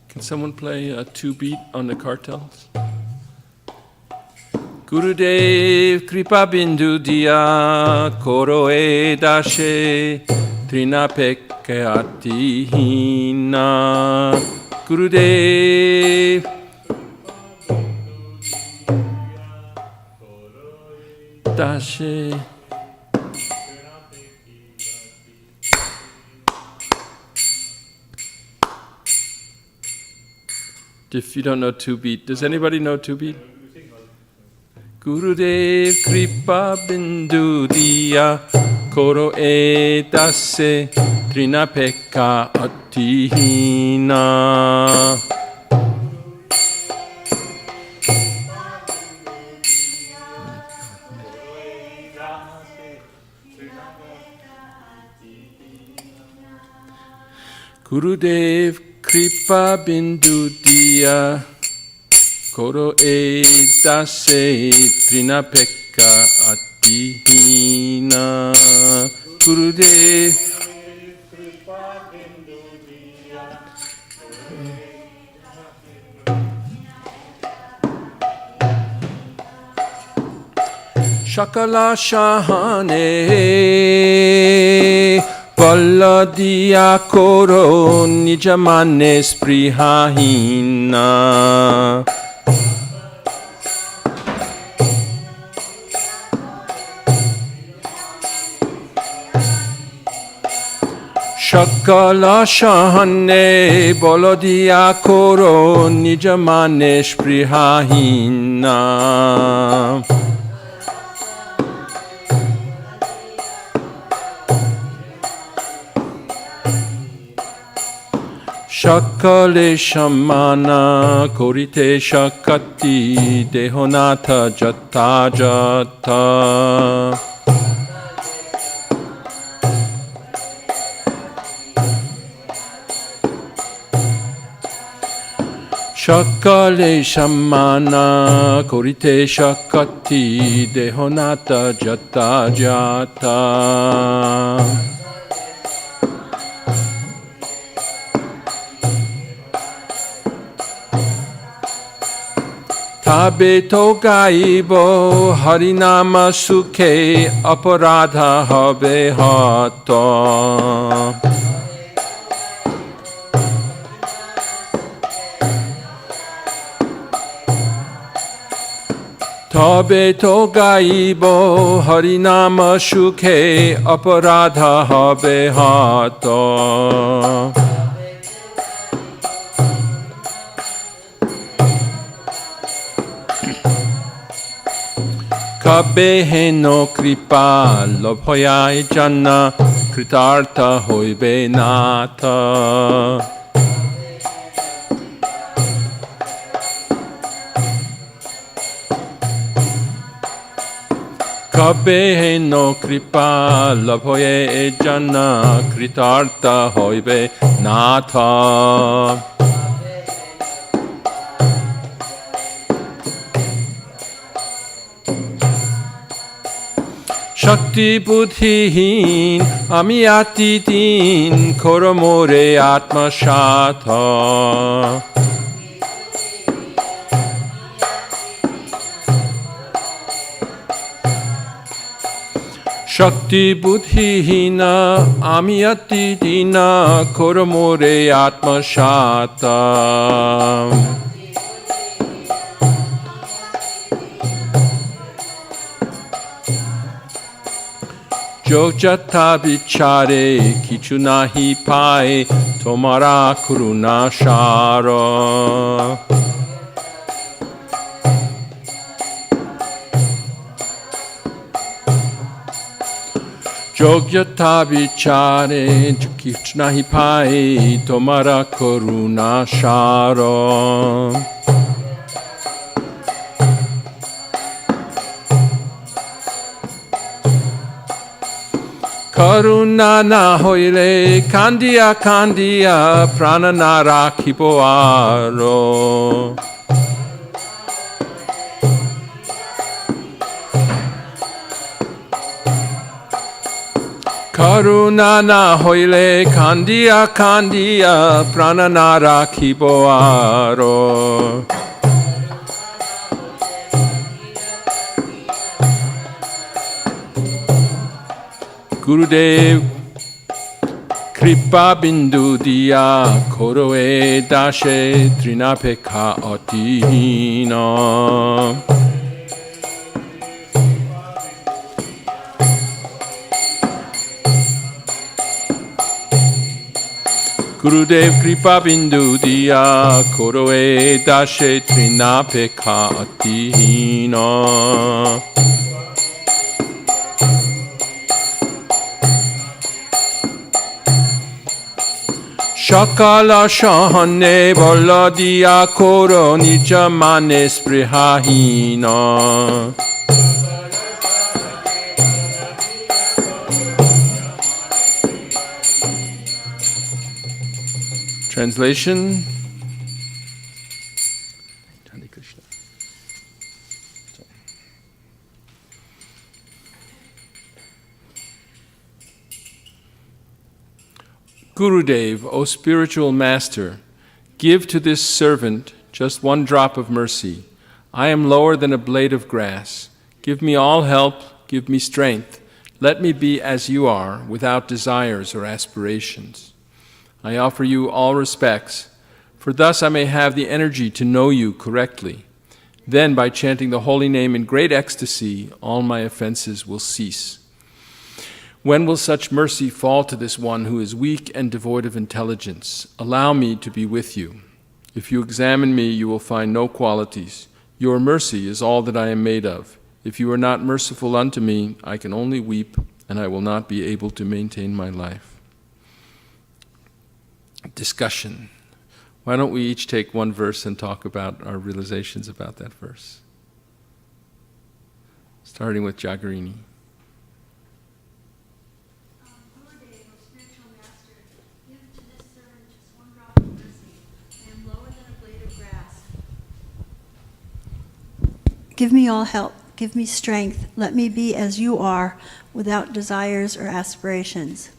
Can someone play a 2-beat on the cartels? Gurudev Kripa Bindu Diya Koroe Dashe Trina Pekkati Hina Gurudev Dashe. If you don't know 2-beat, does anybody know 2-beat? Gurudev Kripa Bindu Diya Koro Edase Trina Pekka Atihina. Gurudev Kripa Bindu Diya Koro Edase Trina Pekka Atihina. Gurudev Kripa Bindu Diya Shakala Shahane Palladiya Koro Nijamane Sprihahina. Shakala Shahane Bolodiya Koro Nijamane Sprihahina. Shakale Shamana Korite Shakati Dehonata Jata Jata. Shakale Shamana Korite Shakati Dehonata Jata Jata. Tabe to gaibo harinama sukhe aparadha habe hata. Tabe to gaibo harinama sukhe aparadha habe hata. Kabe heno kripa lobhoyai janna kritartha hoibe nata. Kabe heno kripa lobhoyai janna kritartha hoibe nata. Shakti buddhihin amiyati din koromore atma shatha. Shakti buddhihina amiyati dina koromore atma shatha. Jogjata bichare kichu nahi pae tomara kuruna shara. Jogjata bichare kichu nahi pae tomara kuruna shara. Karuna na hoile kandia kandia prana na rakhibo aro. Karuna na hoile kandia kandia prananara kiboaro. Gurudev Kripa bindu diya koroe dashe trinapeka atihina. Gurudev Kripa bindu diya koroe dashe trinapeka atihina. Shakala shahane bolla diya koro nija mane sprihahina. Translation. Hare Krishna. Gurudev, O spiritual master, give to this servant just one drop of mercy. I am lower than a blade of grass. Give me all help, give me strength. Let me be as you are, without desires or aspirations. I offer you all respects, for thus I may have the energy to know you correctly. Then, by chanting the holy name in great ecstasy, all my offenses will cease. When will such mercy fall to this one who is weak and devoid of intelligence? Allow me to be with you. If you examine me, you will find no qualities. Your mercy is all that I am made of. If you are not merciful unto me, I can only weep, and I will not be able to maintain my life. Discussion. Why don't we each take one verse and talk about our realizations about that verse? Starting with Jagarini. Gurudev, O spiritual master, give to this servant just one drop of mercy. I am lower than a blade of grass. Give me all help, give me strength. Let me be as you are, without desires or aspirations.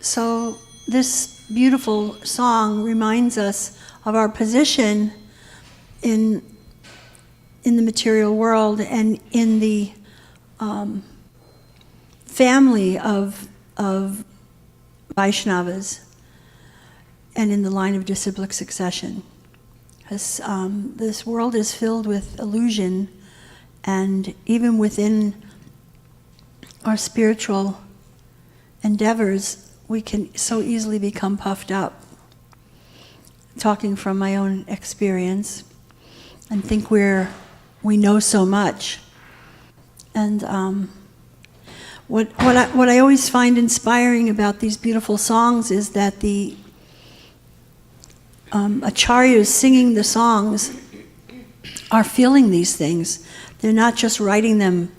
So this beautiful song reminds us of our position in the material world and in the family of Vaishnavas and in the line of disciplic succession. This world is filled with illusion, and even within our spiritual endeavors, we can so easily become puffed up. Talking from my own experience, and think we know so much. And what I always find inspiring about these beautiful songs is that the acharyas singing the songs are feeling these things. They're not just writing them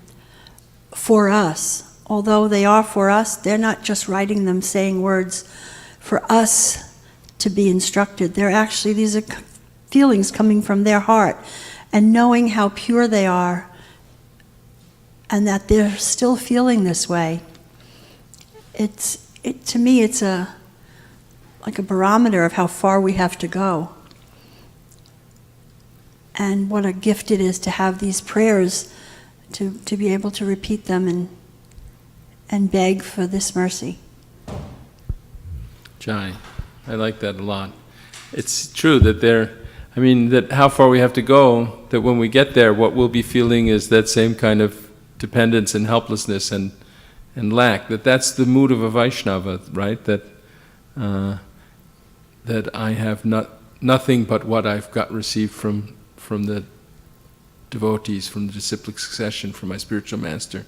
for us. Although they are for us, they're not just writing them, saying words for us to be instructed. They're actually, these are feelings coming from their heart, and knowing how pure they are and that they're still feeling this way. To me, it's like a barometer of how far we have to go. And what a gift it is to have these prayers, to be able to repeat them and beg for this mercy. Jai, I like that a lot. It's true that that how far we have to go, that when we get there, what we'll be feeling is that same kind of dependence and helplessness and lack. That's the mood of a Vaishnava, right? That I have nothing but what I've received from the devotees, from the disciplic succession, from my spiritual master.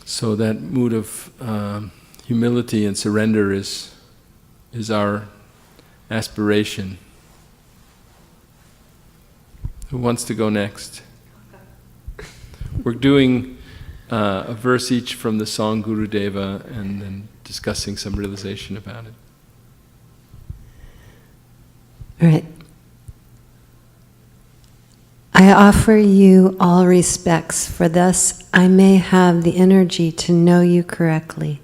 So that mood of humility and surrender is our aspiration. Who wants to go next? We're doing a verse each from the song Gurudeva and then discussing some realization about it. All right. I offer you all respects, for thus I may have the energy to know you correctly.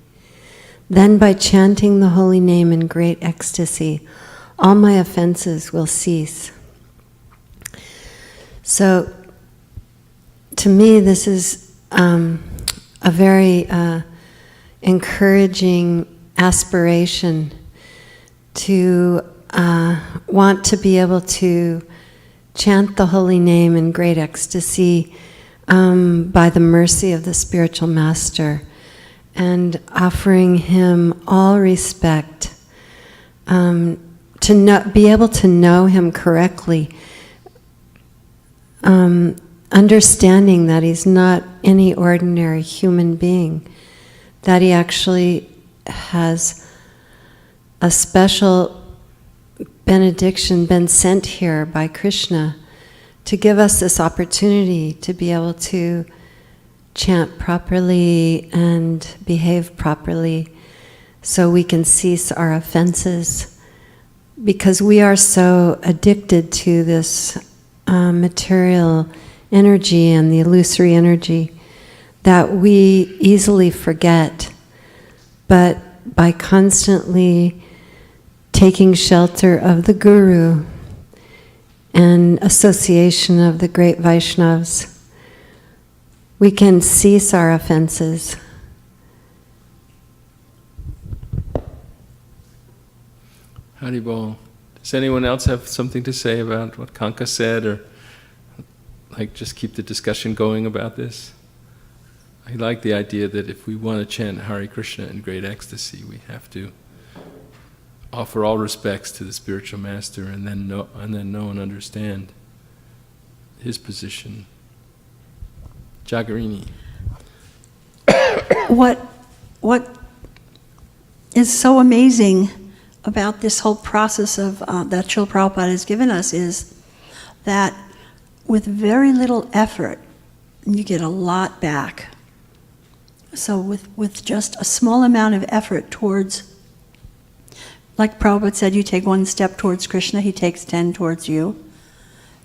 Then by chanting the holy name in great ecstasy, all my offenses will cease. So, to me, this is a very encouraging aspiration to want to be able to chant the holy name in great ecstasy by the mercy of the spiritual master, and offering him all respect, to be able to know him correctly, understanding that he's not any ordinary human being, that he actually has a special benediction been sent here by Krishna to give us this opportunity to be able to chant properly and behave properly so we can cease our offenses, because we are so addicted to this material energy and the illusory energy that we easily forget. But by constantly taking shelter of the Guru and association of the great Vaishnavas, we can cease our offenses. Haribol. Does anyone else have something to say about what Kanka said, or like just keep the discussion going about this? I like the idea that if we want to chant Hare Krishna in great ecstasy, we have to offer all respects to the spiritual master and then know and understand his position. Jagarini. What is so amazing about this whole process of that Srila Prabhupada has given us is that with very little effort, you get a lot back. So with just a small amount of effort towards, like Prabhupada said, you take one step towards Krishna, he takes 10 towards you.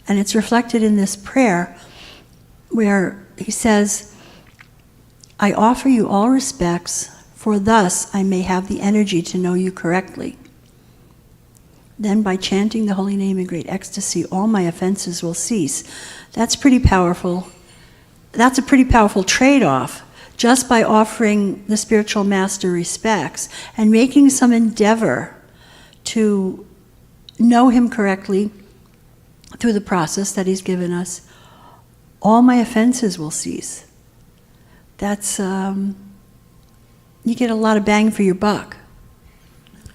And it's reflected in this prayer where he says, I offer you all respects, for thus I may have the energy to know you correctly. Then by chanting the holy name in great ecstasy, all my offenses will cease. That's pretty powerful. That's a pretty powerful trade-off, just by offering the spiritual master respects and making some endeavor to know him correctly through the process that he's given us. All my offenses will cease. That's, you get a lot of bang for your buck.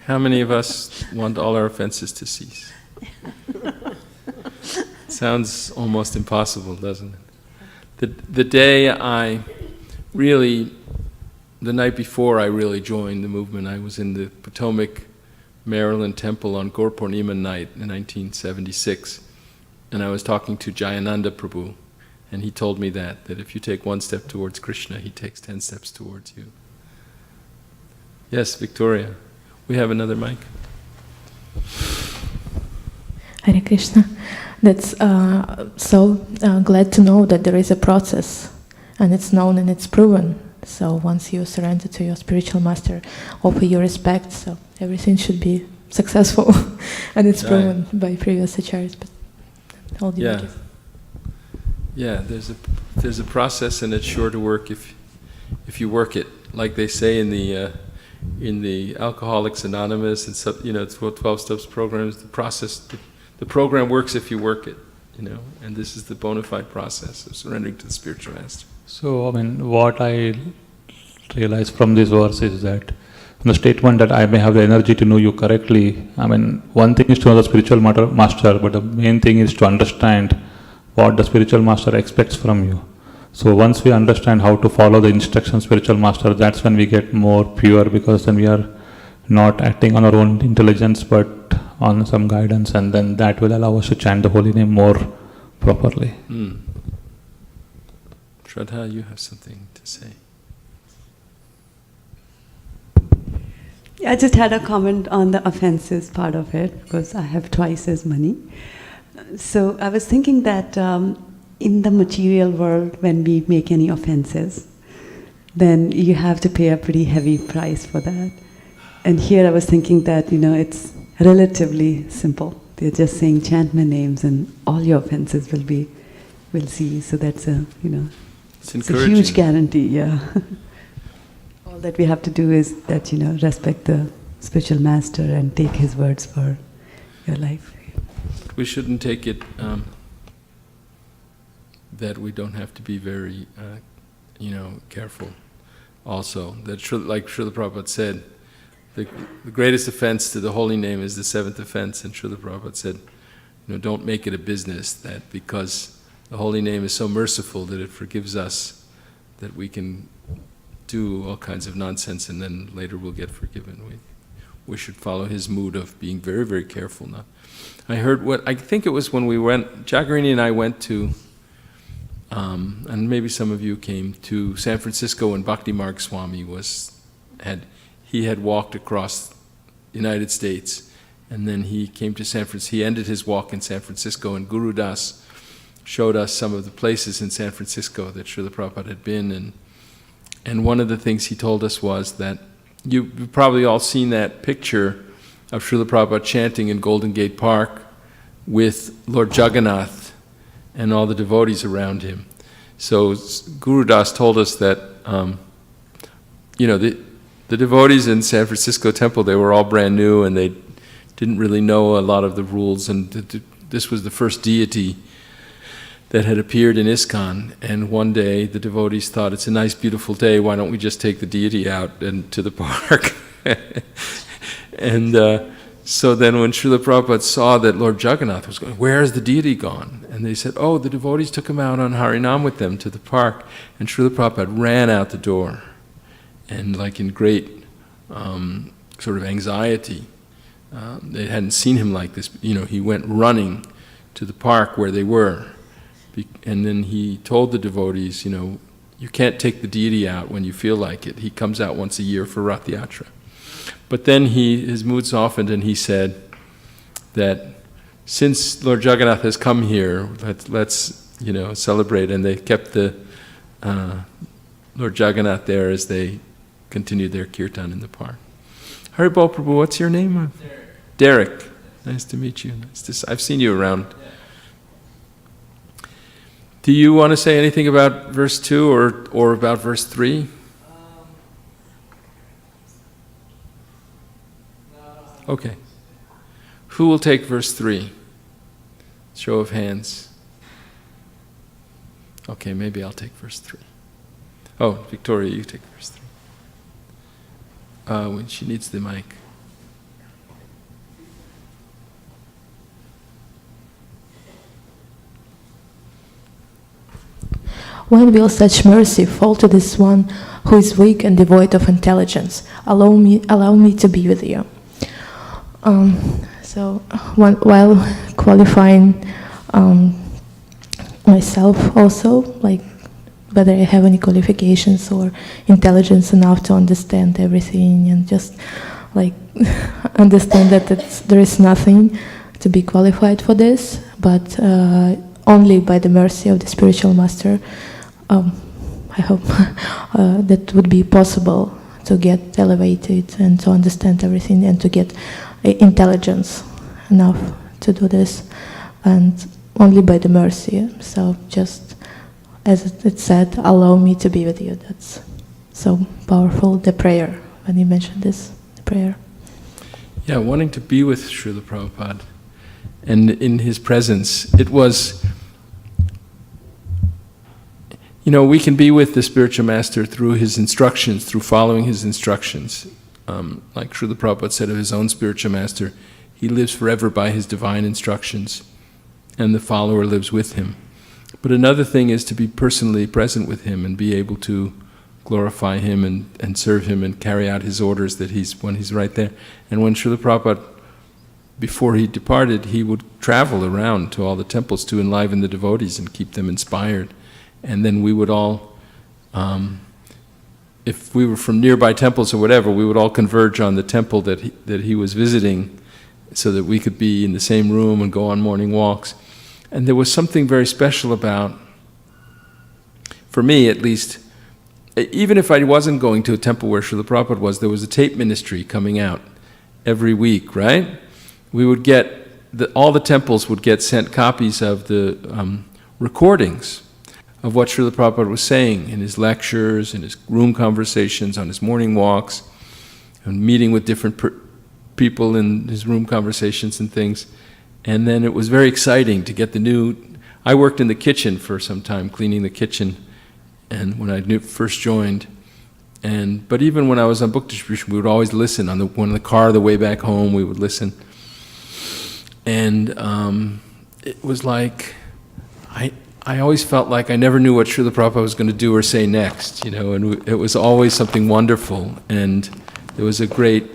How many of us want all our offenses to cease? Sounds almost impossible, doesn't it? The day the night before I really joined the movement, I was in the Potomac, Maryland temple on Gaur Purnima night in 1976, and I was talking to Jayananda Prabhu, and he told me that if you take one step towards Krishna, he takes 10 steps towards you. Yes, Victoria. We have another mic. Hare Krishna. That's so glad to know that there is a process, and it's known and it's proven. So once you surrender to your spiritual master, offer your respect, so everything should be successful, and it's proven by previous acharyas. But all the there's a process, and it's sure to work if you work it, like they say in the Alcoholics Anonymous and 12 Steps programs. The program works if you work it, and this is the bona fide process of surrendering to the spiritual master. So, what I realize from this verse is that the statement that I may have the energy to know you correctly, one thing is to know the spiritual master, but the main thing is to understand what the spiritual master expects from you. So once we understand how to follow the instructions spiritual master, that's when we get more pure, because then we are not acting on our own intelligence but on some guidance, and then that will allow us to chant the holy name more properly. Shraddha, you have something to say. I just had a comment on the offenses part of it, because I have twice as many. So I was thinking that in the material world, when we make any offenses, then you have to pay a pretty heavy price for that. And here I was thinking that, it's relatively simple. They're just saying chant my names and all your offenses will cease. So that's it's a huge guarantee, yeah. All that we have to do is that, respect the spiritual master and take his words for your life. We shouldn't take it that we don't have to be very, careful. Also, that like Srila Prabhupada said, the greatest offense to the holy name is the seventh offense, and Srila Prabhupada said, don't make it a business that because the holy name is so merciful that it forgives us, that we can do all kinds of nonsense and then later we'll get forgiven. We should follow his mood of being very, very careful now. I think it was when we went, Jagarini and I went to, and maybe some of you came to San Francisco when Bhakti Marg Swami he had walked across the United States, and then he came to San Francisco. He ended his walk in San Francisco, and Guru Das showed us some of the places in San Francisco that Srila Prabhupada had been, and one of the things he told us was that you've probably all seen that picture of Srila Prabhupada chanting in Golden Gate Park with Lord Jagannath and all the devotees around him. So Guru Das told us that, the devotees in San Francisco Temple, they were all brand new and they didn't really know a lot of the rules, and this was the first deity that had appeared in ISKCON, and one day the devotees thought, it's a nice beautiful day, why don't we just take the deity out and to the park? And so then when Srila Prabhupada saw that Lord Jagannath was going, where is the deity gone? And they said, the devotees took him out on Harinam with them to the park, and Srila Prabhupada ran out the door, and like in great sort of anxiety. They hadn't seen him like this, he went running to the park where they were. And then he told the devotees, you can't take the deity out when you feel like it. He comes out once a year for Rath Yatra. But then his mood softened and he said that since Lord Jagannath has come here, let's celebrate. And they kept the Lord Jagannath there as they continued their kirtan in the park. Haribol Prabhu, what's your name? Derek. Nice to meet you. I've seen you around. Do you want to say anything about verse 2 or about verse 3? Okay. Who will take verse 3? Show of hands. Okay, maybe I'll take verse 3. Oh, Victoria, you take verse 3. When she needs the mic. When will such mercy fall to this one who is weak and devoid of intelligence? Allow me to be with you. While qualifying myself also, like whether I have any qualifications or intelligence enough to understand everything and just like understand that there is nothing to be qualified for this, but only by the mercy of the spiritual master, I hope that would be possible to get elevated and to understand everything and to get intelligence enough to do this, and only by the mercy. So just as it said, allow me to be with you. That's so powerful, the prayer, when you mentioned this, the prayer. Yeah, wanting to be with Srila Prabhupada and in his presence, it was, we can be with the spiritual master through his instructions, through following his instructions. Like Srila Prabhupada said of his own spiritual master, he lives forever by his divine instructions, and the follower lives with him. But another thing is to be personally present with him and be able to glorify him and serve him and carry out his orders when he's right there. And when Srila Prabhupada, before he departed, he would travel around to all the temples to enliven the devotees and keep them inspired. And then we would all, if we were from nearby temples or whatever, we would all converge on the temple that he was visiting so that we could be in the same room and go on morning walks. And there was something very special about, for me at least, even if I wasn't going to a temple where Srila Prabhupada was, there was a tape ministry coming out every week, right? We would get, all the temples would get sent copies of the recordings of what Srila Prabhupada was saying in his lectures, in his room conversations, on his morning walks, and meeting with different people in his room conversations and things. And then it was very exciting to get the new... I worked in the kitchen for some time, cleaning the kitchen, and when I first joined. But even when I was on book distribution, we would always listen. On the car, the way back home, we would listen. And it was like... I always felt like I never knew what Srila Prabhupada was going to do or say next, and it was always something wonderful. And there was a great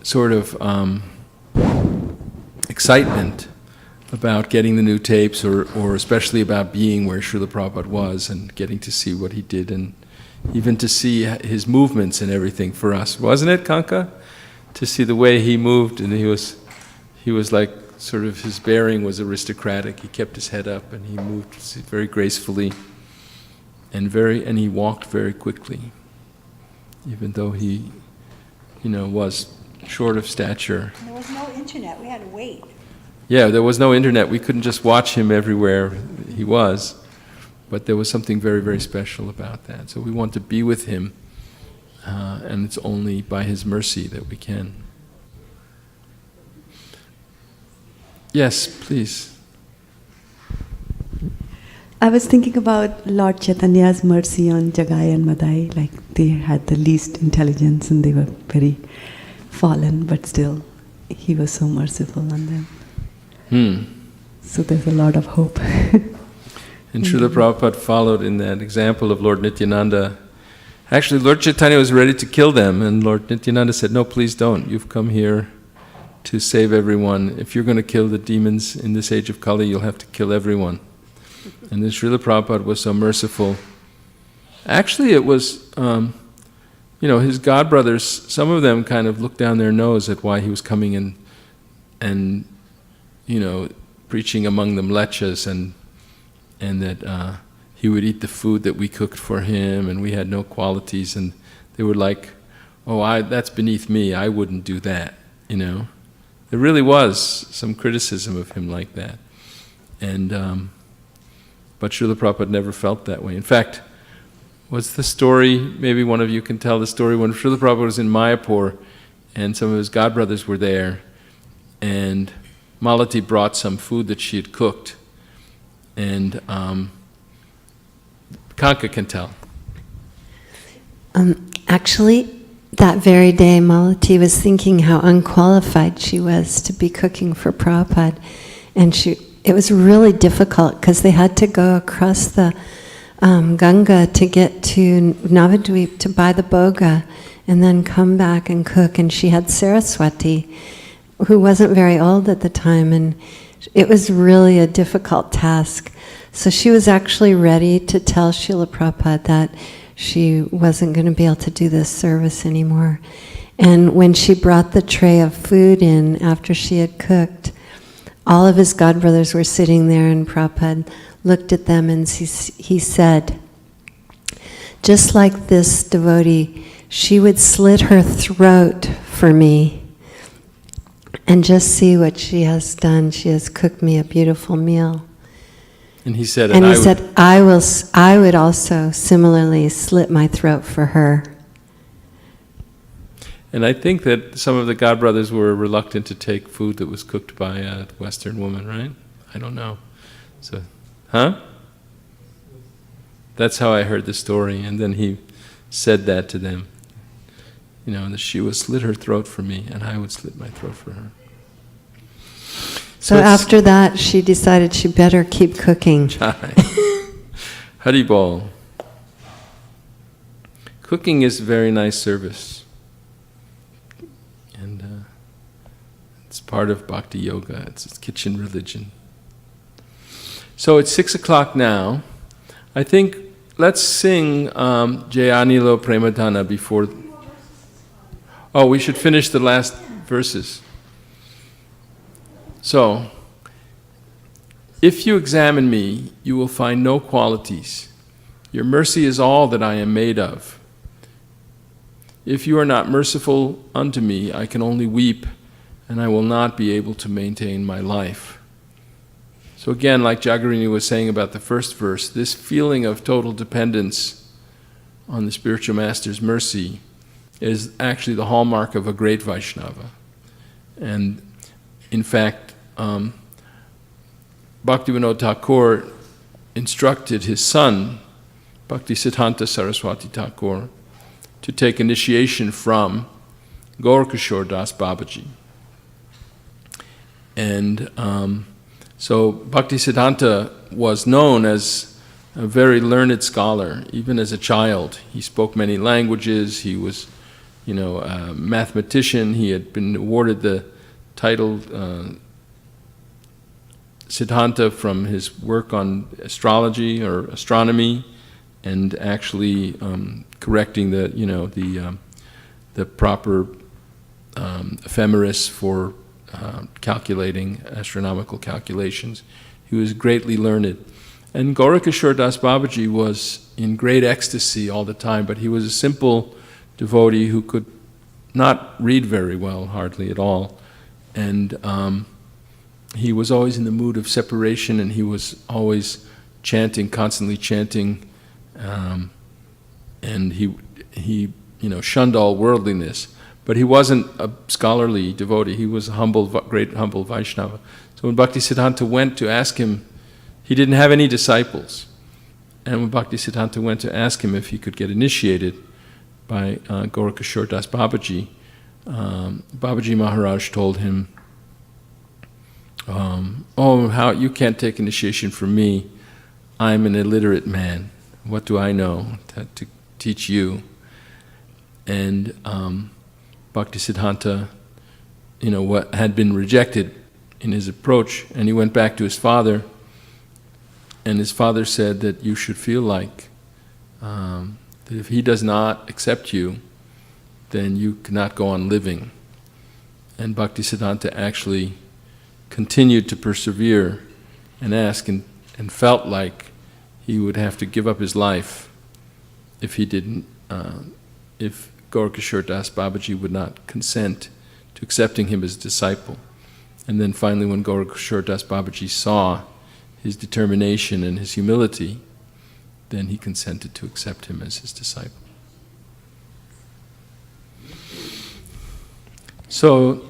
sort of excitement about getting the new tapes, or especially about being where Srila Prabhupada was and getting to see what he did, and even to see his movements and everything for us. Wasn't it, Kanka? To see the way he moved, and he was like, sort of his bearing was aristocratic. He kept his head up and he moved very gracefully and he walked very quickly, even though he, was short of stature. There was no internet. We had to wait. Yeah, there was no internet. We couldn't just watch him everywhere he was, but there was something very, very special about that. So we want to be with him, and it's only by his mercy that we can. Yes, please. I was thinking about Lord Chaitanya's mercy on Jagai and Madai, like they had the least intelligence and they were very fallen, but still he was so merciful on them. So there's a lot of hope. And Srila Prabhupada followed in that example of Lord Nityananda. Actually, Lord Chaitanya was ready to kill them, and Lord Nityananda said, "No, please don't. You've come here to save everyone. If you're going to kill the demons in this age of Kali, you'll have to kill everyone." And then Srila Prabhupada was so merciful. Actually, it was, his godbrothers, some of them kind of looked down their nose at why he was coming in and preaching among them lechas, and that he would eat the food that we cooked for him, and we had no qualities, and they were like, "Oh, that's beneath me, I wouldn't do that," There really was some criticism of him like that. But Srila Prabhupada never felt that way. In fact, what's the story, maybe one of you can tell the story, when Srila Prabhupada was in Mayapur and some of his godbrothers were there, and Malati brought some food that she had cooked, and Kanka can tell. Actually, that very day, Malati was thinking how unqualified she was to be cooking for Prabhupada. And it was really difficult because they had to go across the Ganga to get to Navadvip to buy the boga and then come back and cook. And she had Saraswati, who wasn't very old at the time, and it was really a difficult task. So she was actually ready to tell Srila Prabhupada that she wasn't going to be able to do this service anymore. And when she brought the tray of food in after she had cooked, all of his godbrothers were sitting there, and Prabhupada looked at them and he said, "Just like this devotee, she would slit her throat for me. And just see what she has done. She has cooked me a beautiful meal." And he said, I would also similarly slit my throat for her. And I think that some of the godbrothers were reluctant to take food that was cooked by a Western woman, right? I don't know. So, That's how I heard the story. And then he said that to them. That she would slit her throat for me, and I would slit my throat for her. So after that, she decided she better keep cooking. Haribol. Cooking is a very nice service. And it's part of bhakti yoga. It's kitchen religion. So it's 6 o'clock now. I think let's sing Jayanilo Premadhana before... Oh, we should finish the last verses. So, if you examine me, you will find no qualities. Your mercy is all that I am made of. If you are not merciful unto me, I can only weep, and I will not be able to maintain my life. So again, like Jagarini was saying about the first verse, this feeling of total dependence on the spiritual master's mercy is actually the hallmark of a great Vaishnava. And in fact, Bhaktivinoda Thakur instructed his son, Bhaktisiddhanta Saraswati Thakur, to take initiation from Gaurkishore Das Babaji. And so Bhaktisiddhanta was known as a very learned scholar, even as a child. He spoke many languages, he was, a mathematician, he had been awarded the title Siddhanta from his work on astrology or astronomy, and actually correcting the proper ephemeris for calculating astronomical calculations. He was greatly learned. And Gaurkishore Das Babaji was in great ecstasy all the time, but he was a simple devotee who could not read very well, hardly at all. And he was always in the mood of separation, and he was always chanting, constantly chanting, and he shunned all worldliness. But he wasn't a scholarly devotee. He was a great humble Vaishnava. So when Bhaktisiddhanta went to ask him, he didn't have any disciples. And when Bhaktisiddhanta went to ask him if he could get initiated by Gaurkishore Das Babaji, Babaji Maharaj told him, how you can't take initiation from me. I'm an illiterate man. What do I know to teach you? And Bhaktisiddhanta, what had been rejected in his approach, and he went back to his father, and his father said that you should feel like that if he does not accept you, then you cannot go on living. And Bhaktisiddhanta actually continued to persevere and ask, and felt like he would have to give up his life if he didn't, if Gaurkishore Das Babaji would not consent to accepting him as a disciple. And then finally, when Gaurkishore Das Babaji saw his determination and his humility, then he consented to accept him as his disciple. So,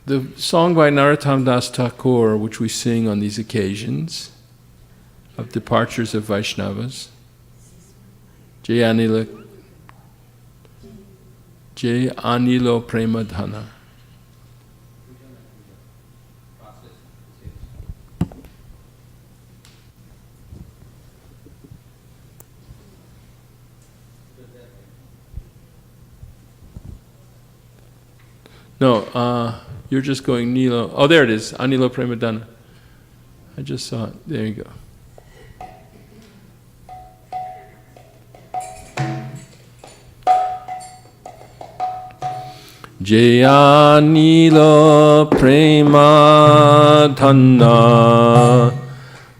the song by Narottam Das Thakur, which we sing on these occasions of departures of Vaishnavas, Jai Anilo Premadhana. No, you're just going Nilo. Oh, there it is, Anilo Premadhana. I just saw it. There you go. Jayanilo Premadhana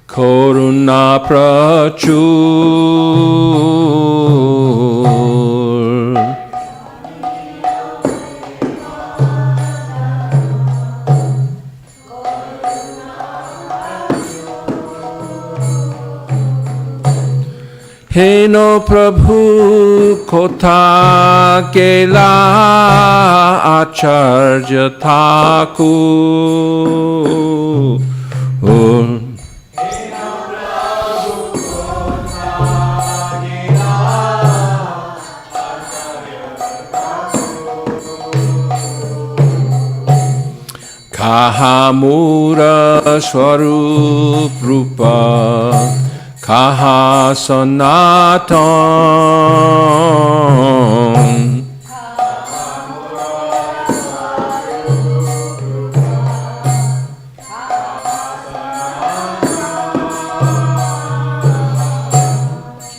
Karuna Prachur Heno Prabhu Kotha Kela Acharya Thakur Kahamura Swarup Rupa Kaha Sanatan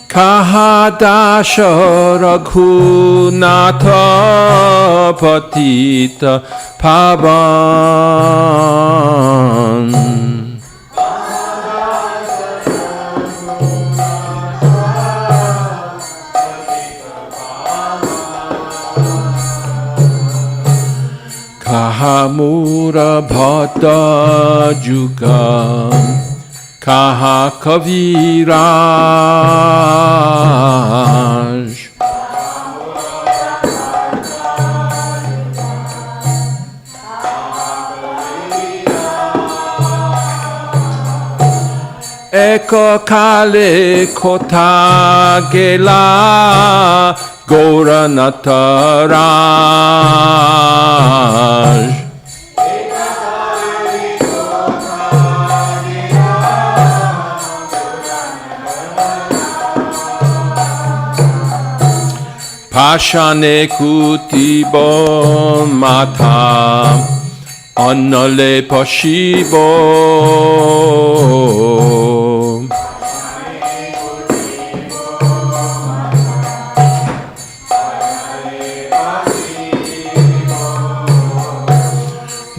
Kaha Dasha Raghunatha Patita pavan. Kahamura bhata jukam, kaha kaviraj. Eko kale kota gela Gora Nataraj. Pashane kutibo mata annale pashibo.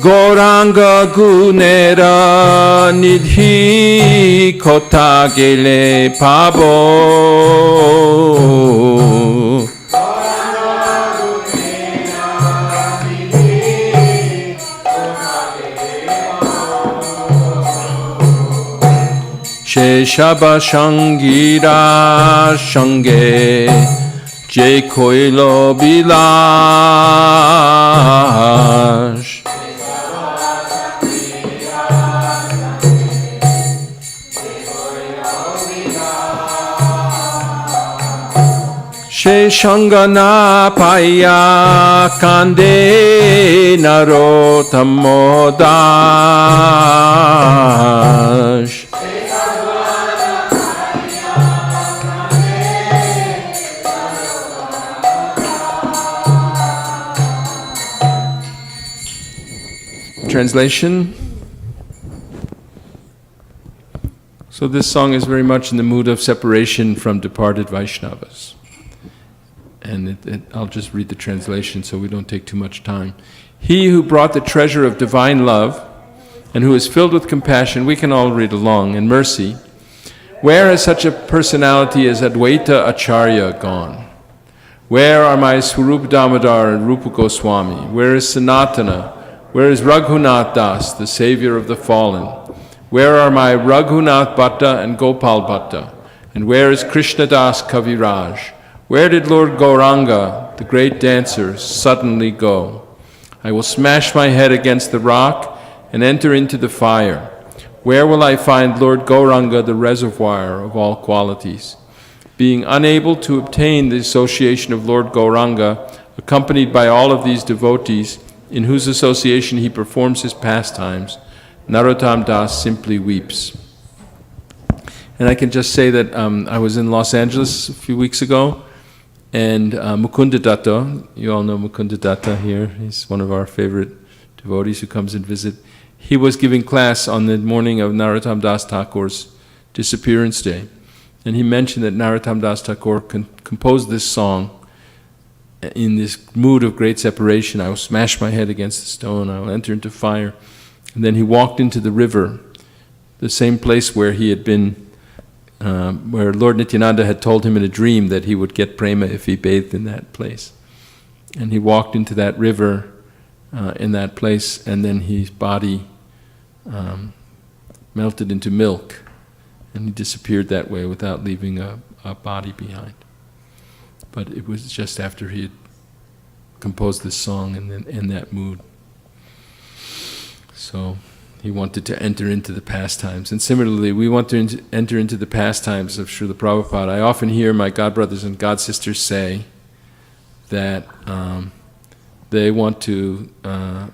Goranga gunera nidhi kotagele pabo. Sheshaba shangira shange je koilo bilash. She shangana paya kande narotamodash. Translation. So this song is very much in the mood of separation from departed Vaishnavas. And I'll just read the translation so we don't take too much time. He who brought the treasure of divine love and who is filled with compassion, we can all read along, and mercy, where has such a personality as Advaita Acharya gone? Where are my Swarup Damodar and Rupa Goswami? Where is Sanatana? Where is Raghunath Das, the savior of the fallen? Where are my Raghunath Bhatta and Gopal Bhatta? And where is Krishna Das Kaviraj? Where did Lord Gauranga, the great dancer, suddenly go? I will smash my head against the rock and enter into the fire. Where will I find Lord Gauranga, the reservoir of all qualities? Being unable to obtain the association of Lord Gauranga, accompanied by all of these devotees, in whose association he performs his pastimes, Narottam Das simply weeps. And I can just say that I was in Los Angeles a few weeks ago, and Mukunda Datta, you all know Mukunda Datta here, he's one of our favorite devotees who comes and visit. He was giving class on the morning of Narottam Das Thakur's disappearance day. And he mentioned that Narottam Das Thakur composed this song in this mood of great separation. I will smash my head against the stone, I will enter into fire. And then he walked into the river, the same place where he had been, where Lord Nityananda had told him in a dream that he would get prema if he bathed in that place. And he walked into that river in that place, and then his body melted into milk, and he disappeared that way without leaving a body behind. But it was just after he had composed this song in that mood. So he wanted to enter into the pastimes. And similarly, we want to enter into the pastimes of Srila Prabhupada. I often hear my godbrothers and godsisters say that they want to,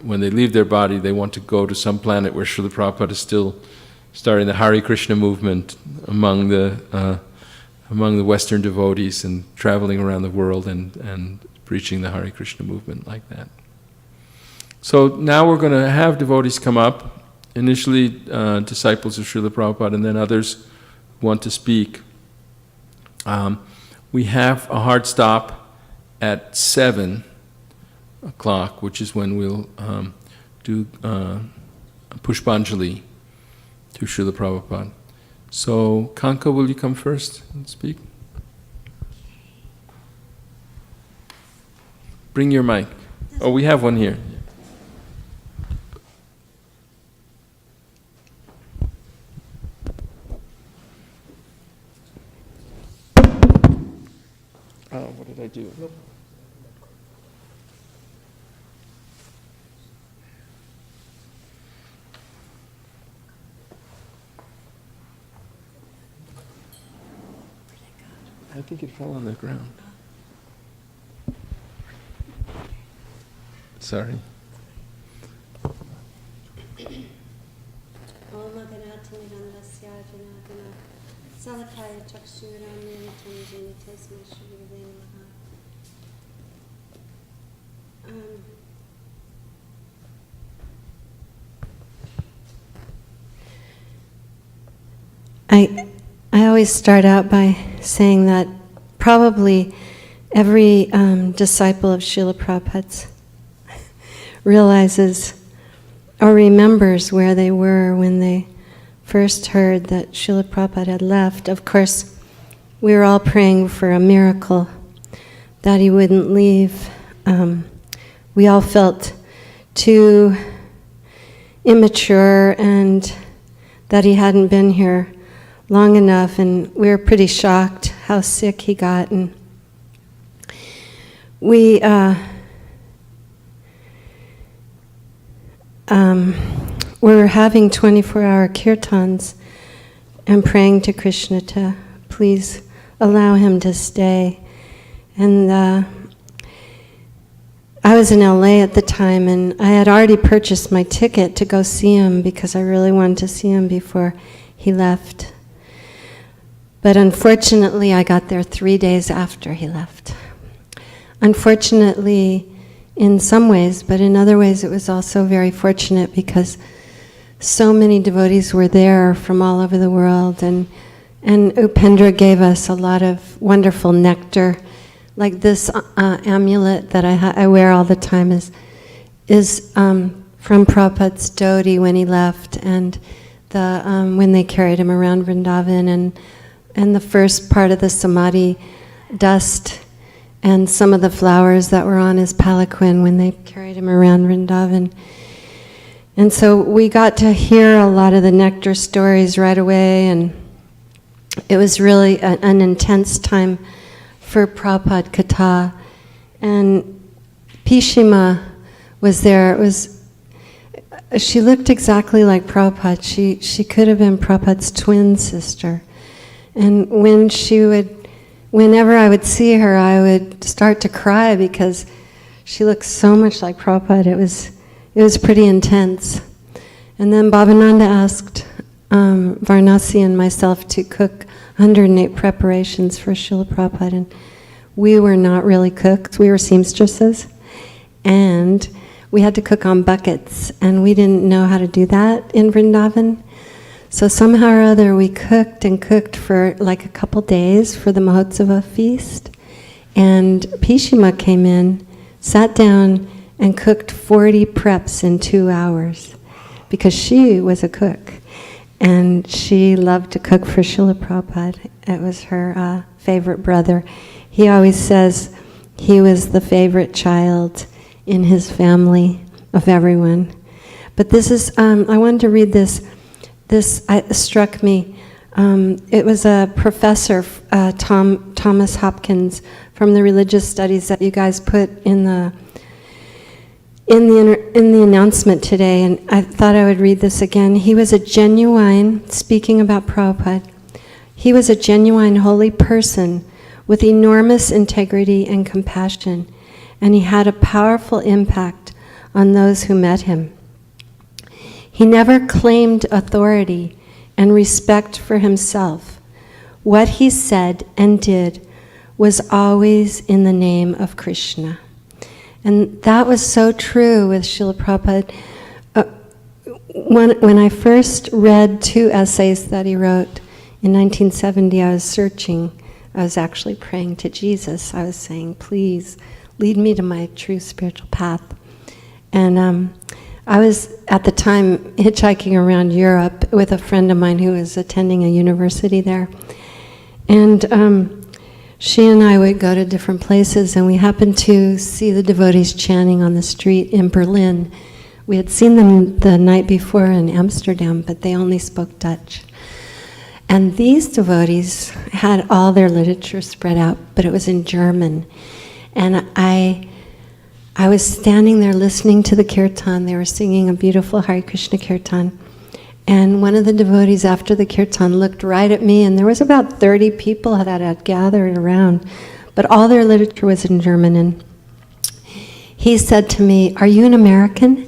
when they leave their body, they want to go to some planet where Srila Prabhupada is still starting the Hare Krishna movement among the Western devotees and traveling around the world and preaching the Hare Krishna movement like that. So now we're going to have devotees come up, initially disciples of Srila Prabhupada, and then others who want to speak. We have a hard stop at 7 o'clock, which is when we'll do Pushpanjali to Srila Prabhupada. So, Kanka, will you come first and speak? Bring your mic. Oh, we have one here. Oh, what did I do? Nope. I think it fell on the ground. Sorry. I always start out by saying that probably every disciple of Srila Prabhupada's realizes or remembers where they were when they first heard that Srila Prabhupada had left. Of course, we were all praying for a miracle, that he wouldn't leave. We all felt too immature and that he hadn't been here long enough, and we were pretty shocked how sick he got. And we were having 24-hour kirtans and praying to Krishna to please allow him to stay. And I was in LA at the time, and I had already purchased my ticket to go see him because I really wanted to see him before he left. But unfortunately, I got there 3 days after he left. Unfortunately, in some ways, but in other ways, it was also very fortunate because so many devotees were there from all over the world, and Upendra gave us a lot of wonderful nectar. Like this amulet that I wear all the time is from Prabhupada's dhoti when he left, and when they carried him around Vrindavan, and the first part of the samadhi dust and some of the flowers that were on his palanquin when they carried him around Vrindavan. And so we got to hear a lot of the nectar stories right away, and it was really an intense time for Prabhupada Katha. And Pishima was there. She looked exactly like Prabhupada. She could have been Prabhupada's twin sister. And whenever I would see her, I would start to cry because she looked so much like Prabhupada. It was pretty intense. And then Bhavananda asked Varnasi and myself to cook 108 preparations for Srila Prabhupada, and we were not really cooks. We were seamstresses, and we had to cook on buckets, and we didn't know how to do that in Vrindavan. So somehow or other we cooked and cooked for like a couple days for the Mahotsava feast. And Pishima came in, sat down, and cooked 40 preps in 2 hours because she was a cook. And she loved to cook for Srila Prabhupada. It was her favorite brother. He always says he was the favorite child in his family of everyone. But this is, I wanted to read this. This struck me. It was a professor, Thomas Hopkins, from the religious studies that you guys put in the announcement today, and I thought I would read this again. He was a genuine, speaking about Prabhupada, he was a genuine holy person with enormous integrity and compassion, and he had a powerful impact on those who met him. He never claimed authority and respect for himself. What he said and did was always in the name of Krishna. And that was so true with Srila Prabhupada. When I first read 2 essays that he wrote in 1970, I was searching. I was actually praying to Jesus. I was saying, please, lead me to my true spiritual path. And I was at the time hitchhiking around Europe with a friend of mine who was attending a university there. And she and I would go to different places, and we happened to see the devotees chanting on the street in Berlin. We had seen them the night before in Amsterdam, but they only spoke Dutch. And these devotees had all their literature spread out, but it was in German. And I was standing there listening to the kirtan. They were singing a beautiful Hare Krishna kirtan. And one of the devotees after the kirtan looked right at me, and there was about 30 people that had gathered around, but all their literature was in German. And he said to me, "Are you an American?"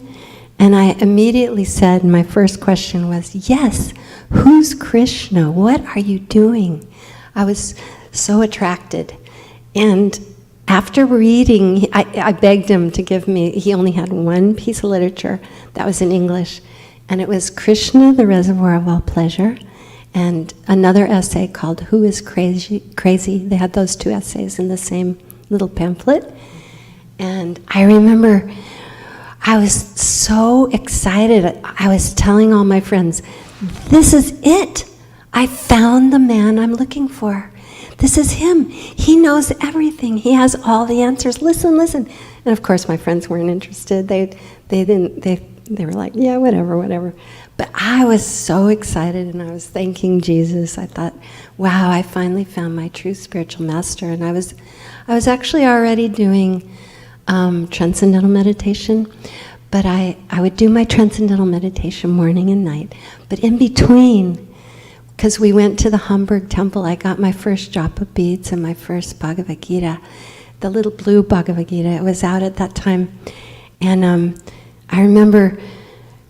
And I immediately said, my first question was, "Yes, who's Krishna? What are you doing?" I was so attracted. And after reading, I begged him to give me, he only had one piece of literature that was in English, and it was Krishna, the Reservoir of All Pleasure, and another essay called Who is Crazy? They had those two essays in the same little pamphlet. And I remember I was so excited. I was telling all my friends, "This is it. I found the man I'm looking for. This is him. He knows everything. He has all the answers. Listen, listen." And of course, my friends weren't interested. They were like, "Yeah, whatever." But I was so excited, and I was thanking Jesus. I thought, wow, I finally found my true spiritual master. And I was actually already doing transcendental meditation, but I would do my transcendental meditation morning and night. But in between, because we went to the Hamburg temple, I got my first drop of beads and my first Bhagavad Gita, the little blue Bhagavad Gita. It was out at that time. And I remember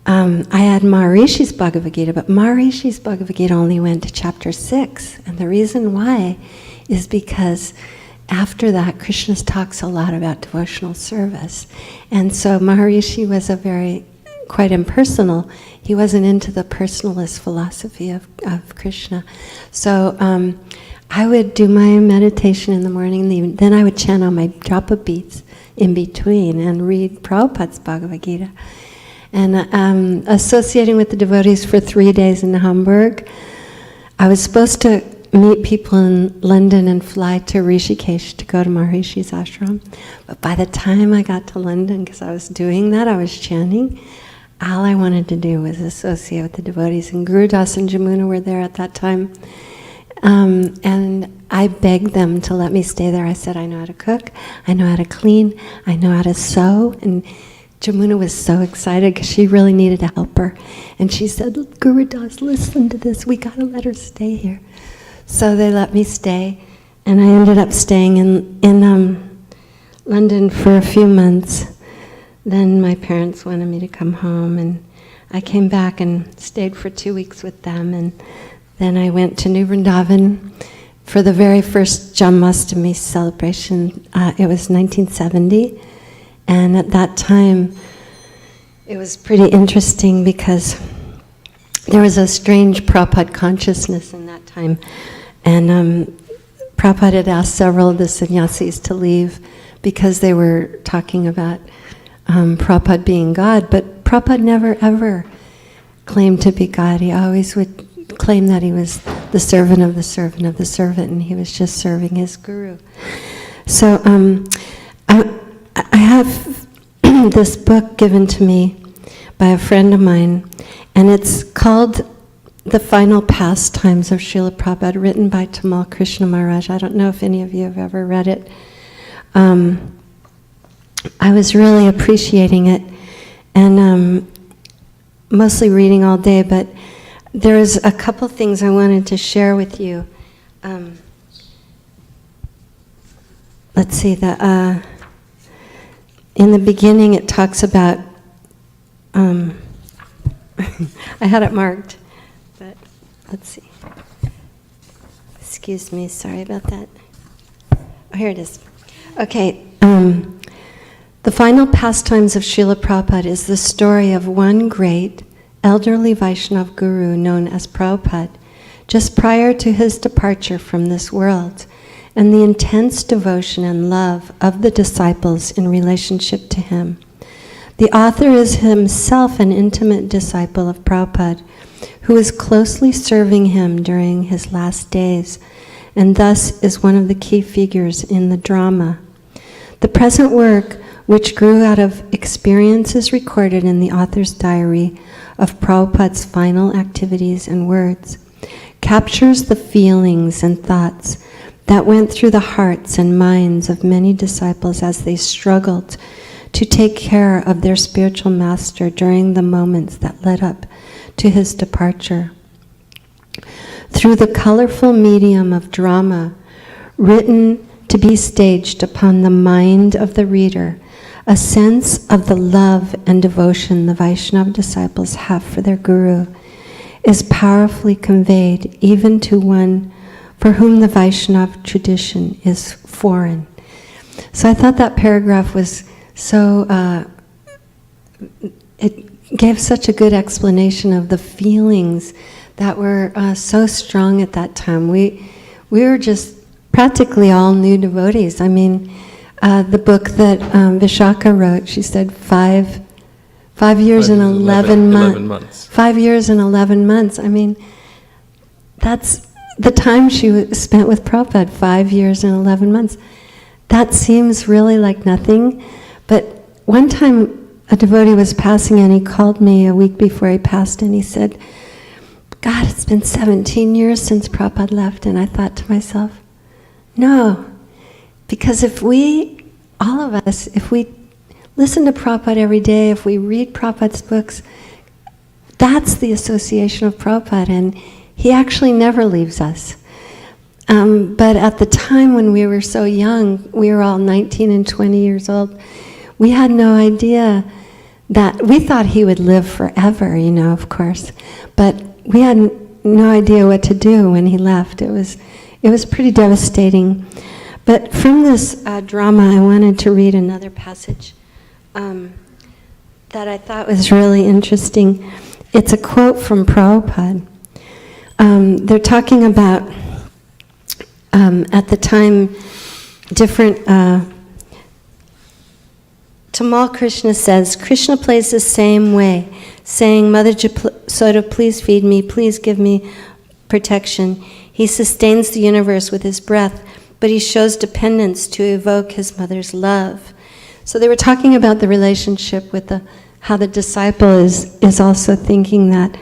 I had Maharishi's Bhagavad Gita, but Maharishi's Bhagavad Gita only went to chapter 6. And the reason why is because after that, Krishna talks a lot about devotional service. And so Maharishi was quite impersonal. He wasn't into the personalist philosophy of Krishna. So I would do my meditation in the morning and the evening. Then I would chant on my drop of beads in between and read Prabhupada's Bhagavad Gita. And associating with the devotees for 3 days in Hamburg, I was supposed to meet people in London and fly to Rishikesh to go to Maharishi's ashram. But by the time I got to London, because I was doing that, I was chanting, all I wanted to do was associate with the devotees. And Guru Das and Jamuna were there at that time. And I begged them to let me stay there. I said, "I know how to cook, I know how to clean, I know how to sew." And Jamuna was so excited because she really needed a helper. And she said, "Guru Das, listen to this. We got to let her stay here." So they let me stay. And I ended up staying in London for a few months. Then my parents wanted me to come home, and I came back and stayed for 2 weeks with them. And then I went to New Vrindavan for the very first Janmashtami celebration. It was 1970. And at that time, it was pretty interesting because there was a strange Prabhupada consciousness in that time. And Prabhupada had asked several of the sannyasis to leave because they were talking about Prabhupada being God. But Prabhupada never ever claimed to be God. He always would claim that he was the servant of the servant of the servant, and he was just serving his guru. So I have this book given to me by a friend of mine, and it's called The Final Pastimes of Srila Prabhupada, written by Tamal Krishna Maharaj. I don't know if any of you have ever read it. I was really appreciating it, and mostly reading all day, but there's a couple things I wanted to share with you. Let's see, in the beginning it talks about, I had it marked, but let's see. Excuse me, sorry about that. Oh, here it is. Okay, The Final Pastimes of Srila Prabhupada is the story of one great elderly Vaishnava guru known as Prabhupada, just prior to his departure from this world, and the intense devotion and love of the disciples in relationship to him. The author is himself an intimate disciple of Prabhupada, who is closely serving him during his last days, and thus is one of the key figures in the drama. The present work, which grew out of experiences recorded in the author's diary of Prabhupada's final activities and words, captures the feelings and thoughts that went through the hearts and minds of many disciples as they struggled to take care of their spiritual master during the moments that led up to his departure. Through the colorful medium of drama, written to be staged upon the mind of the reader, a sense of the love and devotion the Vaishnava disciples have for their guru is powerfully conveyed even to one for whom the Vaishnava tradition is foreign. So I thought that paragraph was so, it gave such a good explanation of the feelings that were so strong at that time. We were just practically all new devotees. I mean, the book that Vishaka wrote, she said 5 years and 11 months. 5 years and 11 months. I mean, that's the time she spent with Prabhupada, 5 years and 11 months. That seems really like nothing, but one time a devotee was passing and he called me a week before he passed and he said, God, it's been 17 years since Prabhupada left. And I thought to myself, no, because if we, all of us, if we listen to Prabhupada every day, if we read Prabhupada's books, that's the association of Prabhupada, and he actually never leaves us. But at the time when we were so young, we were all 19 and 20 years old, we had no idea that, we thought he would live forever, you know, of course, but we had no idea what to do when he left. It was pretty devastating. But from this drama, I wanted to read another passage that I thought was really interesting. It's a quote from Prabhupada. They're talking about, at the time, different... Tamal Krishna says, Krishna plays the same way, saying, Mother Jasoda, please feed me, please give me protection. He sustains the universe with his breath, but he shows dependence to evoke his mother's love. So they were talking about the relationship with how the disciple is also thinking that.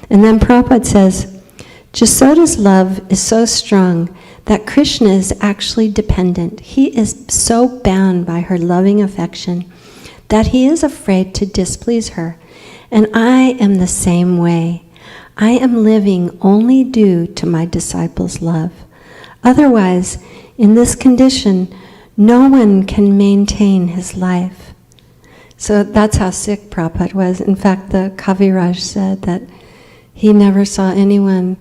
And then Prabhupada says, Jasoda's love is so strong that Krishna is actually dependent. He is so bound by her loving affection that he is afraid to displease her. And I am the same way. I am living only due to my disciple's love. Otherwise, in this condition, no one can maintain his life. So that's how sick Prabhupada was. In fact, the Kaviraj said that he never saw anyone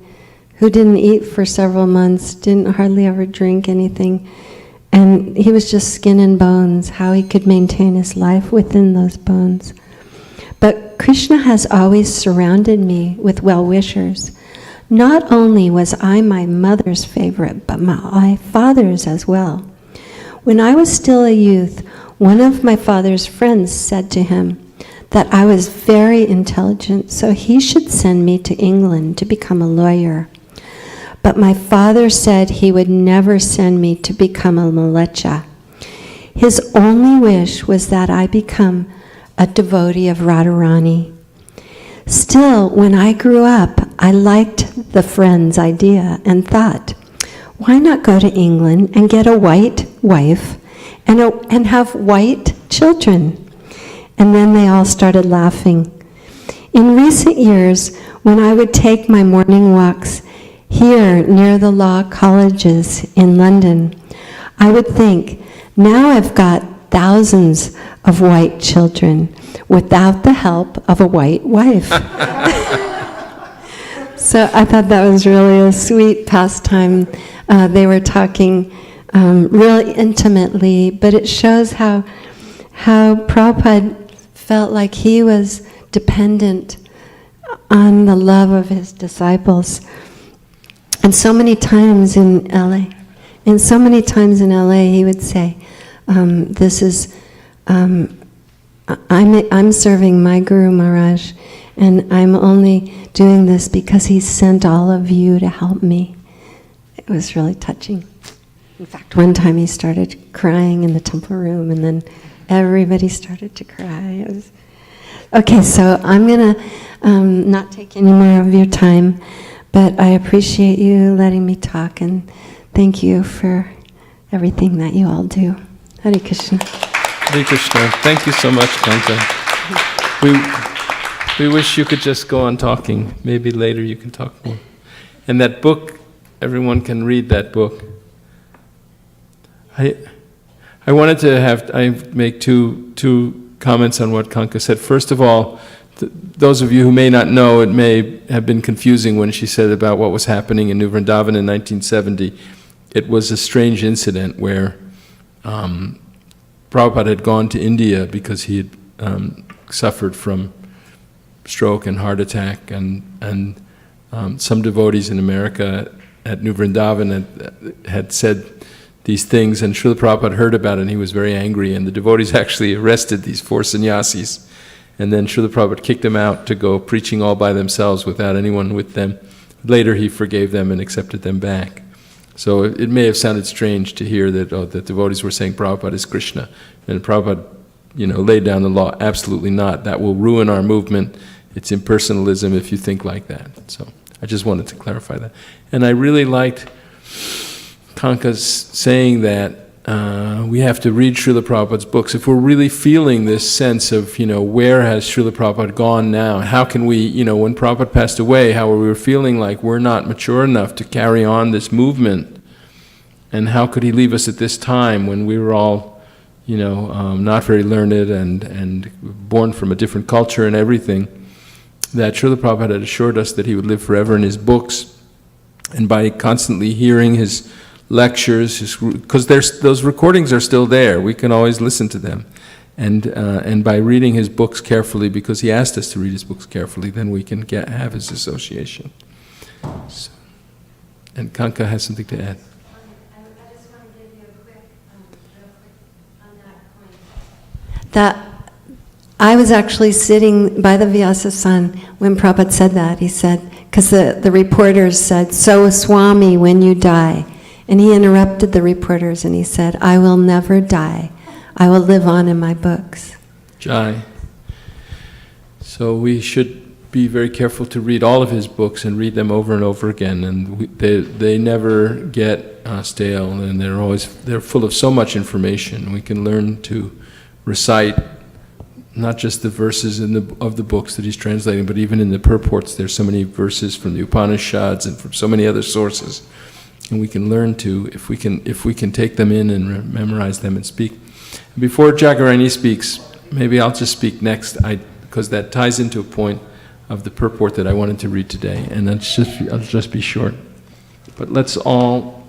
who didn't eat for several months, didn't hardly ever drink anything, and he was just skin and bones, how he could maintain his life within those bones. But Krishna has always surrounded me with well-wishers. Not only was I my mother's favorite, but my father's as well. When I was still a youth, one of my father's friends said to him that I was very intelligent, so he should send me to England to become a lawyer. But my father said he would never send me to become a malecha. His only wish was that I become a devotee of Radharani. Still, when I grew up, I liked the friend's idea and thought, why not go to England and get a white wife and have white children? And then they all started laughing. In recent years, when I would take my morning walks here near the law colleges in London, I would think, now I've got thousands of white children without the help of a white wife. So I thought that was really a sweet pastime. They were talking really intimately, but it shows how Prabhupada felt like he was dependent on the love of his disciples. And so many times in LA, he would say, I'm serving my Guru Maharaj, and I'm only doing this because he sent all of you to help me. It was really touching. In fact, one time he started crying in the temple room, and then everybody started to cry. Okay, so I'm going to not take any more of your time, but I appreciate you letting me talk, and thank you for everything that you all do. Hare Krishna. Hare Krishna. Thank you so much, Kanta. We wish you could just go on talking. Maybe later you can talk more. And that book, everyone can read that book. I wanted to make two comments on what Kanka said. First of all, those of you who may not know, it may have been confusing when she said about what was happening in New Vrindavan in 1970. It was a strange incident where Prabhupada had gone to India because he had suffered from stroke and heart attack, and some devotees in America at New Vrindavan had said these things, and Srila Prabhupada heard about it, and he was very angry, and the devotees actually arrested these 4 sannyasis, and then Srila Prabhupada kicked them out to go preaching all by themselves without anyone with them. Later he forgave them and accepted them back. So it may have sounded strange to hear that the devotees were saying Prabhupada is Krishna, and Prabhupada, laid down the law. Absolutely not. That will ruin our movement. It's impersonalism if you think like that. So I just wanted to clarify that. And I really liked Kanka's saying that we have to read Srila Prabhupada's books. If we're really feeling this sense of, where has Srila Prabhupada gone now? How can we, when Prabhupada passed away, how we were feeling like we're not mature enough to carry on this movement? And how could he leave us at this time when we were all, not very learned and born from a different culture and everything? That Srila Prabhupada had assured us that he would live forever in his books. And by constantly hearing his lectures, because those recordings are still there, we can always listen to them. And by reading his books carefully, because he asked us to read his books carefully, then we can have his association. So, and Kanka has something to add. I just want to give you a quick on that point. That I was actually sitting by the Vyasa-san when Prabhupada said that. He said, because the reporters said, "So Swami, when you die." And he interrupted the reporters and he said, "I will never die. I will live on in my books." Jai. So we should be very careful to read all of his books and read them over and over again. And they never get stale, and they're full of so much information. We can learn to recite not just the verses of the books that he's translating, but even in the purports. There's so many verses from the Upanishads and from so many other sources. And we can learn to, if we can take them in and memorize them and speak. Before Jagarani speaks, maybe I'll just speak next, because that ties into a point of the purport that I wanted to read today, and I'll just be short. But let's all,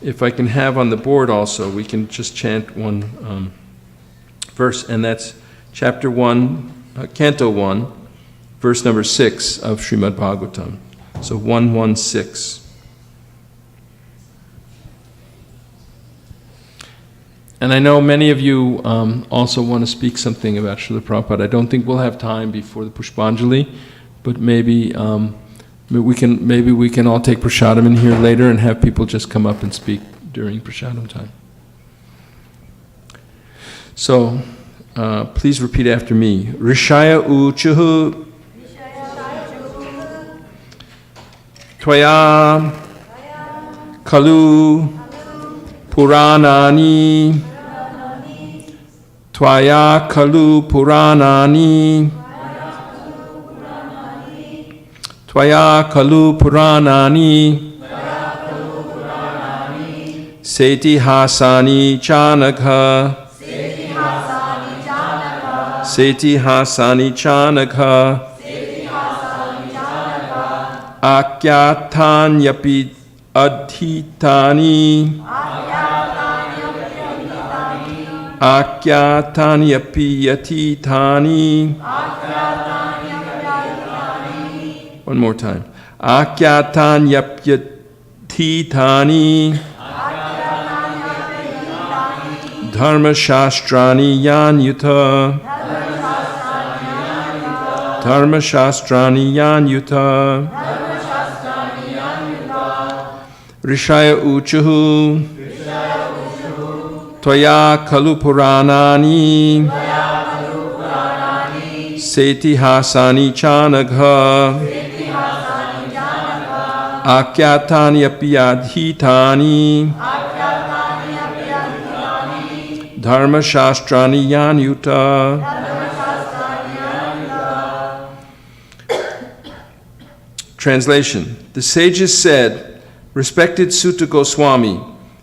if I can have on the board also, we can just chant one verse, and that's chapter 1, canto 1, verse number 6 of Srimad Bhagavatam. So 116. And I know many of you also want to speak something about Srila Prabhupada. I don't think we'll have time before the Pushpanjali, but maybe we can all take prasadam in here later and have people just come up and speak during prasadam time. So please repeat after me. Rishaya uchuhu Tvaya kalu puranani Tvaya kalu puranani Tvaya kalu puranani Seti hasani chanakha Seti hasani chanakha Akyatanyapi adhitani Akyatanyapi yatitani. One more time. Akyatanyapyatitani Dharma Shastrani Yanyuta. Dharma Shastrani Yanyuta. Rishaya Uchuhu. Toya Kalu Puranani. Seti Hasani Chanagha. Akyatani Apiyadhitani. Dharma Shastrani Yanyuta. Translation. The sages said, "Respected Sutta Goswami,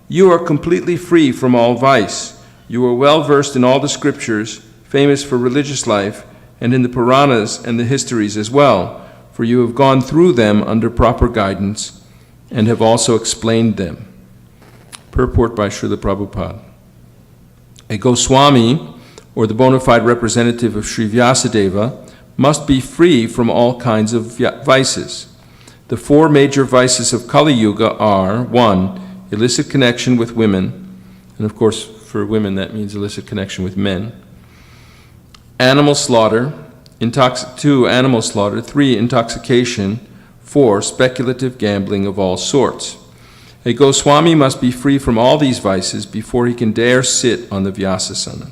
you are completely free from all vice. You are well versed in all the scriptures, famous for religious life, and in the Puranas and the histories as well, for you have gone through them under proper guidance and have also explained them." Purport by Srila Prabhupada. A Goswami, or the bona fide representative of Sri Vyasadeva, must be free from all kinds of vices. The four major vices of Kali Yuga are: 1. Illicit connection with women, and of course for women that means illicit connection with men. Animal slaughter. 2. Animal slaughter. 3. Intoxication. 4. Speculative gambling of all sorts. A Goswami must be free from all these vices before he can dare sit on the Vyasasana.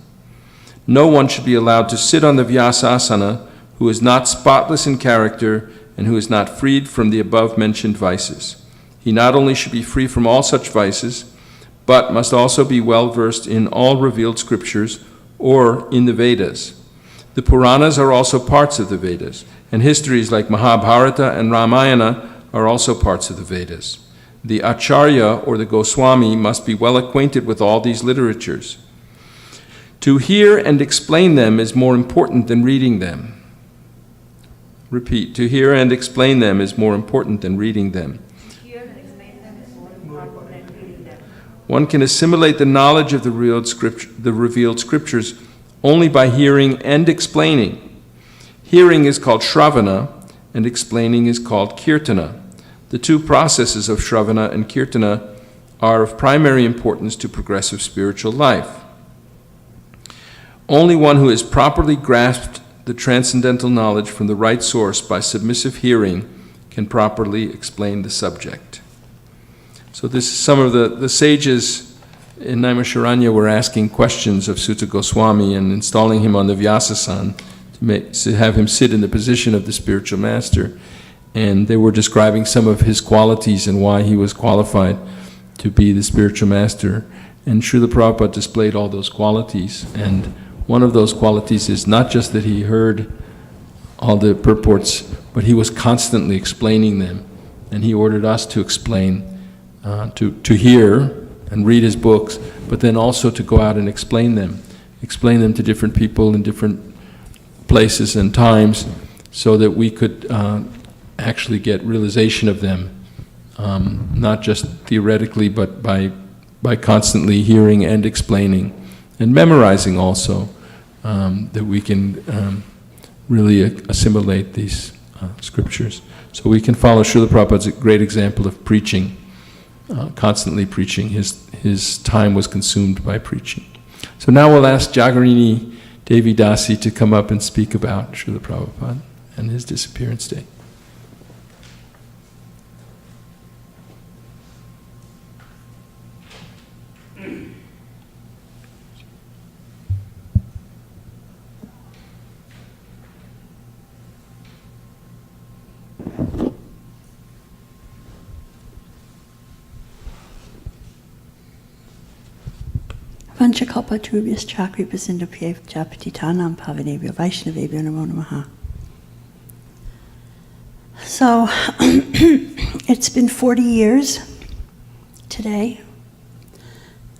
No one should be allowed to sit on the Vyasasana who is not spotless in character and who is not freed from the above-mentioned vices. He not only should be free from all such vices, but must also be well-versed in all revealed scriptures or in the Vedas. The Puranas are also parts of the Vedas, and histories like Mahabharata and Ramayana are also parts of the Vedas. The Acharya, or the Goswami, must be well acquainted with all these literatures. To hear and explain them is more important than reading them. Repeat, to hear and explain them is more important than reading them. One can assimilate the knowledge of the revealed scriptures only by hearing and explaining. Hearing is called Shravana, and explaining is called Kirtana. The two processes of Shravana and Kirtana are of primary importance to progressive spiritual life. Only one who has properly grasped the transcendental knowledge from the right source by submissive hearing can properly explain the subject. So this is some of the sages in Naimisharanya were asking questions of Sutta Goswami and installing him on the Vyasasana to have him sit in the position of the spiritual master. And they were describing some of his qualities and why he was qualified to be the spiritual master. And Srila Prabhupada displayed all those qualities. And one of those qualities is not just that he heard all the purports, but he was constantly explaining them. And he ordered us to explain, to hear and read his books, but then also to go out and explain them to different people in different places and times, so that we could actually get realization of them, not just theoretically, but by constantly hearing and explaining, and memorizing also, that we can really assimilate these scriptures. So we can follow Srila Prabhupada's great example of preaching, constantly preaching. His time was consumed by preaching. So now we'll ask Jagarini Devi Dasi to come up and speak about Srila Prabhupada and his disappearance day. Vanchakalpatarubhyas chakripasindapye japatitanam pavanebhyo vaishnavebhyo namo namaha. So, it's been 40 years today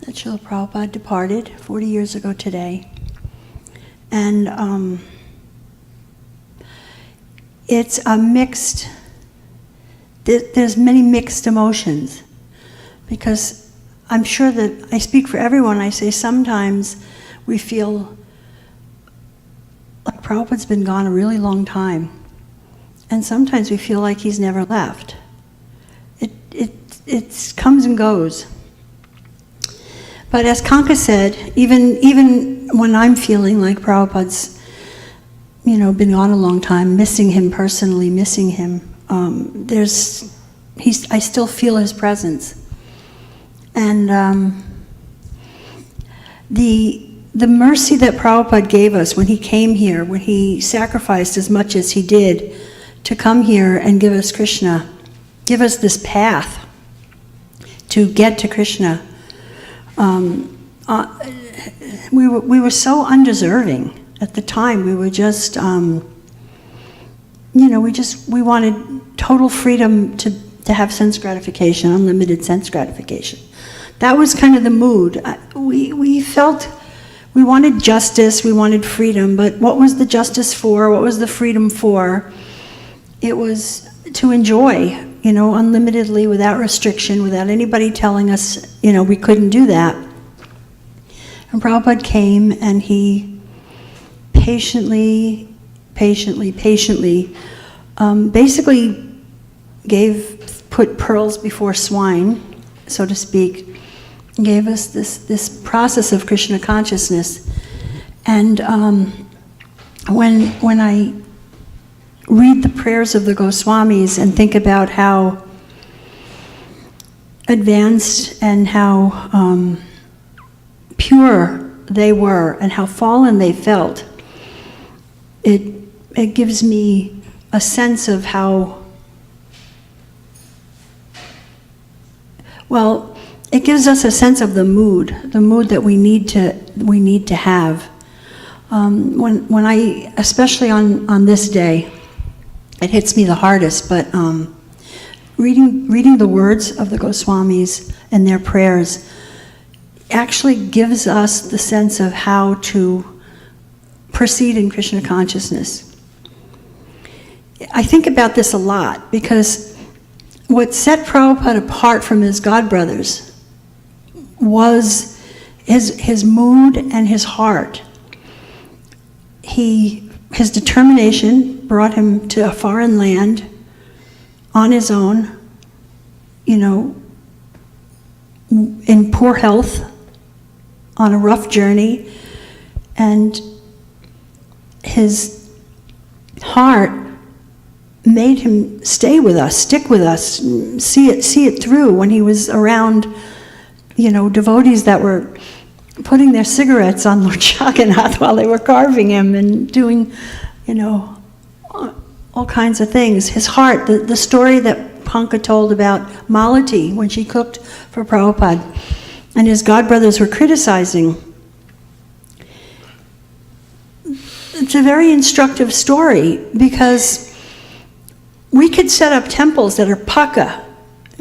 that Srila Prabhupada departed, 40 years ago today. And it's a mixed, there's many mixed emotions, because I'm sure that I speak for everyone. I say sometimes we feel like Prabhupada's been gone a really long time. And sometimes we feel like he's never left. It comes and goes. But as Kanka said, even when I'm feeling like Prabhupada's, been gone a long time, missing him personally, missing him, I still feel his presence. And the mercy that Prabhupada gave us when he came here, when he sacrificed as much as he did to come here and give us Krishna, give us this path to get to Krishna, we were so undeserving at the time. We were just, we wanted total freedom to have sense gratification, unlimited sense gratification. That was kind of the mood. We felt we wanted justice, we wanted freedom, but what was the justice for? What was the freedom for? It was to enjoy, unlimitedly, without restriction, without anybody telling us, we couldn't do that. And Prabhupada came and he patiently, basically put pearls before swine, so to speak, gave us this process of Krishna consciousness. And when I read the prayers of the Goswamis and think about how advanced and how pure they were and how fallen they felt, it gives me a sense of how, it gives us a sense of the mood that we need to have. When I, especially on this day, it hits me the hardest, but reading the words of the Goswamis and their prayers actually gives us the sense of how to proceed in Krishna consciousness. I think about this a lot because what set Prabhupada apart from his godbrothers was his mood and his heart. His determination brought him to a foreign land on his own, in poor health, on a rough journey, and his heart made him stay with us, stick with us, see it through when he was around, devotees that were putting their cigarettes on Lord Jagannath while they were carving him and doing, all kinds of things. His heart, the story that Panka told about Malati when she cooked for Prabhupada, and his godbrothers were criticizing. It's a very instructive story because we could set up temples that are paka,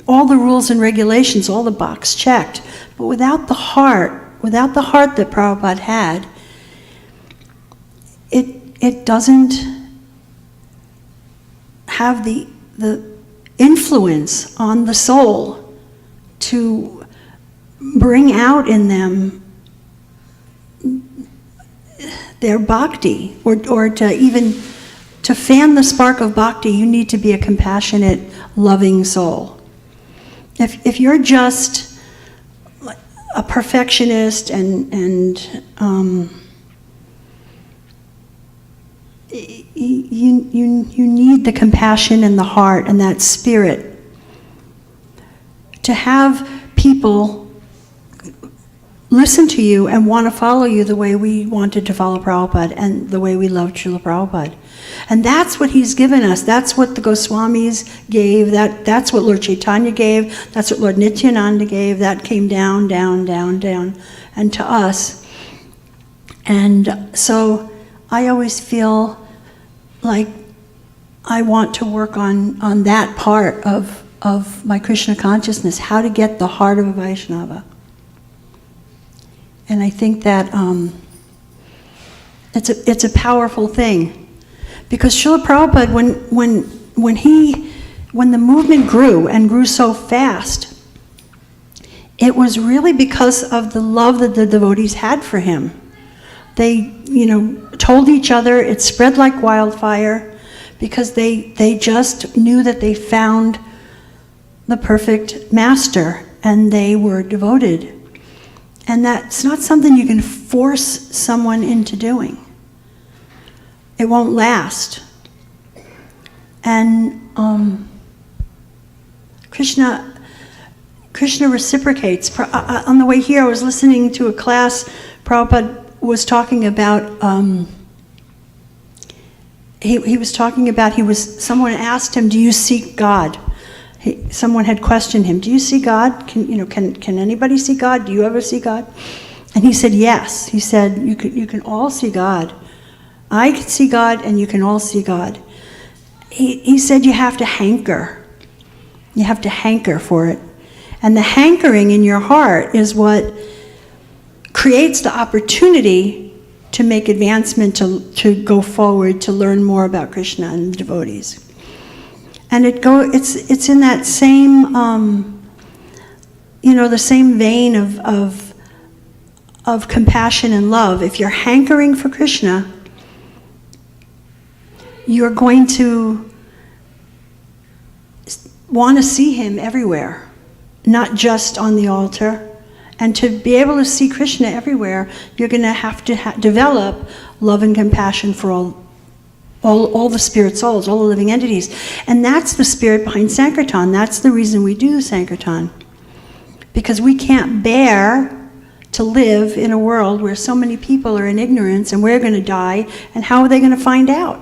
all the rules and regulations, all the box checked, but without the heart that Prabhupada had, it doesn't have the influence on the soul to bring out in them their bhakti, or to fan the spark of bhakti. You need to be a compassionate, loving soul. If you're just a perfectionist and you need the compassion and the heart and that spirit to have people listen to you and want to follow you the way we wanted to follow Prabhupada and the way we loved Srila Prabhupada. And that's what he's given us. That's what the Goswamis gave. That's what Lord Chaitanya gave. That's what Lord Nityananda gave. That came down, down, down, down, and to us. And so I always feel like I want to work on that part of my Krishna consciousness, how to get the heart of a Vaishnava. And I think that it's a powerful thing, because Srila Prabhupada, when the movement grew so fast, it was really because of the love that the devotees had for him. They, told each other, it spread like wildfire, because they just knew that they found the perfect master, and they were devoted. And that's not something you can force someone into doing. It won't last. And Krishna reciprocates. On the way here, I was listening to a class. Prabhupada was talking about. He was talking about. Someone asked him, "Do you seek God?" Someone had questioned him, "Do you see God? Can anybody see God? Do you ever see God?" And he said, "Yes." He said, "You can all see God. I can see God, and you can all see God." He said, "You have to hanker. You have to hanker for it." And the hankering in your heart is what creates the opportunity to make advancement, to go forward, to learn more about Krishna and the devotees. And it's in that same, the same vein of compassion and love. If you're hankering for Krishna, you're going to want to see him everywhere, not just on the altar. And to be able to see Krishna everywhere, you're going to have to develop love and compassion for all the spirit souls, all the living entities. And that's the spirit behind Sankirtan. That's the reason we do Sankirtan. Because we can't bear to live in a world where so many people are in ignorance and we're going to die, and how are they going to find out?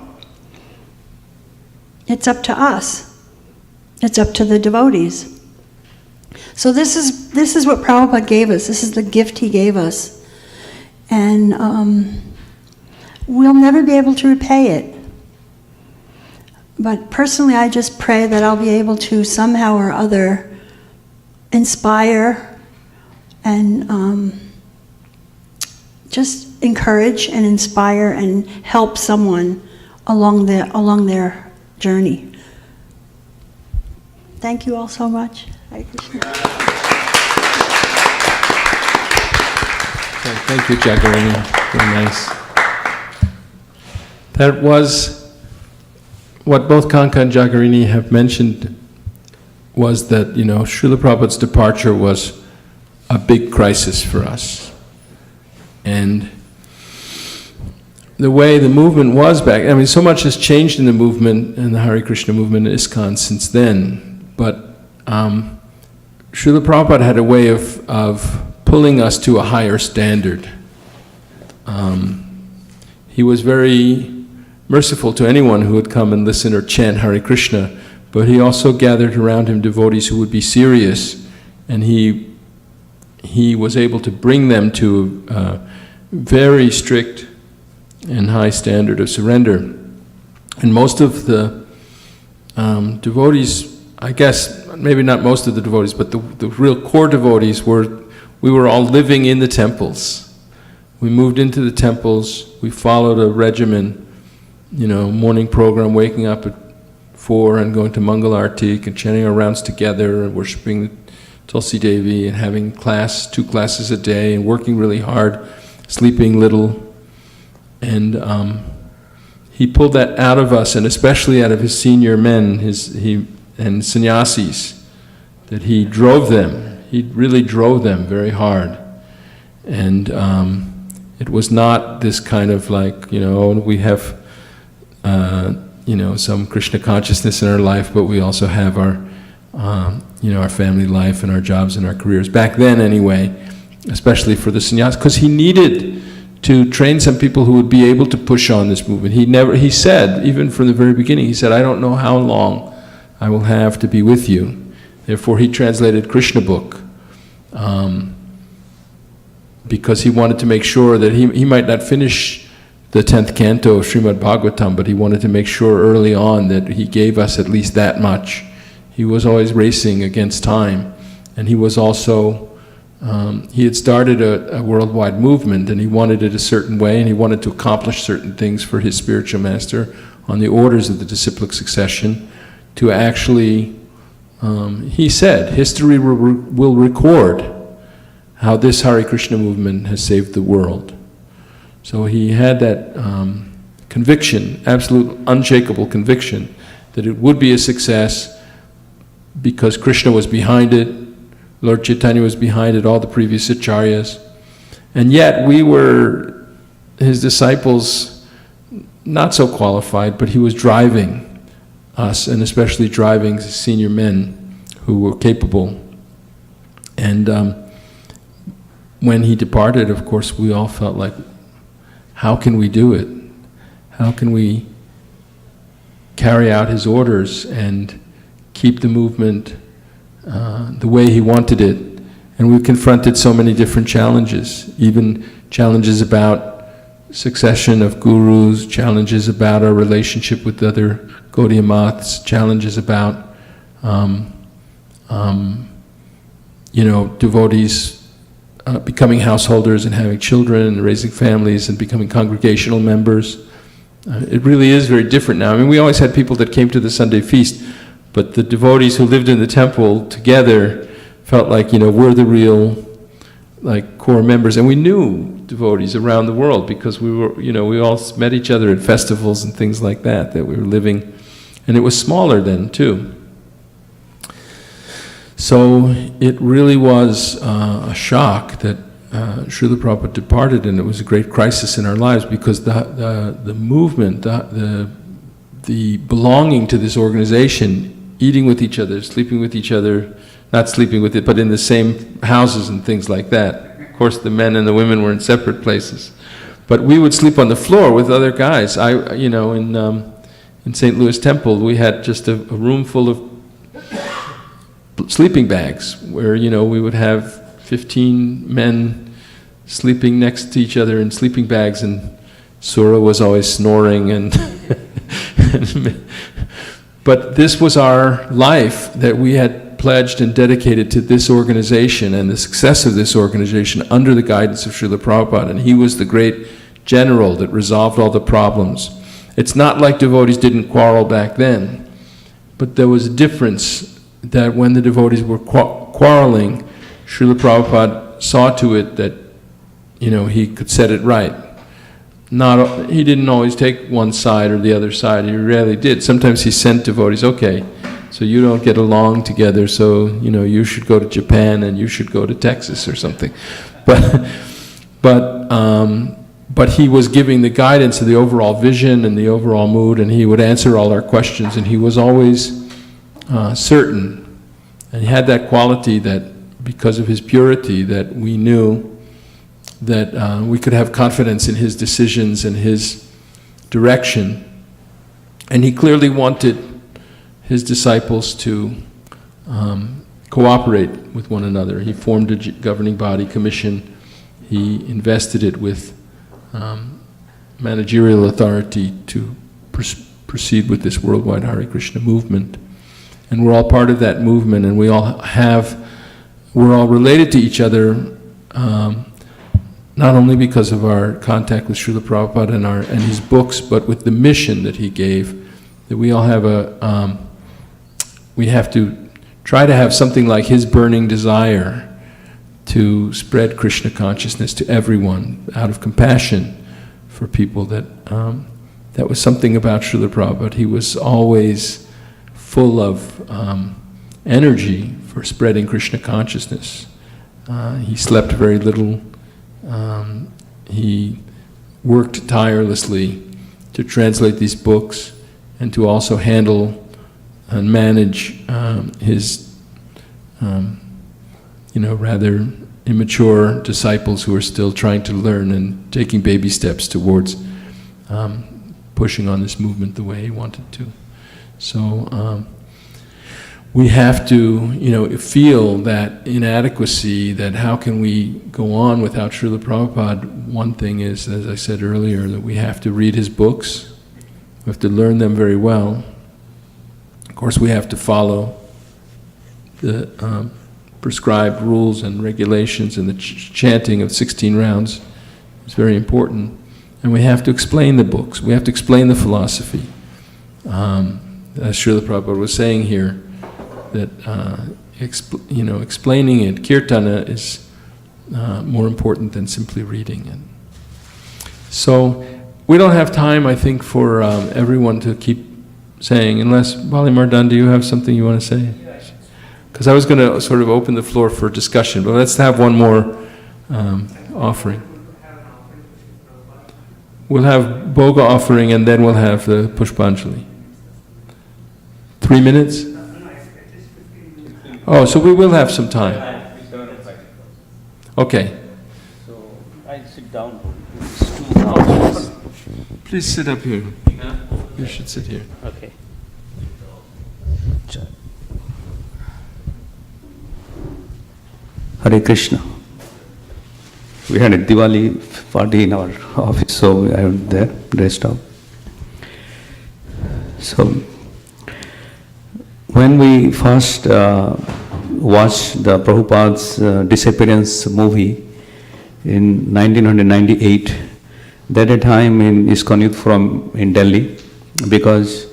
It's up to us. It's up to the devotees. So this is what Prabhupada gave us. This is the gift he gave us. And we'll never be able to repay it. But personally, I just pray that I'll be able to somehow or other inspire and just encourage and inspire and help someone along their journey. Thank you all so much. Hare Krishna. Thank you, Jagarini. Very nice. That was what both Kanka and Jagarini have mentioned, was that, Srila Prabhupada's departure was a big crisis for us. And the way the movement was back, so much has changed in the movement, in the Hare Krishna movement in ISKCON since then, but Srila Prabhupada had a way of pulling us to a higher standard. He was very merciful to anyone who would come and listen or chant Hare Krishna, but he also gathered around him devotees who would be serious, and he was able to bring them to a very strict and high standard of surrender. And most of the devotees, I guess, maybe not most of the devotees, but the real core devotees we were all living in the temples. We moved into the temples, we followed a regimen, morning program, waking up at 4 and going to Mangal Artik and chanting our rounds together and worshiping Tulsi Devi and having 2 classes a day and working really hard, sleeping little. And he pulled that out of us, and especially out of his senior men, and sannyasis, that he drove them. He really drove them very hard. And it was not this kind of we have some Krishna consciousness in our life, but we also have our our family life and our jobs and our careers. Back then anyway, especially for the sannyasis, because he needed to train some people who would be able to push on this movement. He said, even from the very beginning, he said, "I don't know how long I will have to be with you." Therefore, he translated Krishna book, because he wanted to make sure that he might not finish the 10th canto of Srimad Bhagavatam, but he wanted to make sure early on that he gave us at least that much. He was always racing against time, and he was also, he had started a worldwide movement, and he wanted it a certain way, and he wanted to accomplish certain things for his spiritual master on the orders of the disciplic succession, to actually, he said, history will record how this Hare Krishna movement has saved the world. So he had that conviction, absolute unshakable conviction, that it would be a success because Krishna was behind it, Lord Chaitanya was behind it, all the previous acharyas, And yet we were his disciples, not so qualified, but he was driving us, and especially driving senior men who were capable. And when he departed, of course, we all felt like, how can we do it? How can we carry out his orders and keep the movement the way he wanted it? And we confronted so many different challenges, even challenges about succession of gurus, challenges about our relationship with other Gaudiya Maths, challenges about devotees becoming householders and having children and raising families and becoming congregational members. It really is very different now. I mean, we always had people that came to the Sunday feast, but the devotees who lived in the temple together felt like, we're the real core members. And we knew devotees around the world because we were, we all met each other at festivals and things like that we were living. And it was smaller then too. So it really was a shock that Srila Prabhupada departed, and it was a great crisis in our lives because the movement, the belonging to this organization, eating with each other, sleeping with each other, not sleeping with it, but in the same houses and things like that. Of course, the men and the women were in separate places. But we would sleep on the floor with other guys. In St. Louis Temple, we had just a room full of sleeping bags where, we would have 15 men sleeping next to each other in sleeping bags, and Sura was always snoring and but this was our life that we had pledged and dedicated to this organization and the success of this organization under the guidance of Srila Prabhupada, and he was the great general that resolved all the problems. It's not like devotees didn't quarrel back then, but there was a difference that when the devotees were quarreling, Srila Prabhupada saw to it that, he could set it right. He didn't always take one side or the other side, he rarely did. Sometimes he sent devotees, okay, so you don't get along together, so, you should go to Japan and you should go to Texas or something. But he was giving the guidance of the overall vision and the overall mood, and he would answer all our questions, and he was always certain. And he had that quality that, because of his purity, that we knew that we could have confidence in his decisions and his direction. And he clearly wanted his disciples to cooperate with one another. He formed a governing body commission. He invested it with managerial authority to proceed with this worldwide Hare Krishna movement. And we're all part of that movement, and we're all related to each other, not only because of our contact with Srila Prabhupada and his books, but with the mission that he gave, that we all have we have to try to have something like his burning desire to spread Krishna consciousness to everyone out of compassion for people. That was something about Srila Prabhupada. He was always full of energy for spreading Krishna consciousness. He slept very little. He worked tirelessly to translate these books and to also handle and manage his rather immature disciples who are still trying to learn and taking baby steps towards pushing on this movement the way he wanted to. So we have to, feel that inadequacy, that how can we go on without Srila Prabhupada. One thing is, as I said earlier, that we have to read his books, we have to learn them very well. Of course, we have to follow the prescribed rules and regulations, and the chanting of 16 rounds is very important. And we have to explain the books, we have to explain the philosophy. As Srila Prabhupada was saying here, that explaining it, kirtana, is more important than simply reading it. So we don't have time, I think, for everyone to keep saying, unless, Bali Mardan, do you have something you want to say? Because I was going to sort of open the floor for discussion, but let's have one more offering. We'll have Bhoga offering and then we'll have the Pushpanjali. 3 minutes? Oh, so we will have some time. Okay. So I sit down. Please sit up here. You should sit here. Okay. Hare Krishna. We had a Diwali party in our office, so I was there, dressed up. So, when we first watched the Prabhupada's Disappearance movie in 1998, that a time in ISKCON Youth Forum in Delhi, because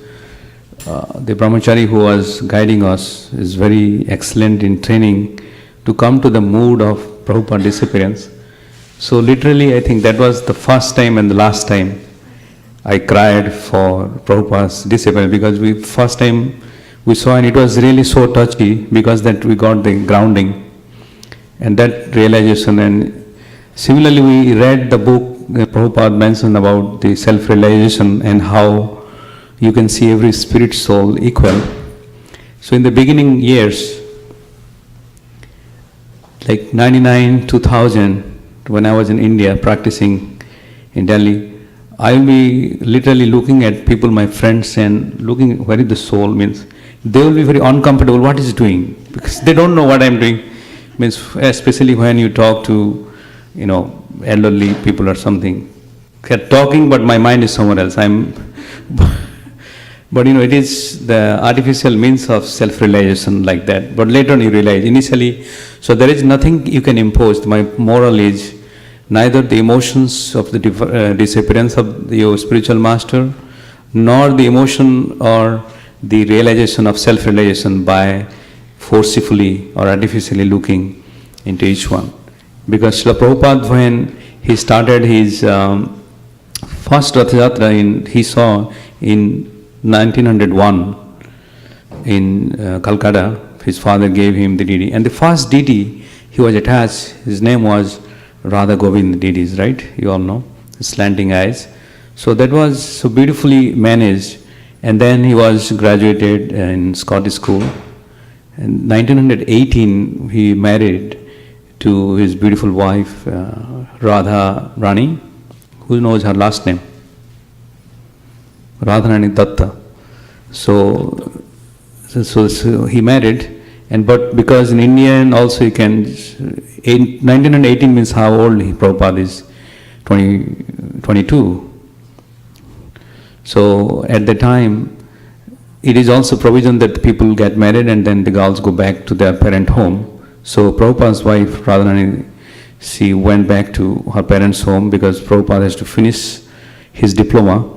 the brahmachari who was guiding us is very excellent in training to come to the mood of Prabhupada's Disappearance. So literally, I think that was the first time and the last time I cried for Prabhupada's Disappearance, because first time we saw, and it was really so touchy because that we got the grounding and that realization. And similarly, we read the book Prabhupada mentioned about the self-realization and how you can see every spirit soul equal. So in the beginning years, like 99, 2000, when I was in India practicing in Delhi, I'll be literally looking at people, my friends, and looking where is the soul means. They will be very uncomfortable, what is it doing? Because they don't know what I'm doing. Means especially when you talk to, elderly people or something. They're talking, but my mind is somewhere else. But it is the artificial means of self-realization like that. But later on you realize, initially, so there is nothing you can impose. My moral is neither the emotions of the disappearance of your spiritual master, nor the emotion or the realization of self-realization by forcefully or artificially looking into each one. Because Srila Prabhupada, when he started his first Rath Yatra, he saw in 1901 in Calcutta, his father gave him the deity. And the first deity he was attached, his name was Radha Govind deities, right? You all know, the slanting eyes. So that was so beautifully managed. And then he was graduated in Scottish school. In 1918, he married to his beautiful wife, Radha Rani. Who knows her last name? Radharani Datta. So he married, but because in Indian also you can, 1918 means how old Prabhupada is, 22. So at the time, it is also provision that people get married and then the girls go back to their parent home. So Prabhupada's wife, Radharani, she went back to her parents' home because Prabhupada has to finish his diploma,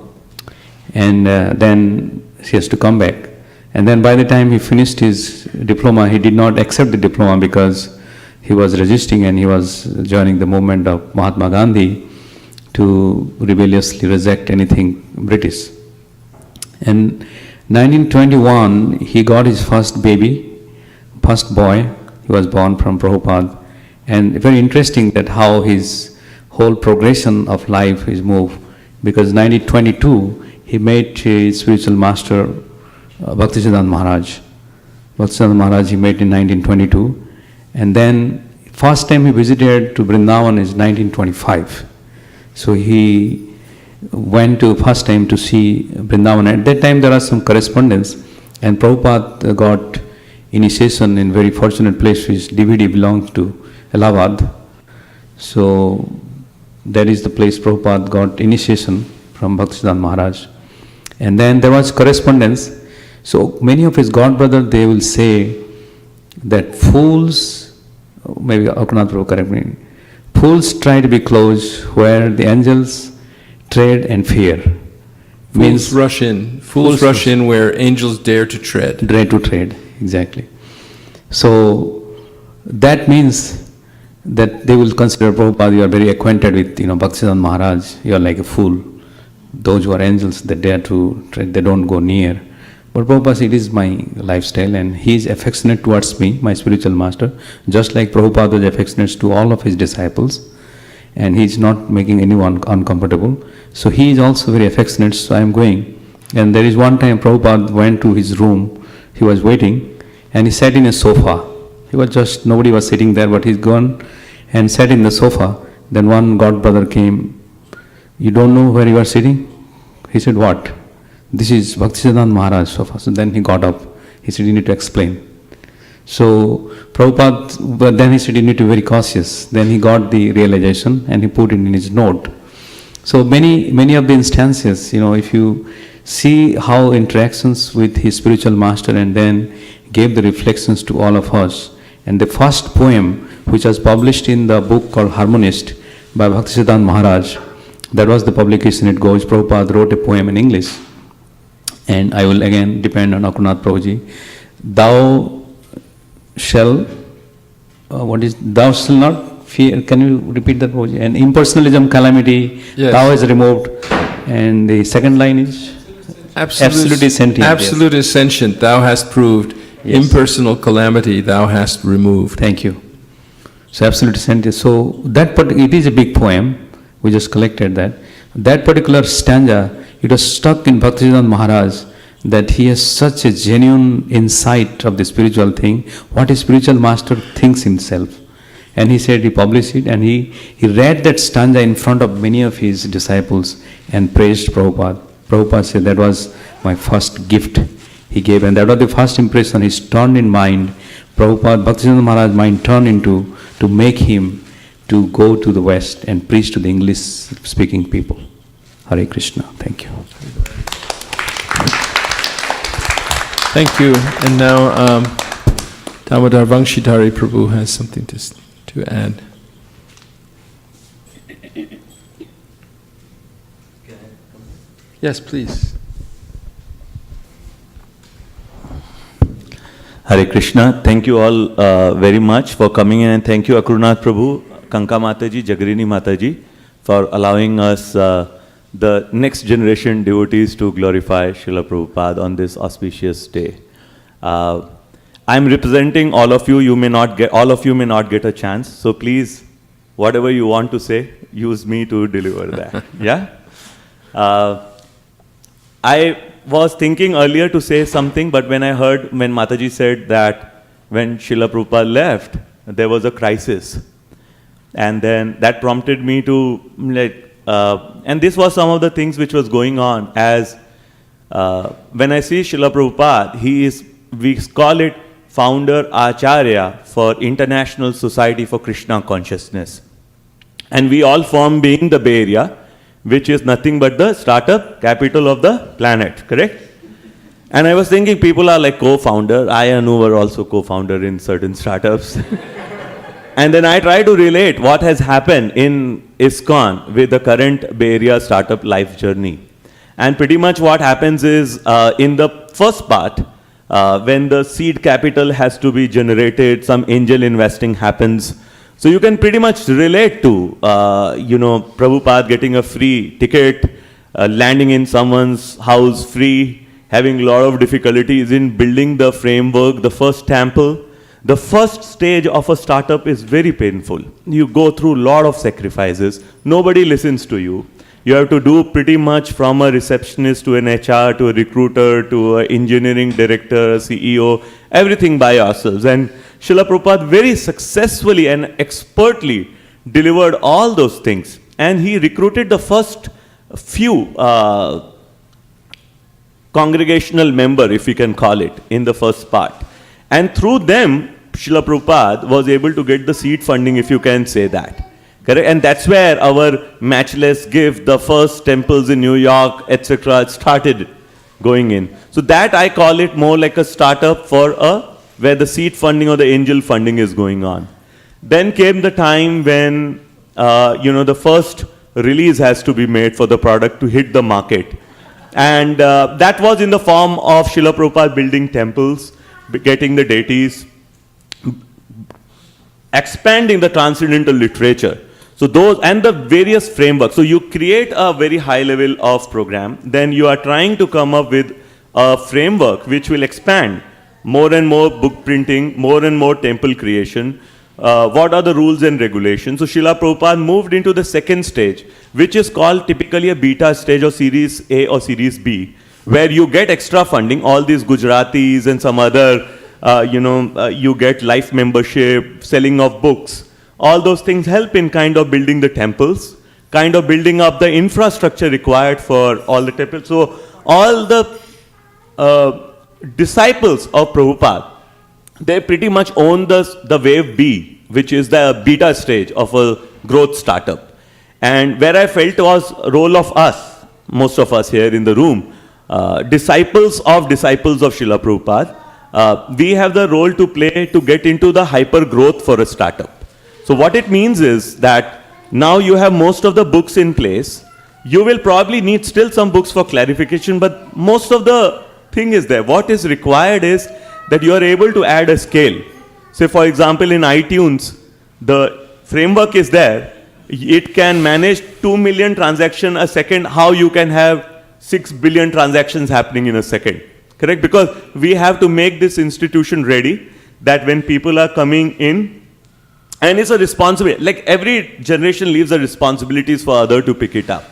and then she has to come back. And then by the time he finished his diploma, he did not accept the diploma because he was resisting and he was joining the movement of Mahatma Gandhi to rebelliously reject anything British. And 1921, he got his first baby, first boy. He was born from Prabhupada. And very interesting that how his whole progression of life is moved. Because 1922, he met his spiritual master, Bhaktisiddhanta Maharaj. Bhaktisiddhanta Maharaj he met in 1922. And then first time he visited to Vrindavan is 1925. So he went to first time to see Vrindavan. At that time there was some correspondence, and Prabhupada got initiation in very fortunate place which DVD belongs to Allahabad. So that is the place Prabhupada got initiation from Bhaktisiddhanta Maharaj. And then there was correspondence. So many of his godbrothers, they will say that fools, maybe Akunath Prabhu correct me, fools try to be close where the angels tread and fear. Fools rush in. Fools rush in where angels dare to tread. Dare to tread, exactly. So that means that they will consider Prabhupada, you are very acquainted with, Bhaktisiddhanta Maharaj, you are like a fool. Those who are angels, they dare to tread, they don't go near. But Prabhupada said, it is my lifestyle, and he is affectionate towards me, my spiritual master, just like Prabhupada was affectionate to all of his disciples, and he is not making anyone uncomfortable. So he is also very affectionate, so I am going. And there is one time Prabhupada went to his room, he was waiting, and he sat in a sofa. He was just, nobody was sitting there, but he's gone and sat in the sofa. Then one godbrother came, you don't know where you are sitting? He said, what? This is Bhaktisiddhanta Maharaj's sofa. So then he got up. He said, you need to explain. So Prabhupada, but then he said, you need to be very cautious. Then he got the realization and he put it in his note. So many of the instances, if you see how interactions with his spiritual master and then gave the reflections to all of us. And the first poem, which was published in the book called Harmonist by Bhaktisiddhanta Maharaj, that was the publication it goes. Prabhupada wrote a poem in English. And I will again depend on Akurnath Prabhuji. Thou shall not fear. Can you repeat that, Prabhuji? And impersonalism, calamity, yes. Thou is removed. And the second line is? Absolute is sentient. Absolute is sentient, thou hast proved. Yes. Impersonal calamity, thou hast removed. Thank you. So absolute is sentient. So it is a big poem. We just collected that. That particular stanza, it was stuck in Bhaktisiddhanta Maharaj, that he has such a genuine insight of the spiritual thing, what his spiritual master thinks himself. And he said he published it, and he read that stanza in front of many of his disciples and praised Prabhupada. Prabhupada said that was my first gift he gave, and that was the first impression. His turned in mind, Prabhupada, Bhaktisiddhanta Maharaj's mind turned into to make him to go to the West and preach to the English-speaking people. Hare Krishna. Thank you. Thank you. And now Damodar Vangshidhari Prabhu has something to add. Yes, please. Hare Krishna. Thank you all very much for coming in, and thank you Akurnath Prabhu, Kanka Mataji, Jagrini Mataji, for allowing us the next generation devotees to glorify Srila Prabhupada on this auspicious day. I'm representing all of you. All of you may not get a chance. So please, whatever you want to say, use me to deliver that. Yeah. I was thinking earlier to say something, but when Mataji said that when Srila Prabhupada left, there was a crisis. And then that prompted me to, and this was some of the things which was going on as, when I see Srila Prabhupada, we call it founder Acharya for International Society for Krishna Consciousness. And we all form being the Bay Area, which is nothing but the startup capital of the planet, correct? And I was thinking people are like co-founder. I and Anu were also co-founder in certain startups. And then I try to relate what has happened in ISKCON with the current Bay Area startup life journey. And pretty much what happens is, in the first part, when the seed capital has to be generated, some angel investing happens. So you can pretty much relate to, Prabhupada getting a free ticket, landing in someone's house free, having a lot of difficulties in building the framework, the first temple. The first stage of a startup is very painful. You go through a lot of sacrifices. Nobody listens to you. You have to do pretty much from a receptionist to an HR to a recruiter to an engineering director, a CEO, everything by yourselves. And Srila Prabhupada very successfully and expertly delivered all those things. And he recruited the first few congregational member, if we can call it, in the first part. And through them, Srila Prabhupada was able to get the seed funding, if you can say that. Correct? And that's where our matchless gift, the first temples in New York, etc., started going in. So that I call it more like a startup for where the seed funding or the angel funding is going on. Then came the time when, the first release has to be made for the product to hit the market. And that was in the form of Srila Prabhupada building temples, getting the deities, expanding the transcendental literature. So those and the various frameworks. So you create a very high level of program, then you are trying to come up with a framework which will expand more and more book printing, more and more temple creation. What are the rules and regulations? So Srila Prabhupada moved into the second stage, which is called typically a beta stage or Series A or Series B, where you get extra funding, all these Gujaratis and some other, you get life membership, selling of books. All those things help in kind of building the temples, kind of building up the infrastructure required for all the temples. So all the disciples of Prabhupada, they pretty much own the wave B, which is the beta stage of a growth startup. And where I felt was role of us, most of us here in the room, disciples of Srila Prabhupada, we have the role to play to get into the hyper growth for a startup. So what it means is that now you have most of the books in place. You will probably need still some books for clarification, but most of the thing is there. What is required is that you are able to add a scale. Say for example in iTunes, the framework is there. It can manage 2 million transactions a second. How you can have 6 billion transactions happening in a second. Correct? Because we have to make this institution ready that when people are coming in, and it's a responsibility, like every generation leaves the responsibilities for others to pick it up.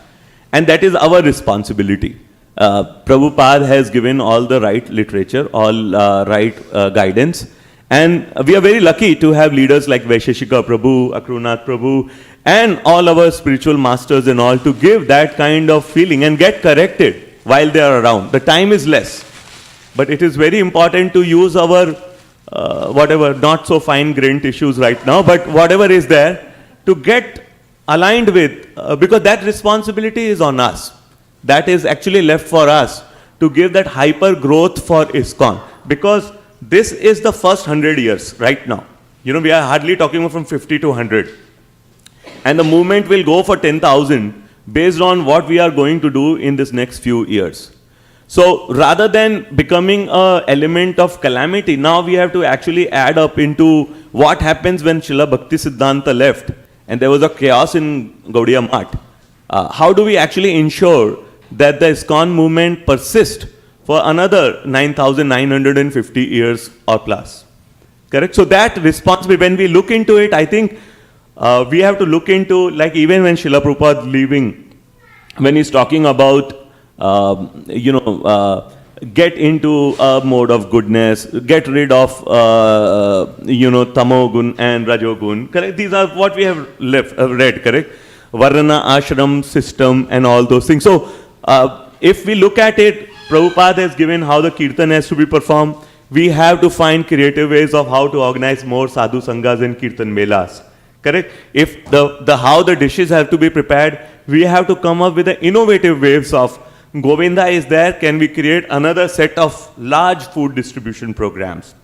And that is our responsibility. Prabhupada has given all the right literature, all right guidance. And we are very lucky to have leaders like Vaisheshika Prabhu, Akrunath Prabhu, and all our spiritual masters and all to give that kind of feeling and get corrected while they are around. The time is less. But it is very important to use our whatever, not so fine-grained issues right now, but whatever is there, to get aligned with, because that responsibility is on us. That is actually left for us to give that hyper growth for ISKCON. Because this is the first 100 years right now. You know, we are hardly talking from 50 to 100. And the movement will go for 10,000 based on what we are going to do in this next few years. So rather than becoming an element of calamity, now we have to actually add up into what happens when Srila Bhakti Siddhanta left and there was a chaos in Gaudiya Math. How do we actually ensure that the ISKCON movement persists for another 9,950 years or plus? Correct? So that responsibility, when we look into it, I think we have to look into, like even when Srila Prabhupada leaving, when he's talking about get into a mode of goodness, get rid of, tamogun and rajogun. Correct? These are what we have read, correct? Varna, ashram, system, and all those things. So, if we look at it, Prabhupada has given how the kirtan has to be performed. We have to find creative ways of how to organize more sadhu sanghas and kirtan melas. Correct? If how the dishes have to be prepared, we have to come up with the innovative ways of Govinda is there, can we create another set of large food distribution programs?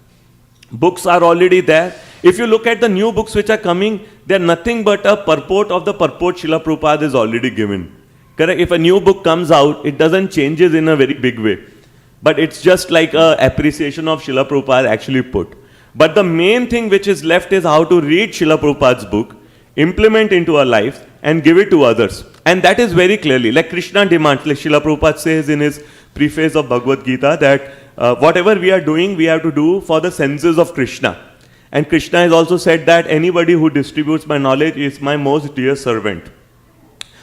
Books are already there. If you look at the new books which are coming, they are nothing but a purport of the purport Srila Prabhupada is already given. Correct? If a new book comes out, it doesn't change it in a very big way. But it's just like an appreciation of Srila Prabhupada actually put. But the main thing which is left is how to read Srila Prabhupada's book, implement into our lives, and give it to others. And that is very clearly, like Krishna demands, like Srila Prabhupada says in his preface of Bhagavad Gita, that whatever we are doing, we have to do for the senses of Krishna. And Krishna has also said that anybody who distributes my knowledge is my most dear servant.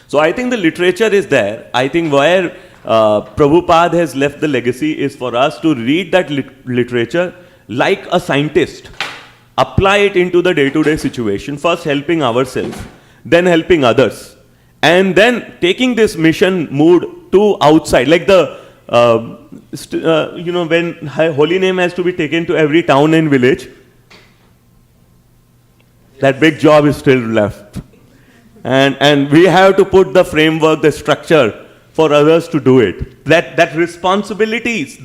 So I think the literature is there. I think where Prabhupada has left the legacy is for us to read that literature like a scientist, apply it into the day-to-day situation, first helping ourselves, then helping others, and then taking this mission mood to outside, like the, when holy name has to be taken to every town and village, that big job is still left. And we have to put the framework, the structure for others to do it. That responsibilities,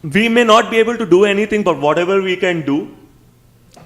we may not be able to do anything, but whatever we can do,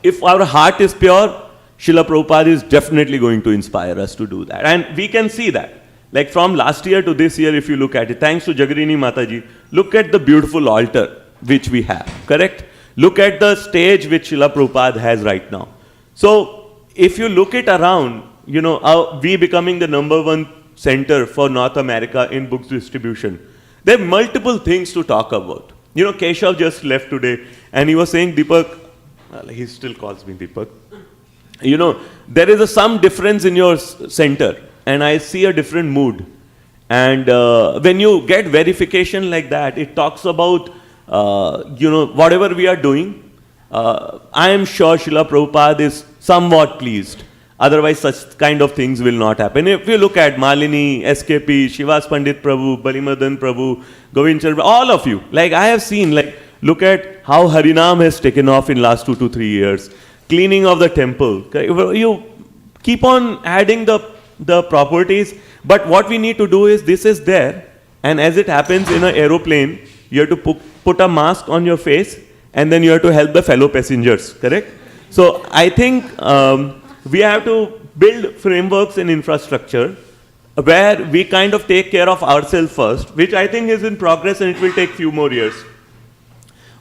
if our heart is pure, Srila Prabhupada is definitely going to inspire us to do that. And we can see that. Like from last year to this year, if you look at it, thanks to Jagarini Mataji, look at the beautiful altar which we have, correct? Look at the stage which Srila Prabhupada has right now. So if you look it around, we becoming the #1 center for North America in books distribution. There are multiple things to talk about. You know, Keshav just left today, and he was saying, Deepak, he still calls me Deepak. You know, there is some difference in your center, and I see a different mood. And when you get verification like that, it talks about, you know, whatever we are doing. I am sure Srila Prabhupada is somewhat pleased. Otherwise, such kind of things will not happen. If you look at Malini, SKP, Shivas Pandit Prabhu, Balimadan Prabhu, Govind Chandra, all of you, like I have seen, like, look at how Harinam has taken off in last 2 to 3 years. Cleaning of the temple. You keep on adding the properties, but what we need to do is, this is there, and as it happens in an aeroplane, you have to put a mask on your face, and then you have to help the fellow passengers, correct? So I think we have to build frameworks and infrastructure where we kind of take care of ourselves first, which I think is in progress, and it will take few more years.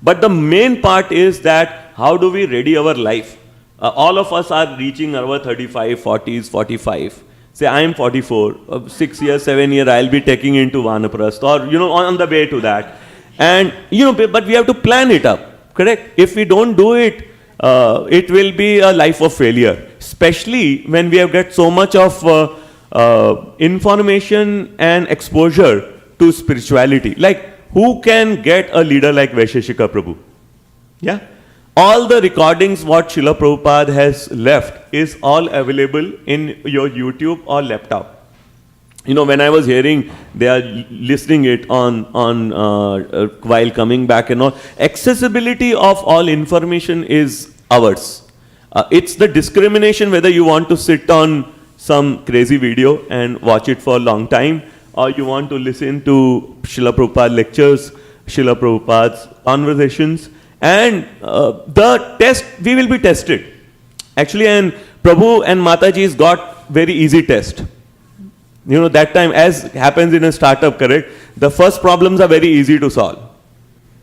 But the main part is that how do we ready our life? All of us are reaching our 35, 40s, 45. Say I am 44, 6 years, 7 years, I'll be taking into Vanaprasth, or, you know, on the way to that. And, you know, but we have to plan it up, correct? If we don't do it, it will be a life of failure, especially when we have got so much of information and exposure to spirituality. Like, who can get a leader like Vaisheshika Prabhu? Yeah? All the recordings what Srila Prabhupada has left is all available in your YouTube or laptop. You know, when I was hearing, they are listening it on while coming back and all. Accessibility of all information is ours. It's the discrimination whether you want to sit on some crazy video and watch it for a long time, or you want to listen to Srila Prabhupada lectures, Srila Prabhupada's conversations, and the test, we will be tested. Actually, and Prabhu and Mataji's got very easy test. You know, that time, as happens in a startup, correct, the first problems are very easy to solve.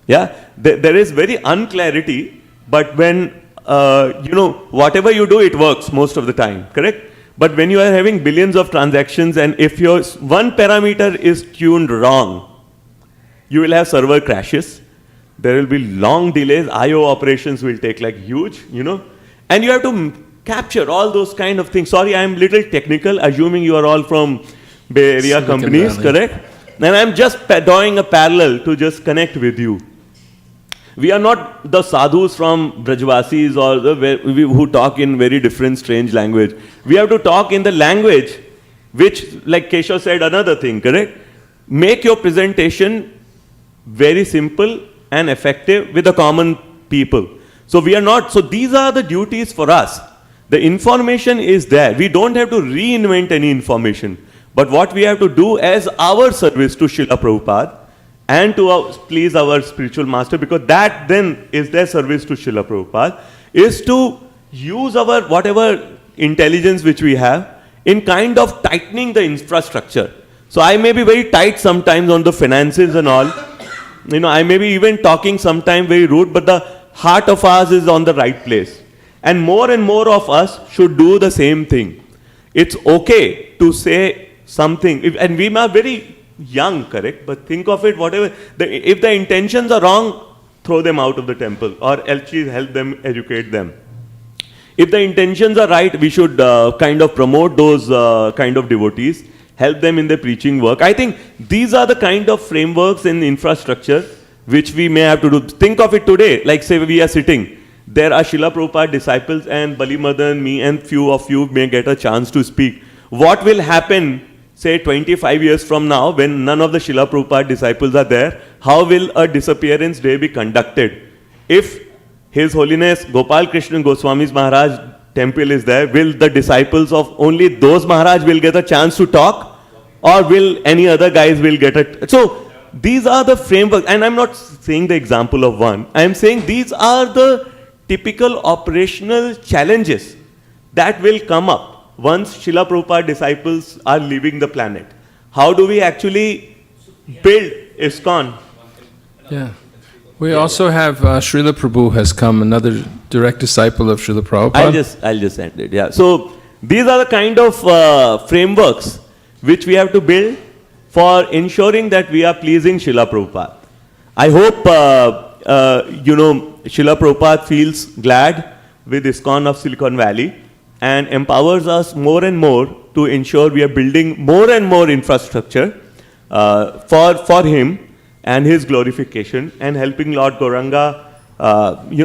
Yeah, there is very unclarity, but when, you know, whatever you do, it works most of the time, correct? But when you are having billions of transactions, and if your one parameter is tuned wrong, you will have server crashes. There will be long delays. I/O operations will take like huge, you know, and you have to capture all those kind of things. Sorry, I'm little technical, assuming you are all from Bay Area Silicon companies, Valley. correct? And I'm just drawing a parallel to just connect with you. We are not the sadhus from Brajvasis or who talk in very different strange language. We have to talk in the language which, like Keshav said, another thing, correct? Make your presentation very simple and effective with the common people. So we are not, so these are the duties for us. The information is there. We don't have to reinvent any information. But what we have to do as our service to Srila Prabhupada and to please our spiritual master, because that then is their service to Srila Prabhupada, is to use our whatever intelligence which we have in kind of tightening the infrastructure. So I may be very tight sometimes on the finances and all. You know, I may be even talking sometimes very rude, but the heart of ours is on the right place. And more of us should do the same thing. It's okay to say something, and we are very young, correct? But think of it, whatever, if the intentions are wrong, throw them out of the temple, or else help them, educate them. If the intentions are right, we should kind of promote those kind of devotees, help them in their preaching work. I think these are the kind of frameworks and infrastructure which we may have to do. Think of it today, like say we are sitting, there are Srila Prabhupada disciples, and Bali Madan, me, and few of you may get a chance to speak. What will happen, say 25 years from now, when none of the Srila Prabhupada disciples are there? How will a disappearance day be conducted? If His Holiness Gopal Krishna Goswami's Maharaj temple is there, will the disciples of only those Maharaj will get a chance to talk? Or will any other guys will get it? So these are the framework, and I'm not saying the example of one. I'm saying these are the typical operational challenges that will come up once Srila Prabhupada disciples are leaving the planet. How do we actually build ISKCON? Yeah. We also have Srila Prabhu has come, another direct disciple of Srila Prabhupada. I'll just end it. Yeah. So these are the kind of frameworks which we have to build, for ensuring that we are pleasing Srila Prabhupada. I hope, Srila Prabhupada feels glad with ISKCON of Silicon Valley and empowers us more and more to ensure we are building more and more infrastructure for him and his glorification, and helping Lord Gauranga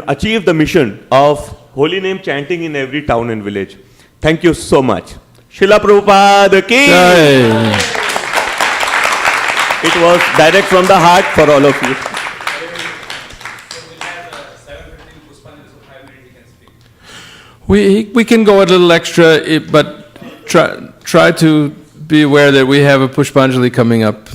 achieve the mission of holy name chanting in every town and village. Thank you so much. Srila Prabhupada ki! Jai. It was direct from the heart for all of you. We can go a little extra, but try to be aware that we have a Pushpanjali coming up.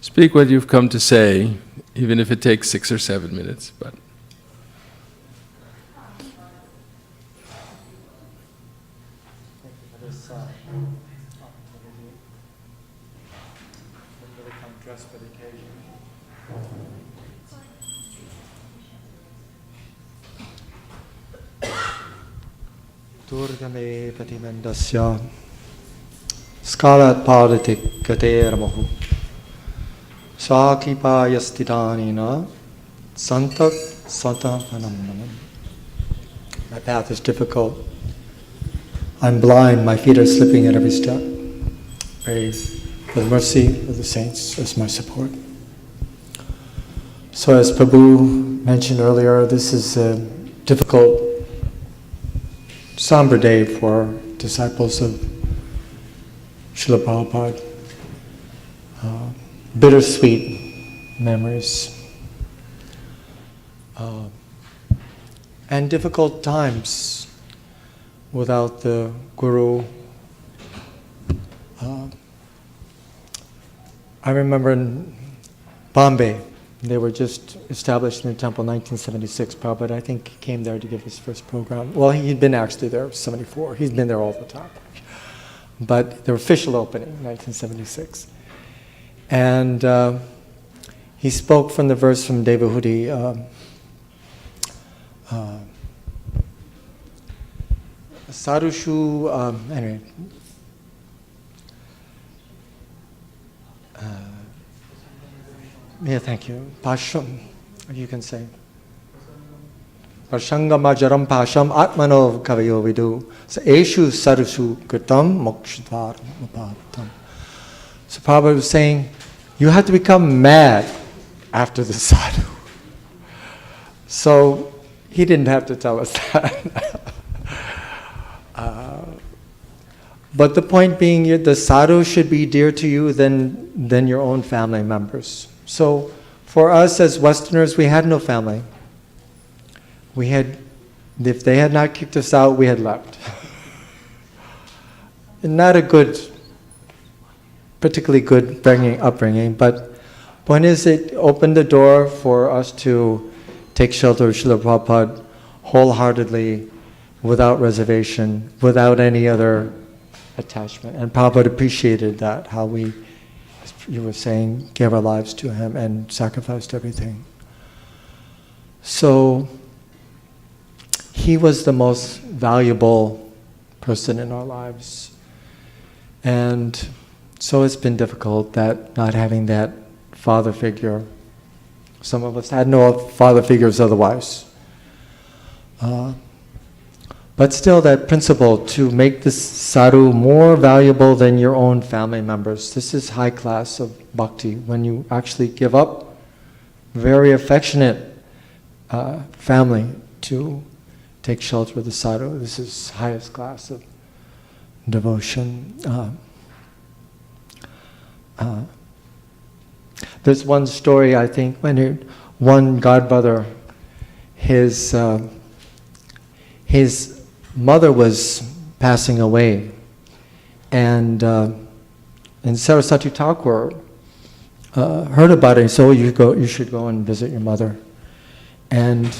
Speak what you've come to say, even if it takes 6 or 7 minutes. But Durgame Patimandasya Skalat Padatik Gateramahu Sakipa Yastidanina Santak Santapanam. My path is difficult. I'm blind, my feet are slipping at every step. Pray for the mercy of the saints as my support. So as Prabhu mentioned earlier, this is a difficult, somber day for disciples of Srila Prabhupada. Bittersweet memories. And difficult times without the Guru. I remember in Bombay, they were just established in the temple in 1976. Prabhupada, I think, came there to give his first program. Well, he'd been actually there 74. He's been there all the time. But their official opening, 1976. And he spoke from the verse from Devahudi, Sarushu, anyway. Yeah, thank you. Pasham, you can say. Prashangama jaram pasham atmanov kavayo vidu. So eshu sarushu kritam mokshadvar mapatam. So Prabhupada was saying, you have to become mad after the sadhu. So he didn't have to tell us that. But the point being, the sadhu should be dear to you than your own family members. So for us as Westerners, we had no family. If they had not kicked us out, we had left. Not a particularly good upbringing, but point is, it opened the door for us to take shelter of Srila Prabhupada wholeheartedly, without reservation, without any other attachment. And Prabhupada appreciated that, how we, as you were saying, gave our lives to him and sacrificed everything. So he was the most valuable person in our lives. And so it's been difficult that not having that father figure. Some of us had no father figures otherwise. But still, that principle to make this sadhu more valuable than your own family members. This is high class of bhakti, when you actually give up very affectionate family to take shelter of the sadhu. This is highest class of devotion. There's one story, I think, when one godbrother, his mother was passing away, and Saraswati Thakur heard about it and said, "Oh, you should go and visit your mother." And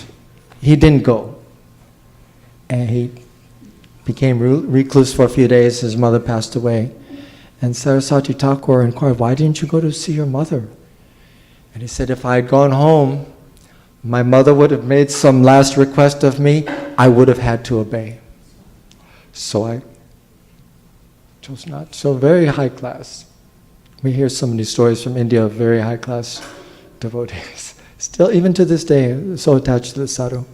he didn't go, and he became recluse for a few days. His mother passed away, and Saraswati Thakur inquired, "Why didn't you go to see your mother?" And he said, "If I had gone home, my mother would have made some last request of me. I would have had to obey. So chose not. So very high class. We hear so many stories from India of very high class devotees. Still, even to this day, so attached to the sadhu.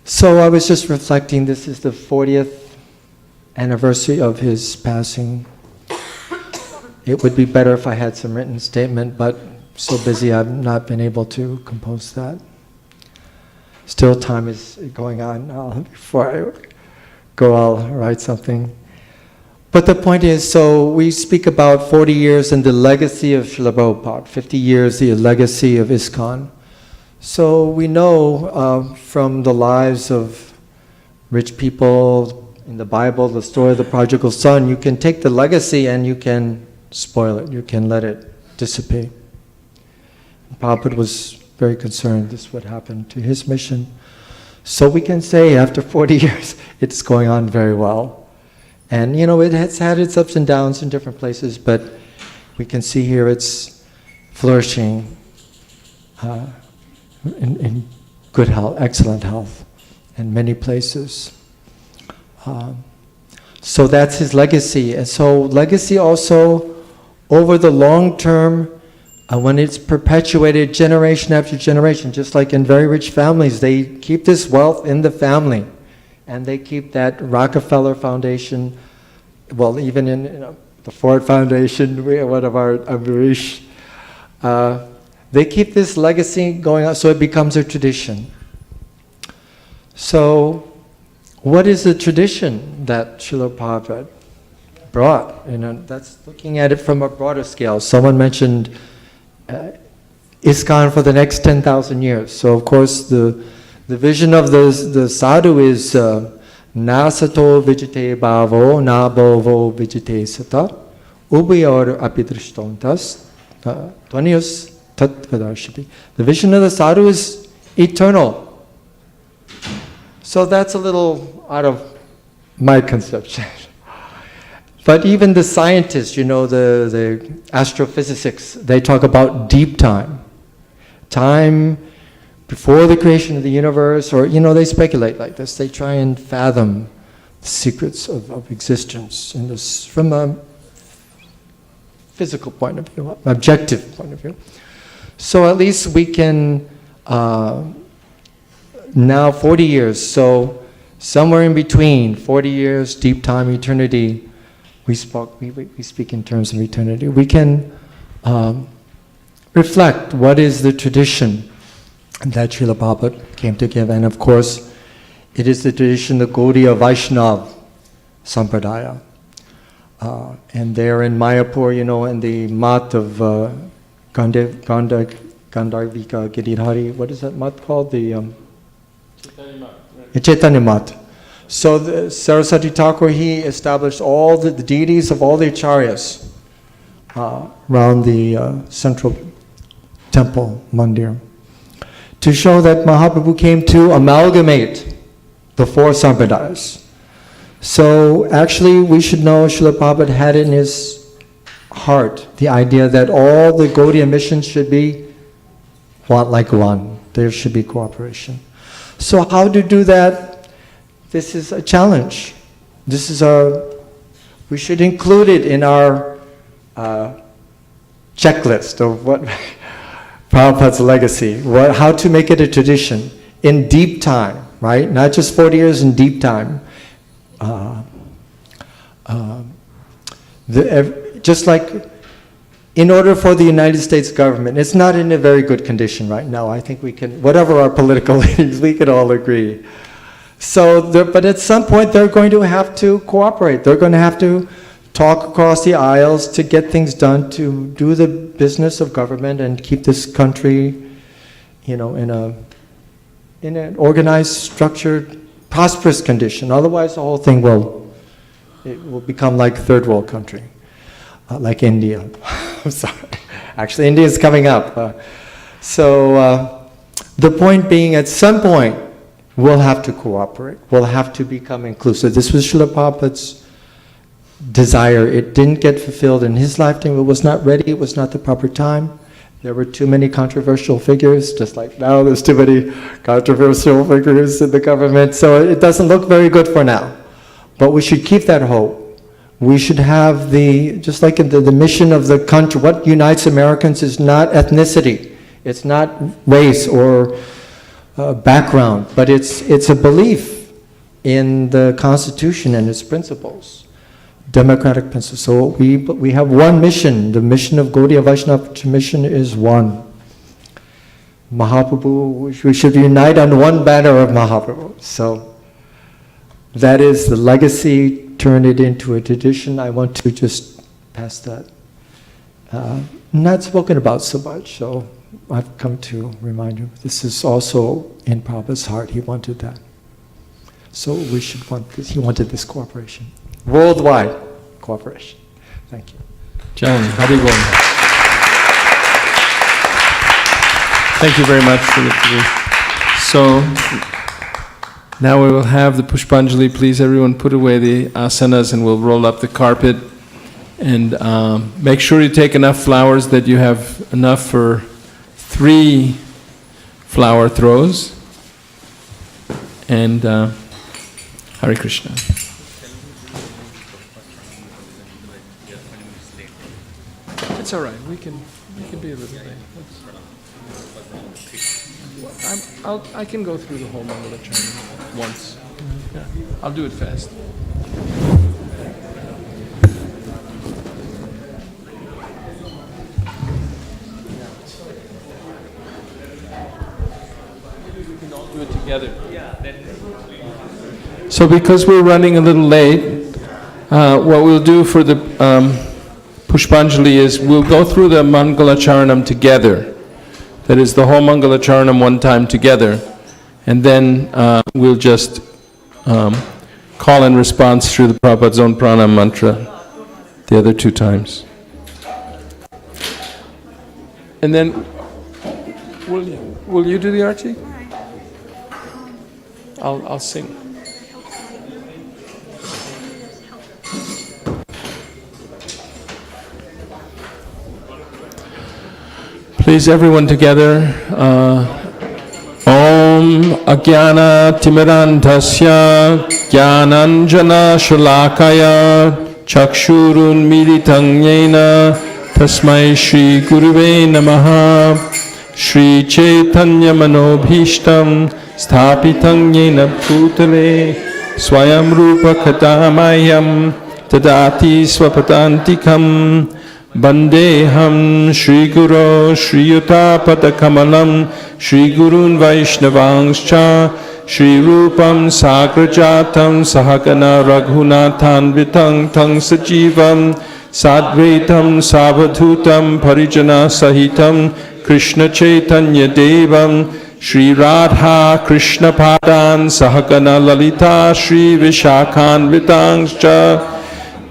So I was just reflecting, this is the 40th anniversary of his passing. It would be better if I had some written statement, but so busy I've not been able to compose that. Still time is going on. Before I go, I'll write something. But the point is, so we speak about 40 years and the legacy of Srila Prabhupada, 50 years, the legacy of ISKCON. So we know from the lives of rich people in the Bible, the story of the prodigal son, you can take the legacy and you can spoil it, you can let it dissipate. Prabhupada was very concerned this would happen to his mission. So we can say after 40 years, it's going on very well. And you know, it has had its ups and downs in different places, but we can see here it's flourishing in good health, excellent health in many places. So that's his legacy. And so legacy also over the long term, when it's perpetuated generation after generation, just like in very rich families, they keep this wealth in the family. And they keep that Rockefeller Foundation, well, even in the Ford Foundation, one of our Amrish, they keep this legacy going on, so it becomes a tradition. So, what is the tradition that Srila Prabhupada brought? You know, that's looking at it from a broader scale. Someone mentioned ISKCON for the next 10,000 years. So, of course, the vision of the sadhu is na sato vijite bhavo, na bhavo vijite sata, ubayor apidrishtontas, tvanius tatvadarshiti. The vision of the sadhu is eternal. So that's a little out of my conception. But even the scientists, you know, the astrophysicists, they talk about deep time. Time before the creation of the universe, or, you know, they speculate like this. They try and fathom the secrets of existence in this, from a physical point of view, objective point of view. So at least we can, now 40 years, so somewhere in between 40 years, deep time, eternity, we speak in terms of eternity. We can reflect what is the tradition that Srila Prabhupada came to give. And of course, it is the tradition, the Gaudiya Vaishnava Sampradaya. And there in Mayapur, you know, in the mat of Gandharvika Giridhari, what is that mat called? The Chaitanya Mat. So the Saraswati Thakur, he established all the deities of all the acharyas around the central temple, mandir, to show that Mahaprabhu came to amalgamate the four sampradayas. So actually we should know Srila Prabhupada had in his heart the idea that all the Gaudiya missions should be like one. There should be cooperation. So how to do that? This is a challenge. This is we should include it in our checklist of what Prabhupada's legacy, how to make it a tradition in deep time, right? Not just 40 years in deep time. Just like in order for the United States government, it's not in a very good condition right now. I think we can, whatever our political leanings, we can all agree. So, but at some point they're going to have to cooperate. They're going to have to talk across the aisles to get things done, to do the business of government and keep this country, you know, in an organized, structured, prosperous condition. Otherwise, the whole thing will become like third world country, like India. I'm sorry. Actually, India is coming up. The point being, at some point, we'll have to cooperate. We'll have to become inclusive. This was Srila Prabhupada's desire. It didn't get fulfilled in his lifetime. It was not ready. It was not the proper time. There were too many controversial figures, just like now there's too many controversial figures in the government. So it doesn't look very good for now. But we should keep that hope. We should have just like in the mission of the country, what unites Americans is not ethnicity, it's not race or background, but it's a belief in the Constitution and its principles, democratic principles. So we have one mission. The mission of Gaudiya Vaishnava mission is one. Mahaprabhu, we should unite on one banner of Mahaprabhu. So that is the legacy, turn it into a tradition. I want to just pass that. Not spoken about so much, so I've come to remind you. This is also in Prabhupada's heart. He wanted that. So we should want this. He wanted this cooperation. Worldwide cooperation. Thank you. John, Haribol. Thank you very much for the So now we will have the Pushpanjali. Please everyone put away the asanas and we'll roll up the carpet. And make sure you take enough flowers that you have enough for 3 flower throws. And Hare Krishna. It's all right. We can be a little late. I can go through the whole Mangala Charana once. Yeah, I'll do it fast. We can all do it together. So because we're running a little late, what we'll do for the Pushpanjali is we'll go through the Mangala Charanam together. That is the whole Mangala Charanam one time together. And then we'll just call and response through the Prabhupada's own pranam mantra the other 2 times. And then, will you do the arti? I'll sing. Please, everyone together. Om Ajnana Timirantasya Jnananjana Shalakaya Chakshurun Militam Yena Tasmai Shri Guruve Namaha Shri Chaitanya Manobhishtam Sthapitam Yena Bhutale Swayam Rupa Katamayam Tadati Swapatantikam Bandeham Shri Guru Shri Yutapada Kamalam Shri Gurun Vaishnavangscha Shri Rupam Sagrajatam Sahagana Raghunathan Vitang Tang Sajivam Sadvaitam Savadhutam Parijana Sahitam Krishna Chaitanya Devam Shri Radha Krishna Padan Sahagana Lalita Shri Vishakhan Vitangscha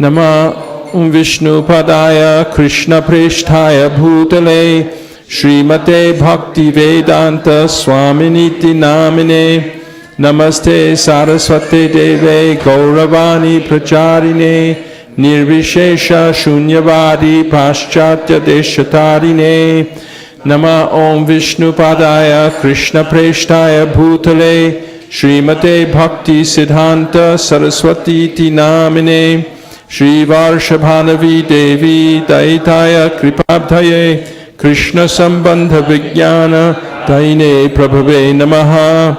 Nama Vishnu Padaya Krishna Presthaya Bhutale Srimate Bhakti Vedanta Swaminiti Namine Namaste Saraswate Deve Gauravani Pracharine Nirvishesha Shunyavadi Paschatya Deshatarine Nama Om Vishnu Padaya Krishna Presthaya Bhutale Srimate Bhakti Siddhanta Saraswati Iti Namine Shri Varshabhanavi Devi Daitaya Kripabdhaye Krishna Sambandha Vijnana Daine Prabhave Namaha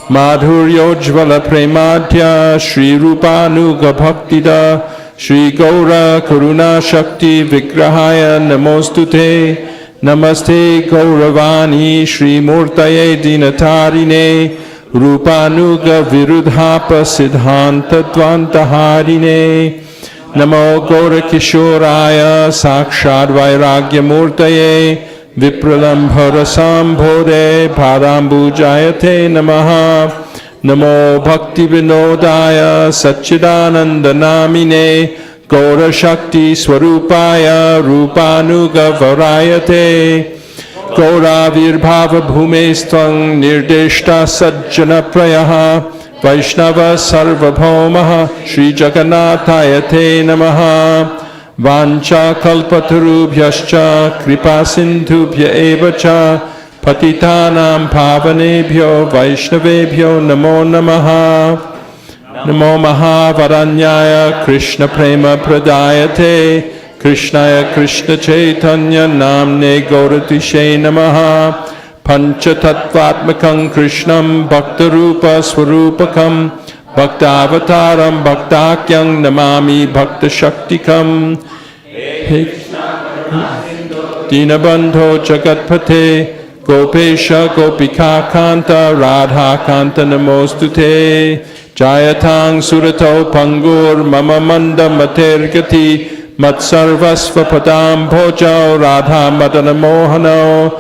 Madhuryojvala Premadhya Shri Rupanuga Bhaktida Shri Gaura Karuna Shakti Vigrahaya Namostute Namaste Gauravani Shri Murtaye Dinatarine Rupanuga Virudhapa Siddhanta Dvantaharine Namo Gaura Kishoraya Sakshad Vairagya Murtaye Vipralambhara Sambhode Padambu Jayate Namaha Namo Bhakti Vinodaya Satchidananda Namine Gaura Shakti Swarupaya Rupanuga Varayate Gaura Virbhava Bhumestvang Nirdeshta Sajjana Prayaha Vaishnava Sarvabhaumaha Shri Jagannathaya Te Namaha Vancha Kalpatarubhyascha Kripa Sindhubhya Evacha Patitanam Pavanebhyo Vaishnavebhyo Namo Namaha Namo Mahavaranyaya Krishna Prema Pradayate Krishnaya Krishna Chaitanya Namne Gauratishe Namaha Panchatattvatmakam Krishnam Bhaktarupa Swarupakam Bhaktavataram Bhaktakyam Namami Bhakta Shaktikam Dinabandho Jagatpate Gopesha Gopika Kanta Radha Kanta Namostute Jayatang Surato Pangur Mama Manda Matergati Matsarvasva Padam Bhojao Radha Madana Mohano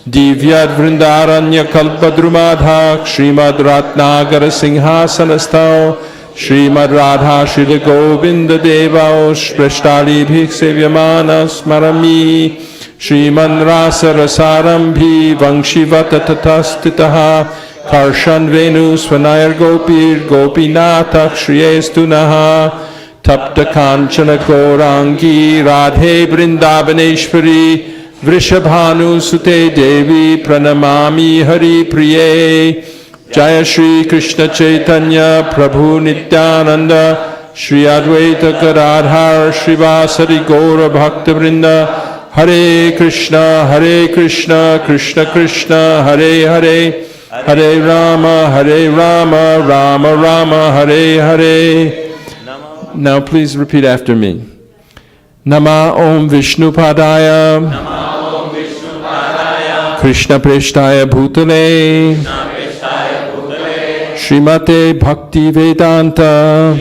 Divyad Vrindaranya Kalpadrumadha Srimad Ratnagara Singhasanastao Srimad Radha Srila Govinda Devao Sprashtali Bhiksevyamana Smarami Sriman Rasa Rasarambhi Vangshivata Tatastitaha Karshan Venu Svanayar Gopir Gopinatha Shriyestunaha Tapta Kanchana Gaurangi Radhe Vrindavaneshwari Vrishabhanu Sute Devi Pranamami Hari Priye Jaya Shri Krishna Chaitanya Prabhu Nityananda Shri Advaita Gadadhar Srivasari Gaura Bhakta Vrinda Hare Krishna Krishna Krishna Hare Hare Hare Rama Rama Rama Hare Hare. Now please repeat after me. Nama Om Vishnu Padaya Krishna Preshtaya Bhutale Srimate Bhakti Vedanta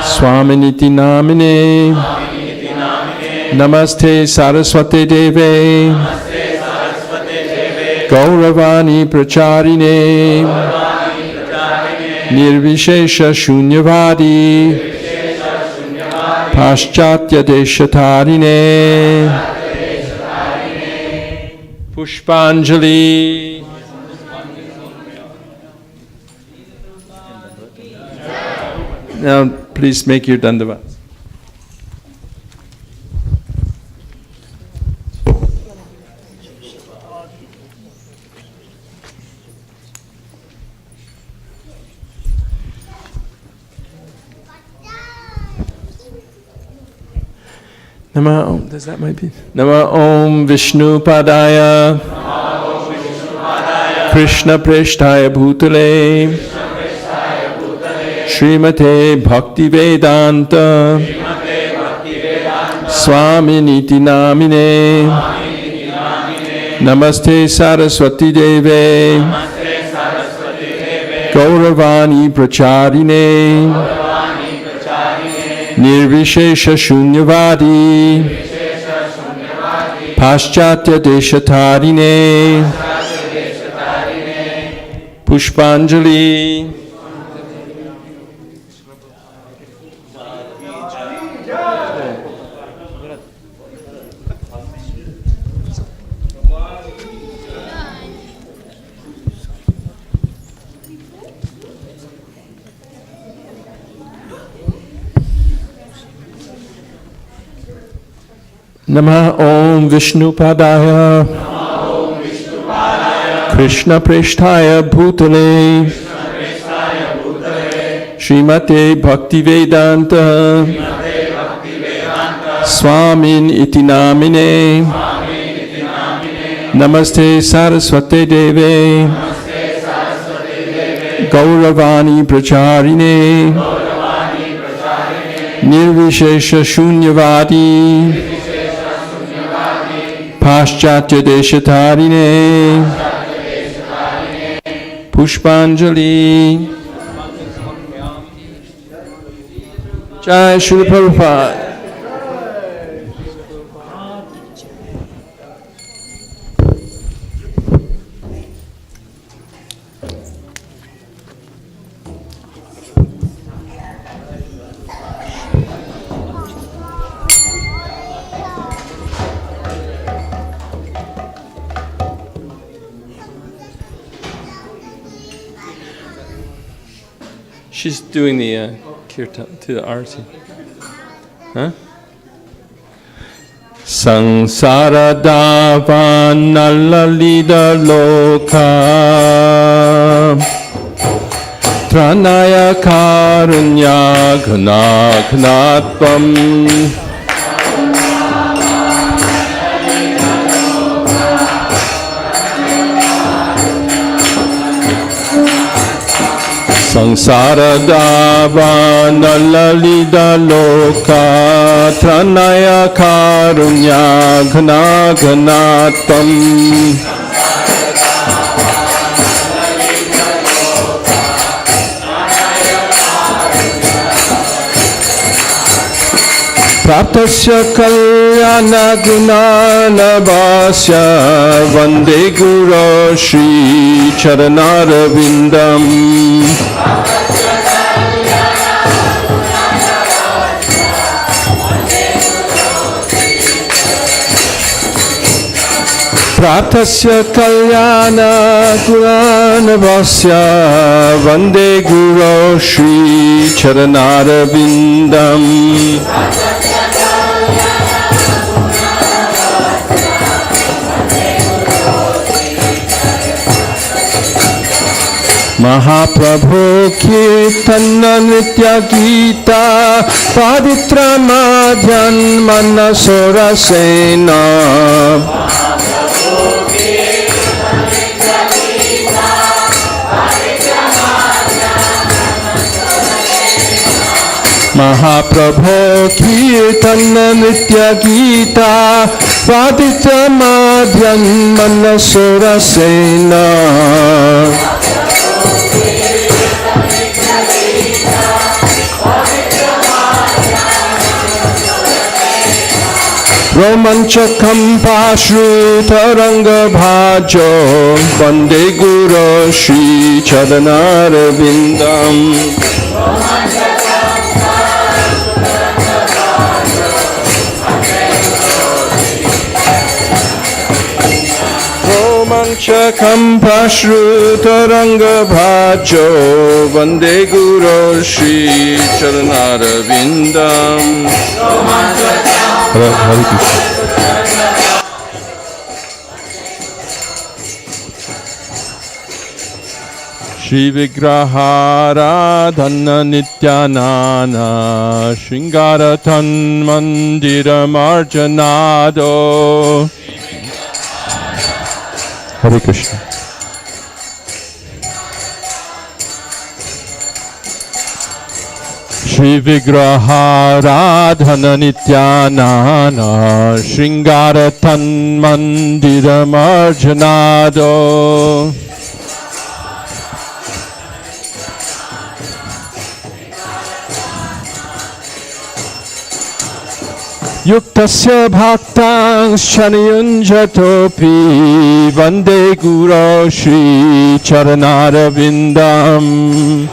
Swaminiti Namine Namaste Saraswate Deve Gauravani Pracharine Nirvishesha Shunyavadi Paschatya Deshatarine Pushpanjali. Now please make your dandavats. Nama Om, does that might be? Nama Om Vishnu Padaya Krishna Preshtaya Bhutale Srimate Bhakti Vedanta Swaminiti Namine Namaste Saraswati Deve Gauravani Pracharine Nirvishesha Shunyavadi Paschatya Deshatarine Pushpanjali. Nama Om Vishnu Padaya Krishna Preshtaya Bhutale Srimate Bhakti Vedanta Swamin Iti Namine Namaste Saraswate Deve Gauravani Pracharine Nirvishesha Shunyavadi Paschatya Deshatarine Pushpanjali. Jai Srila Prabhupada. She's doing the kirtan to the arati. Huh? Sansara davanallalida loka Tranaya Karunya Guna Gnatvam Sangsara Davana Lalida Loka Tranaya Karunya Gna Gnatam Praptasya Kalyana Gunanavasya Vande Guru Shri Charanarvindam Praptasya Kalyana Gunanavasya Vande Guru Shri Charanarvindam Mahaprabhu Kirtana Nitya Gita Paditra Madhyan Manasora Sena Mahaprabhu Kirtana Nitya Gita Paditra Madhyan Manasora Sena Romanchakam Pashrutaranga Bhajo Vande Guru Shri Charanarvindam Romanchakam Pashrutaranga Bhajo Vande Guru Shri Charanarvindam Hare Krishna. Shri Vigraharadhana Nityanana Shringaratan Mandira Marjanado Hare Krishna. Shri Vigraharadhana Nityanana Shringaratan Mandira Marjanado Yuktasya Bhaktang Shaniyunjatopi Vande Guru Shri Charanarvindam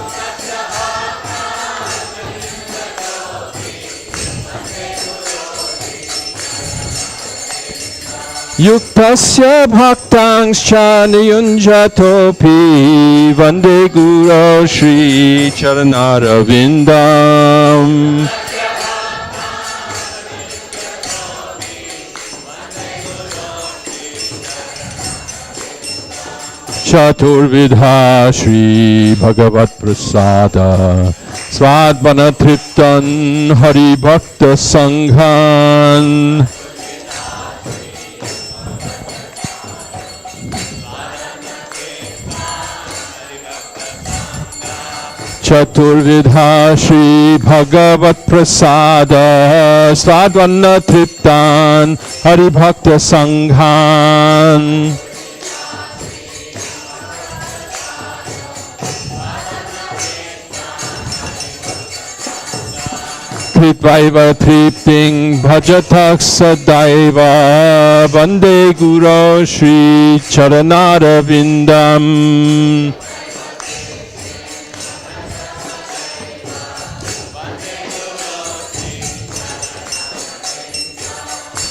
Yuktasya Bhaktang Shaniyunjatopi Vande Guru Shri Charanarvindam Chaturvidha Shri Bhagavat Prasada Swadvana Triptan Hari Bhakta Sanghan Chaturvidha Shri Bhagavat Prasada Swadvana Triptan Hari Bhakta Sanghan Tritvaiva Tripting Bhajatak Sadaiva Vande Guru Shri Charanarvindam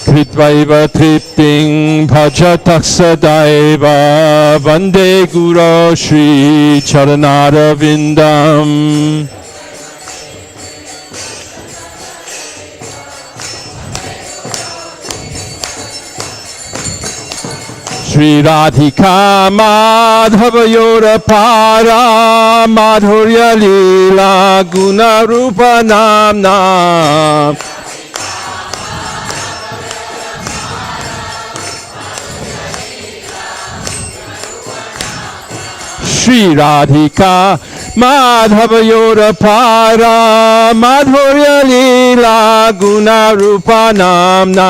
Tritvaiva Tripting Bhajatak Sadaiva Vande Guru Shri Charanarvindam Shri Radhika Madhava Yoda Para Madhurya Lila Guna Rupa Namna Shri Radhika Madhava Yoda Para Madhurya Lila Guna Rupa Namna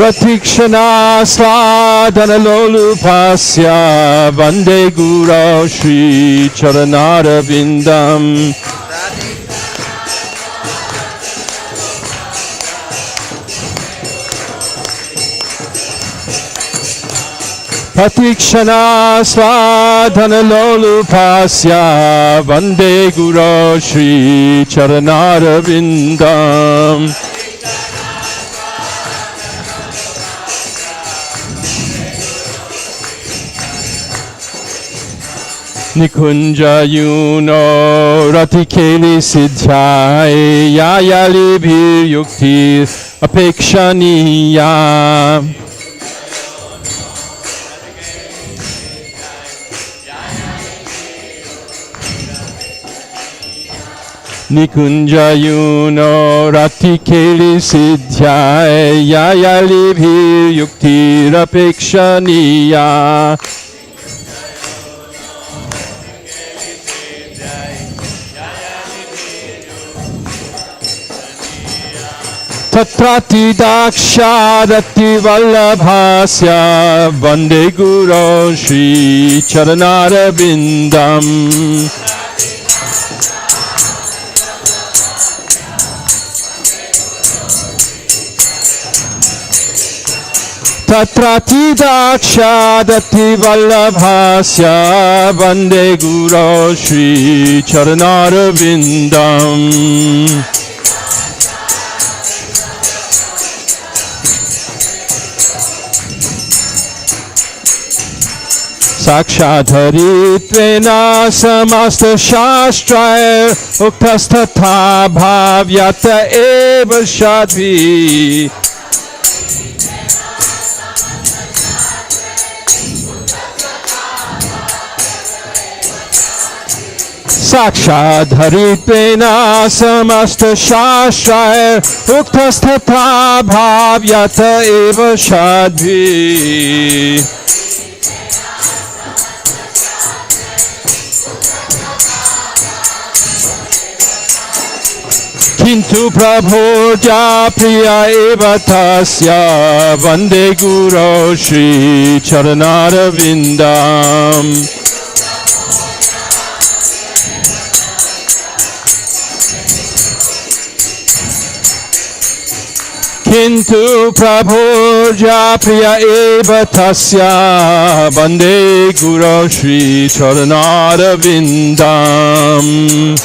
Pratikshana Sladana Lolupasya Vande Guru Shri Charanara Vindam Pratikshana Sladana Lolupasya Vande Guru Shri Charanara Vindam Nikunja Yuno Ratikeli Siddhai Yayali Bhir Yukti Apekshaniya Nikunja Yuno Ratikeli Siddhai Yayali Bhir Yukti Apekshaniya Tatrati Daksharati Vallabhasya Vande Guru Shri Charanara Vindam Tatrati Daksharati Vallabhasya Vande Guru Shri Charanara Vindam Sakshadharitvena samasta shastraya uktastatha bhavyata eva shadvi Sakshadharitvena samasta shastraya uktastatha bhavyata eva shadvi Kintu Prabhupada Priya Eva Tasya Vande Guru Shri Charanara Vindam Kintu Prabhupada Priya Eva Tasya Vande Guru Shri Charanara Vindam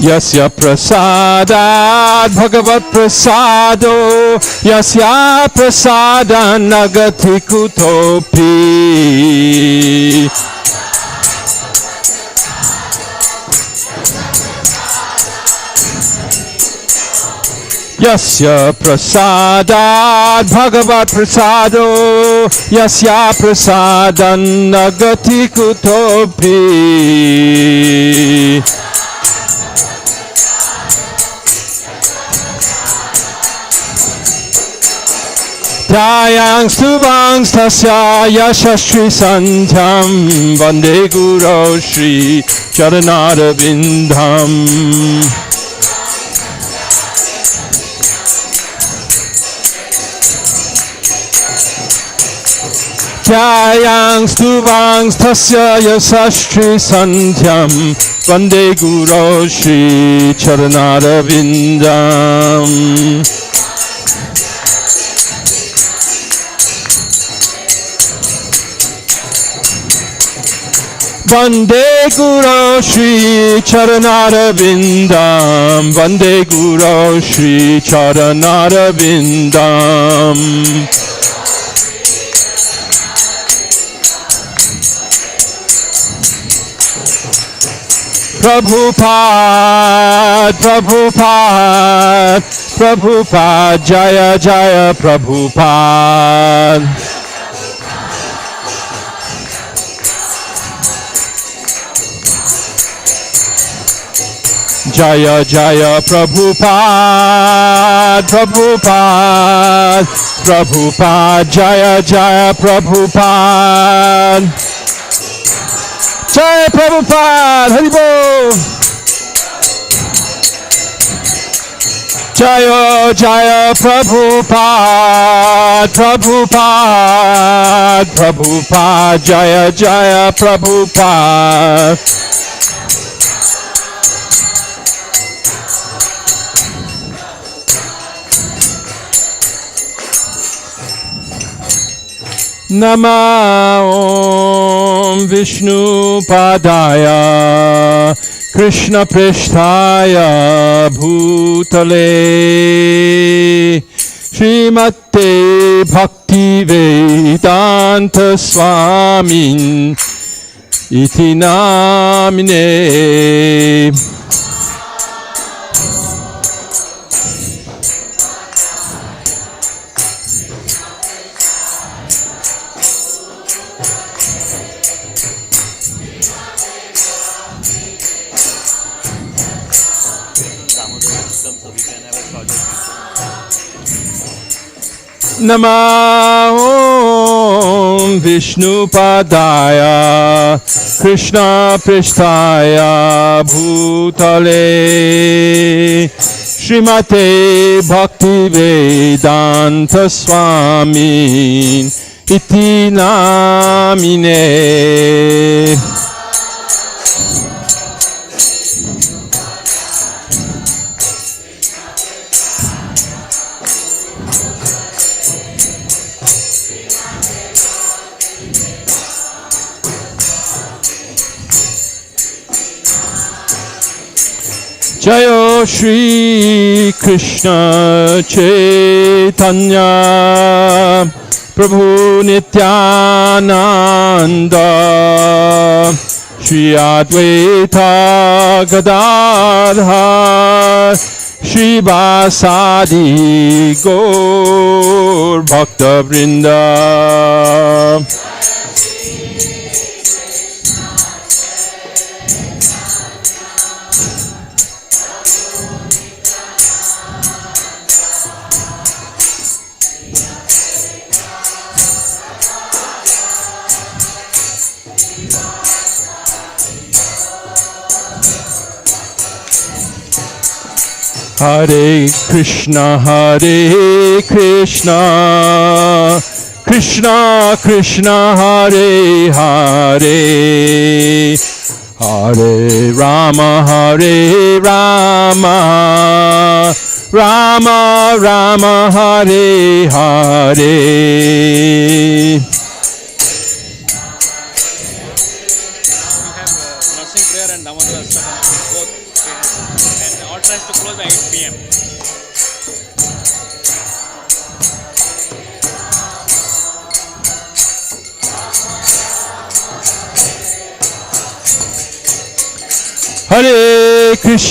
Yasya prasadat bhagavat prasado Yasya prasadan nagati kutopi Yasya prasadat bhagavat prasado Yasya prasadan nagati kutopi Dhyang stubang stasya yashashri sandhyam Vande Guru Shri Charanara Vindam Dhyang stubang stasya yashashri sandhyam Vande Guru Shri Charanara Vindam Vande Guru Shri Charanara Vindam Vande Guru Shri Charanara Vindam Prabhupada, Prabhupada, Prabhupada, Jaya Jaya Prabhupada. Jaya Jaya Prabhupada, Prabhupada, Prabhupada, Jaya Jaya Prabhupada. Jaya Prabhupada, Haribol. Jaya Jaya Prabhupada, Prabhupada, Prabhupada, Jaya Jaya Prabhupada. Nama Om Vishnu Padaya Krishna Prishtaya Bhutale Srimate Bhakti Vedanta Swamin Iti Namine. Nama Om Vishnu Padaya Krishna Prishtaya Bhutale Srimate Bhakti Vedanta Swamin Iti Namine. Jayo Shri Krishna Chaitanya Prabhu Nityananda Shri Advaita Gadadhar Shri Vasadi Gaur Bhakta Vrinda. Hare Krishna, Krishna Krishna, Hare Hare, Hare Rama, Rama Rama, Hare Hare. Nursing prayer and Damodara Ashtakam both, and all tries to close by 8 p.m.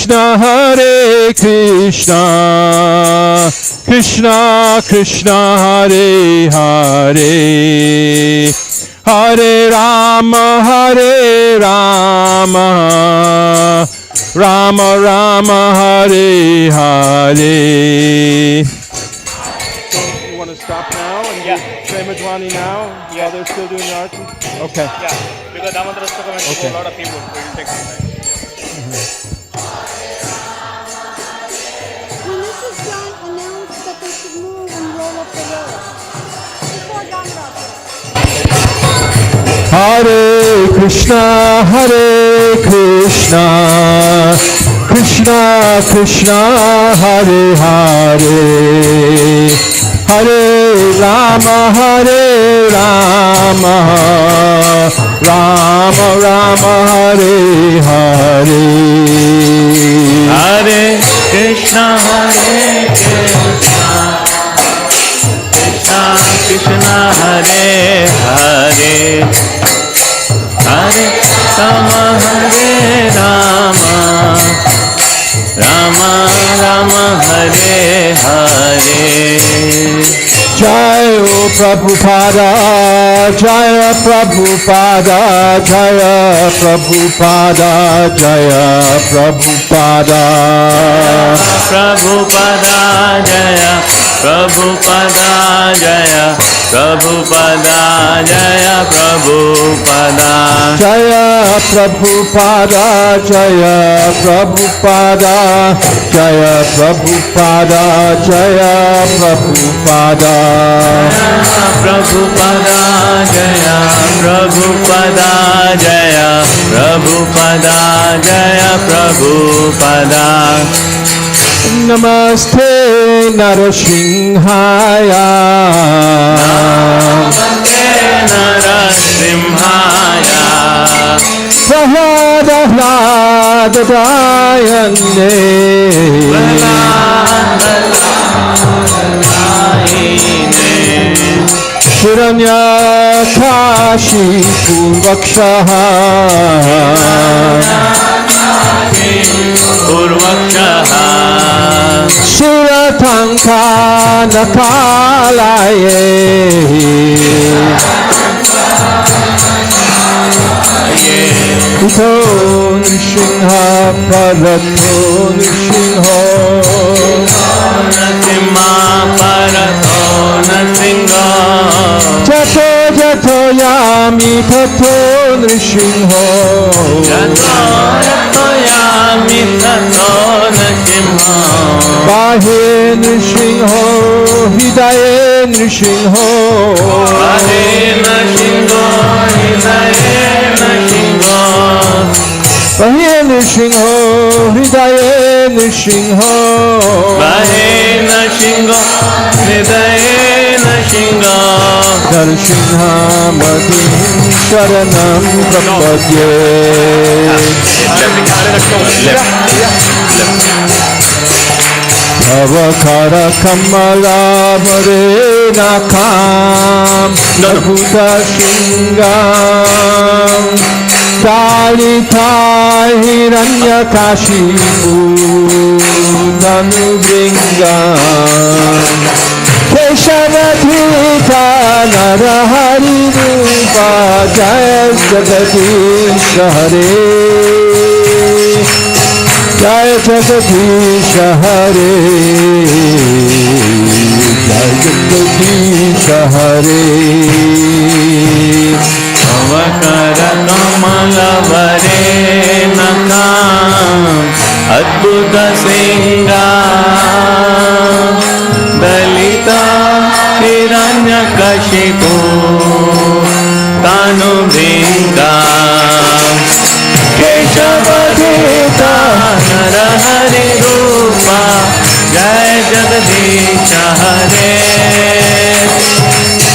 Hare Krishna, Krishna Krishna, Hare Hare, Hare Rama, Rama Rama, Hare Hare. So you want to stop now and do Premajwani now while they're still doing the arti? Okay. Yeah, because Damodara Ashtakam has to go a lot of people, so it will take some time. When this is done, announce that they should move and roll up the road. Before Damodara. Hare Krishna, Krishna Krishna, Hare Hare, Hare Rama, Rama Rama, Hare Hare. Hare Krishna, Krishna Krishna, Hare Hare, Hare Rama, Hare Rama, Rama Rama, Hare Hare. Jaya Prabhupada, Jaya Prabhupada, Jaya Prabhupada, Jaya Prabhupada. Prabhupada Jaya, Prabhupada Jaya, Prabhupada Jaya, Prabhupada. Jaya Prabhupada, Jaya Prabhupada, Jaya Prabhupada, Jaya Prabhupada. Prabhupada Jaya, Prabhupada Jaya, Prabhupada Jaya, Prabhupada. Namaste Narasimhaya. Namaste Narasimhaya. Prahladayane. Hiranyakashi Purvakshaha. Purvakshaha. Shiratanka Nakalaye. Ito Nrsimha Parato Nrsimho. Nrsimha Parato Nrsimho. Jato Jato Yami Tato Nrsimho. Jato Jato Yami Tato Nrsimho. Bahe Nrsimho, Hidaye Nrsimho. Bahe Nrsimho, Hidaye Nrsimho. Bahe Nrsimho, Hidaye Nrsimho. Bahe Nrsimho, Hidaye Nrsimho. Nrsimha Madhim Sharanam Prapadye. Avakara Kamala Varena Kam Nabhuta Shingam Dalita Hiranyakashipu Dhanubringam Keshavadhita Narahari Rupa Jaya Jagadish Hare. Jaya Jagadish Hare, Jaya Jagadish Hare. Avakara Kamala Varena Kam Adbhuta Singam Dalita Hiranyakashipu Dhanubringam Keshavadhita Narahari Rupa Jai Jagadish Hare.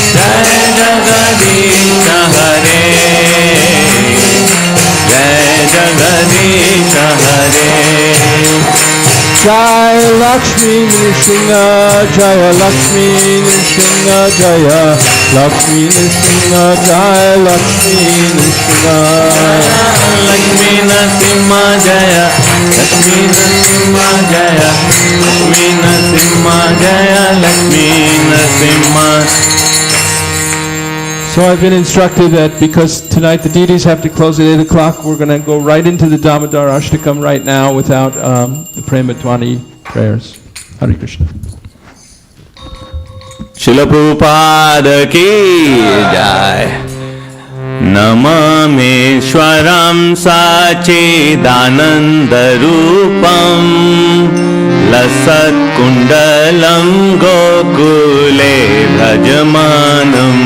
Jai Jagadish Hare. Jai Jagadish Hare. Jaya Lakshmi Nrsimha, Jaya Lakshmi Nrsimha, Jaya Lakshmi Nrsimha, Jaya Lakshmi Nrsimha. Lakshmi Nrsimha Jaya, Lakshmi Nrsimha Jaya, Lakshmi Nrsimha Jaya, Lakshmi Nrsimha. So I've been instructed that because tonight the deities have to close at 8 o'clock, we're going to go right into the Damodar Ashtakam right now without the Prematwani prayers. Hare Krishna. Srila Prabhupada ki jai. Namameshwaram Sachidanandarupam Lasat Kundalam Gokule Bhajamanam.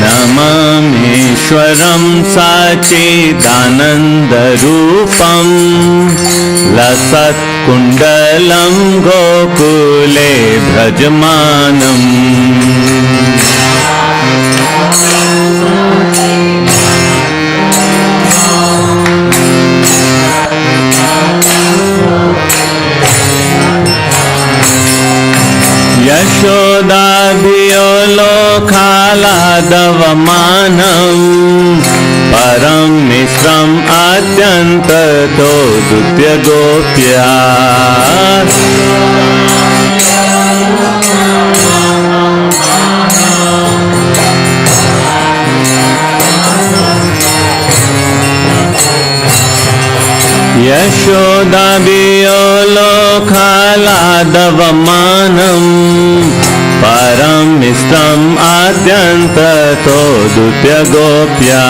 Namameshwaram Sachidanandarupam Lasat Kundalam Gokule Bhajmanam. लादवमानं परं मिश्रम् अत्यन्ततो दुत्यगोप्या यशोदाभियोलोकालादवमानं परं मिश्रम् आद्यन्ततो दुत्यगोप्या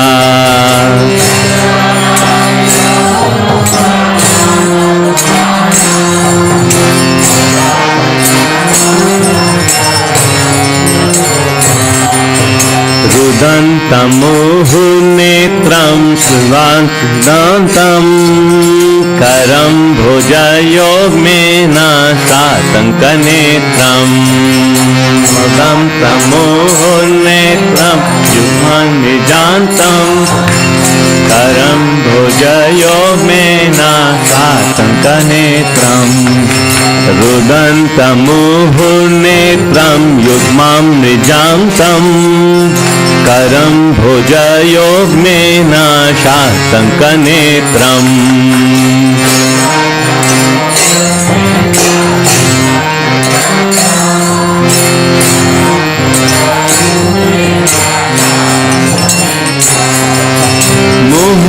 रुदन्तमुहुर्नेत्रं सुवान्तं करं भुजयोगमेन सातङ्कनेत्रम् रुदन्तमुहुर्नेत्रं युग्मन्निजान्तं करं भुजयोगमेन सातङ्कनेत्रम् रुदन्तमुहुर्नेत्रं युग्मं निजान्तं करं भुजयोगमेन शातङ्कनेत्रम्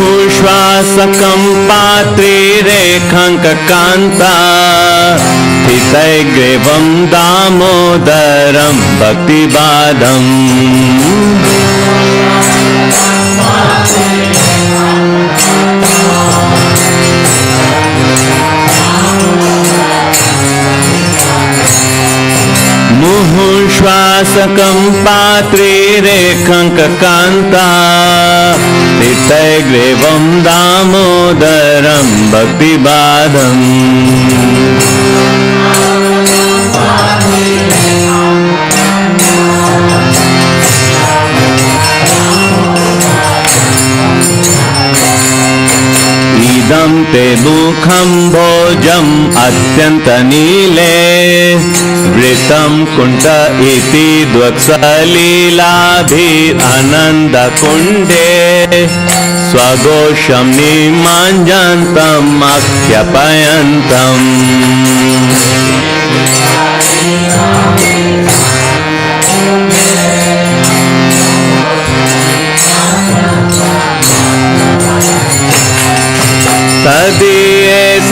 मुहुश्वासकं पात्रीरेखाङ्ककान्ता हितैग्रीवं दामोदरं भक्तिबाधम् मुहुश्वासकं पात्रीरेखाङ्ककान्ता नित्यग्रीवं दामोदरं भक्तिबाधम् इदं ते मुखं भोजम् अत्यन्तनीले वृतं कुण्ड इति द्वक्सलीलाभिरानन्दकुण्डे स्वघोषं निमाञ्जन्तम् आख्यापयन्तम्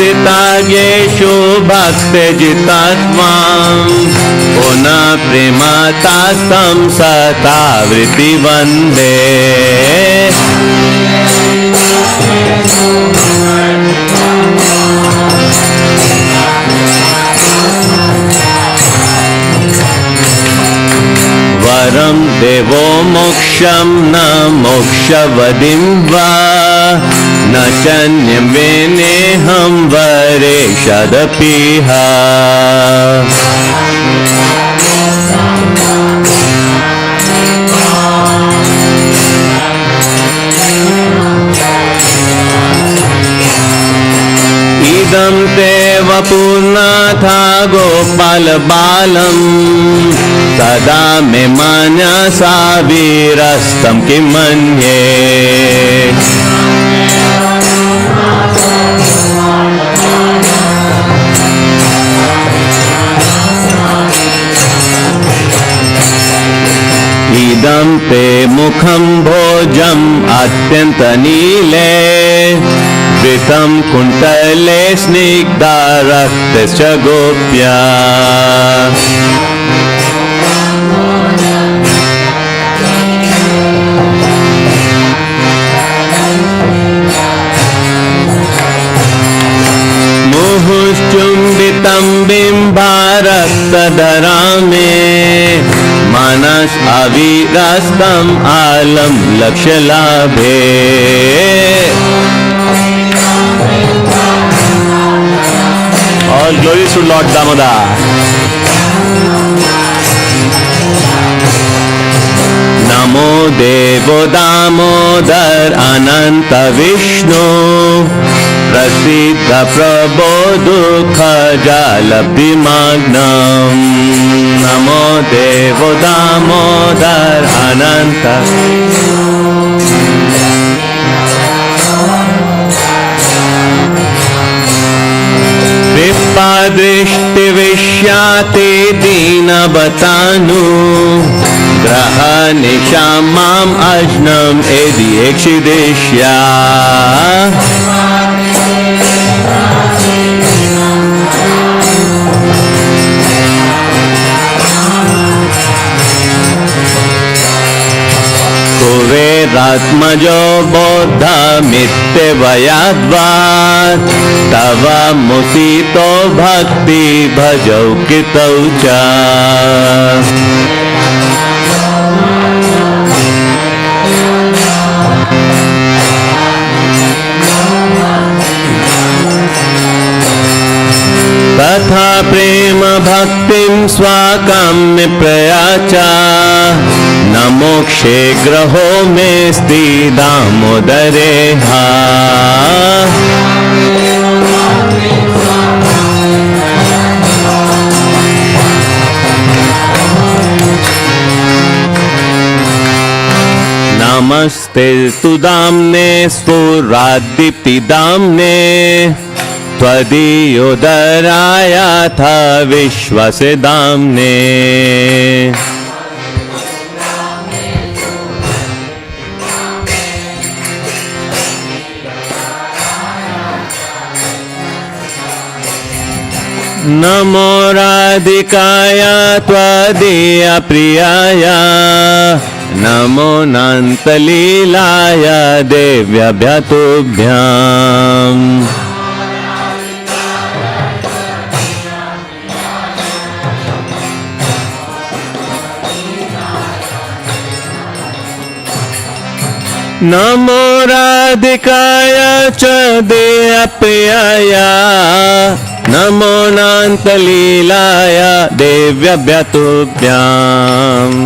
तदीयेषु भक्तजितात्मा पुनः प्रेमतास्तं सता वृत्ति वन्दे वरं देवो मोक्षं न मोक्षवदिं वा न चन्यं वेनेहं वरेषदपीह इदं ते वपुर्नाथा गोपालबालम् सदा मे मनसा वीरस्तं किं मन्ये इदं ते मुखं भोजम् अत्यन्तनीले वृतं कुण्तले स्निग्धा रक्तश्च गोप्या मुहुश्चुम्बितं बिम्बारक्तधरा मे मनस् अविरस्तम् आलं लक्ष्यलाभे All glory to Lord Damodar. Namo Devo Damodar Ananta Vishnu Prasiddha Prabho Dukha Jalabdi Magnam Namo Devo Damodar Ananta Vipadrishtivishyate Dinabatanu Graha Nishamam Ajnam Edi Ekshidishya Kuveratmajo Bodha Mityavayadvat Tava Musito Bhakti Bhajau Kitaucha तथा प्रेम भक्तिं स्वाकाम्य प्रयाचा न मोक्षे ग्रहो मेस्ति दामोदरे हा नमस्ते तुदाम्ने स्फुराद्दीप्तिदाम्ने त्वदीयोदरायाथ विश्वसिदाम्ने नमो राधिकाय त्वदीयप्रियाय नमो नान्तलीलाय देव्यभ्यतुभ्याम् नमो राधिकाय च देयप्रियाय नमो नान्तलीलाय देव्यभ्यतुभ्याम्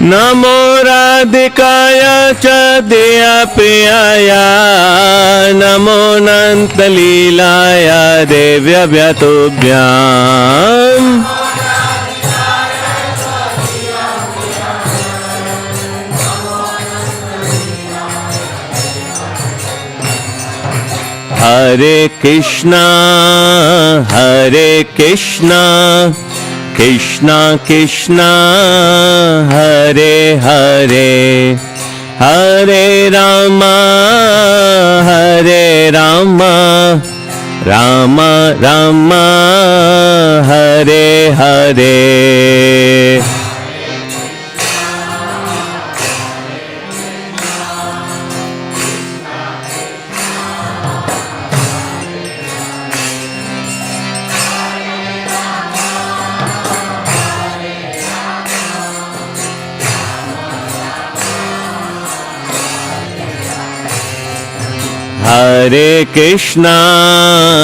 नमो राधिकाय च देयप्रियाय नमो नान्तलीलाय देव्यभ्यतुभ्याम् हरे Krishna Krishna Krishna Hare Hare Hare Ram Ram Ram Hare Hare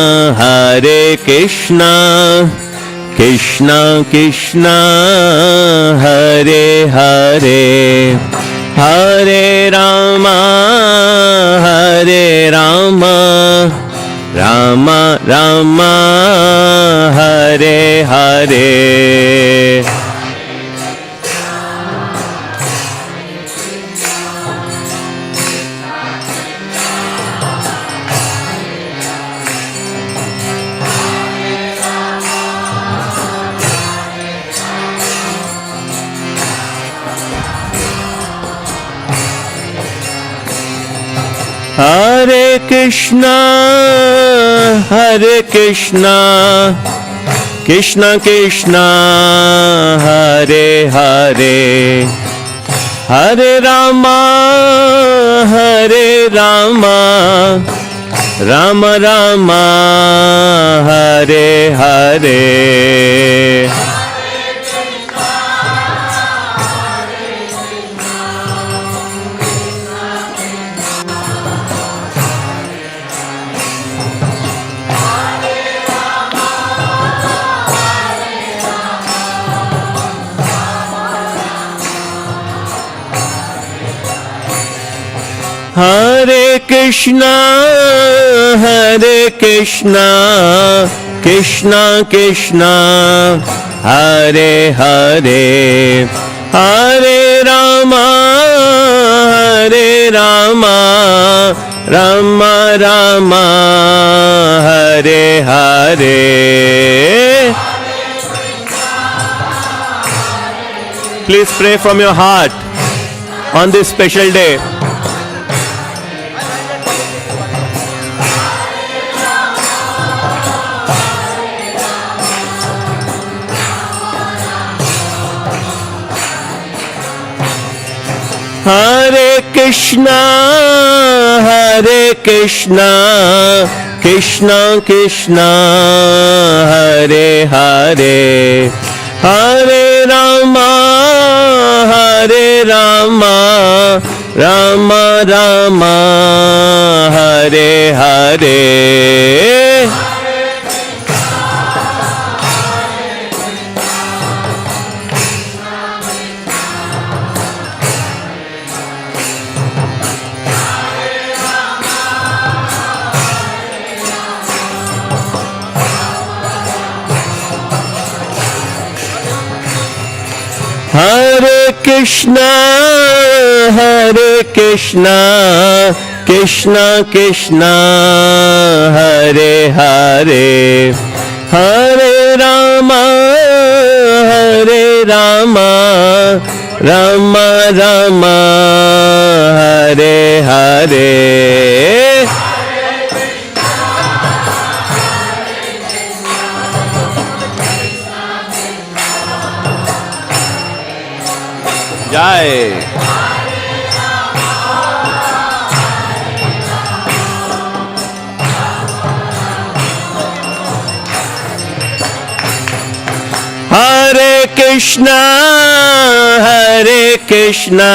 Hare Krishna, Krishna Krishna, Hare Hare, Hare Rama, Rama Rama, Hare Hare. Hare Krishna, Krishna Krishna, Hare Hare, Hare Rama, Rama Rama, Hare Hare. Hare Krishna, Hare Krishna, Krishna Krishna, Hare Hare, Hare Rama, Hare Rama, Rama Rama, Hare Hare. Please pray from your heart on this special day. Hare Krishna, Hare Krishna, Krishna Krishna, Hare Hare, Hare Rama, Hare Rama, Rama Rama, Hare Hare. Hare Krishna, Hare Krishna, Krishna Krishna, Hare Hare, Hare Rama, Hare Rama, Rama Rama, Hare Hare. Jai. Hare Krishna, Hare Krishna,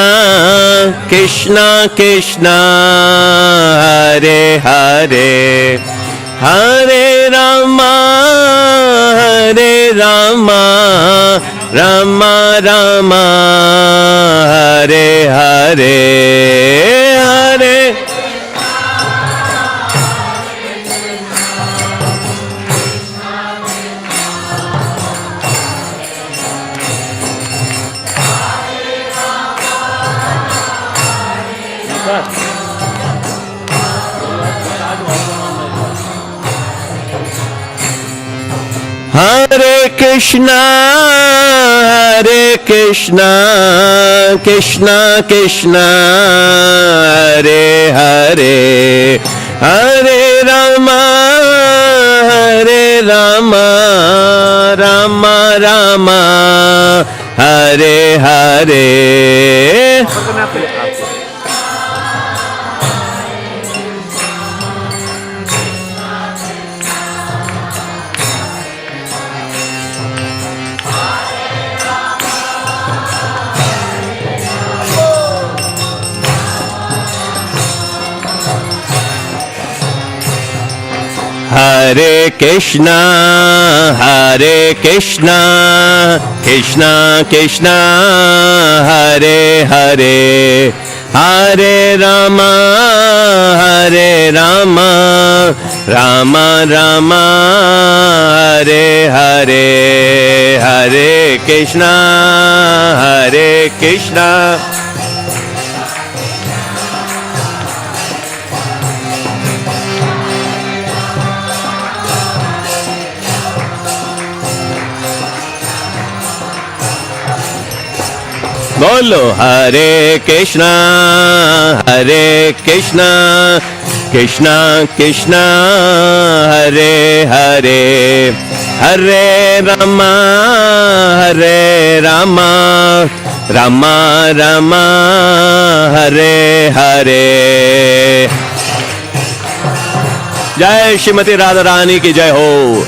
Krishna Krishna, Hare Hare, Hare Rama, Hare Rama, Rama Rama, Hare Hare, Hare. Hare Krishna, Hare Krishna, Krishna Krishna, Hare Hare, Hare Rama, Hare Rama, Rama Rama, Hare Hare. Hare Krishna, Hare Krishna, Krishna Krishna, Hare Hare, Hare Rama, Hare Rama, Rama Rama, Hare Hare, Hare Krishna, Hare Krishna. Bolo Hare Krishna, Hare Krishna, Krishna Krishna, Hare Hare, Hare Rama, Hare Rama, Rama Rama, Hare Hare. Jai Shrimati Radharani ki jai ho.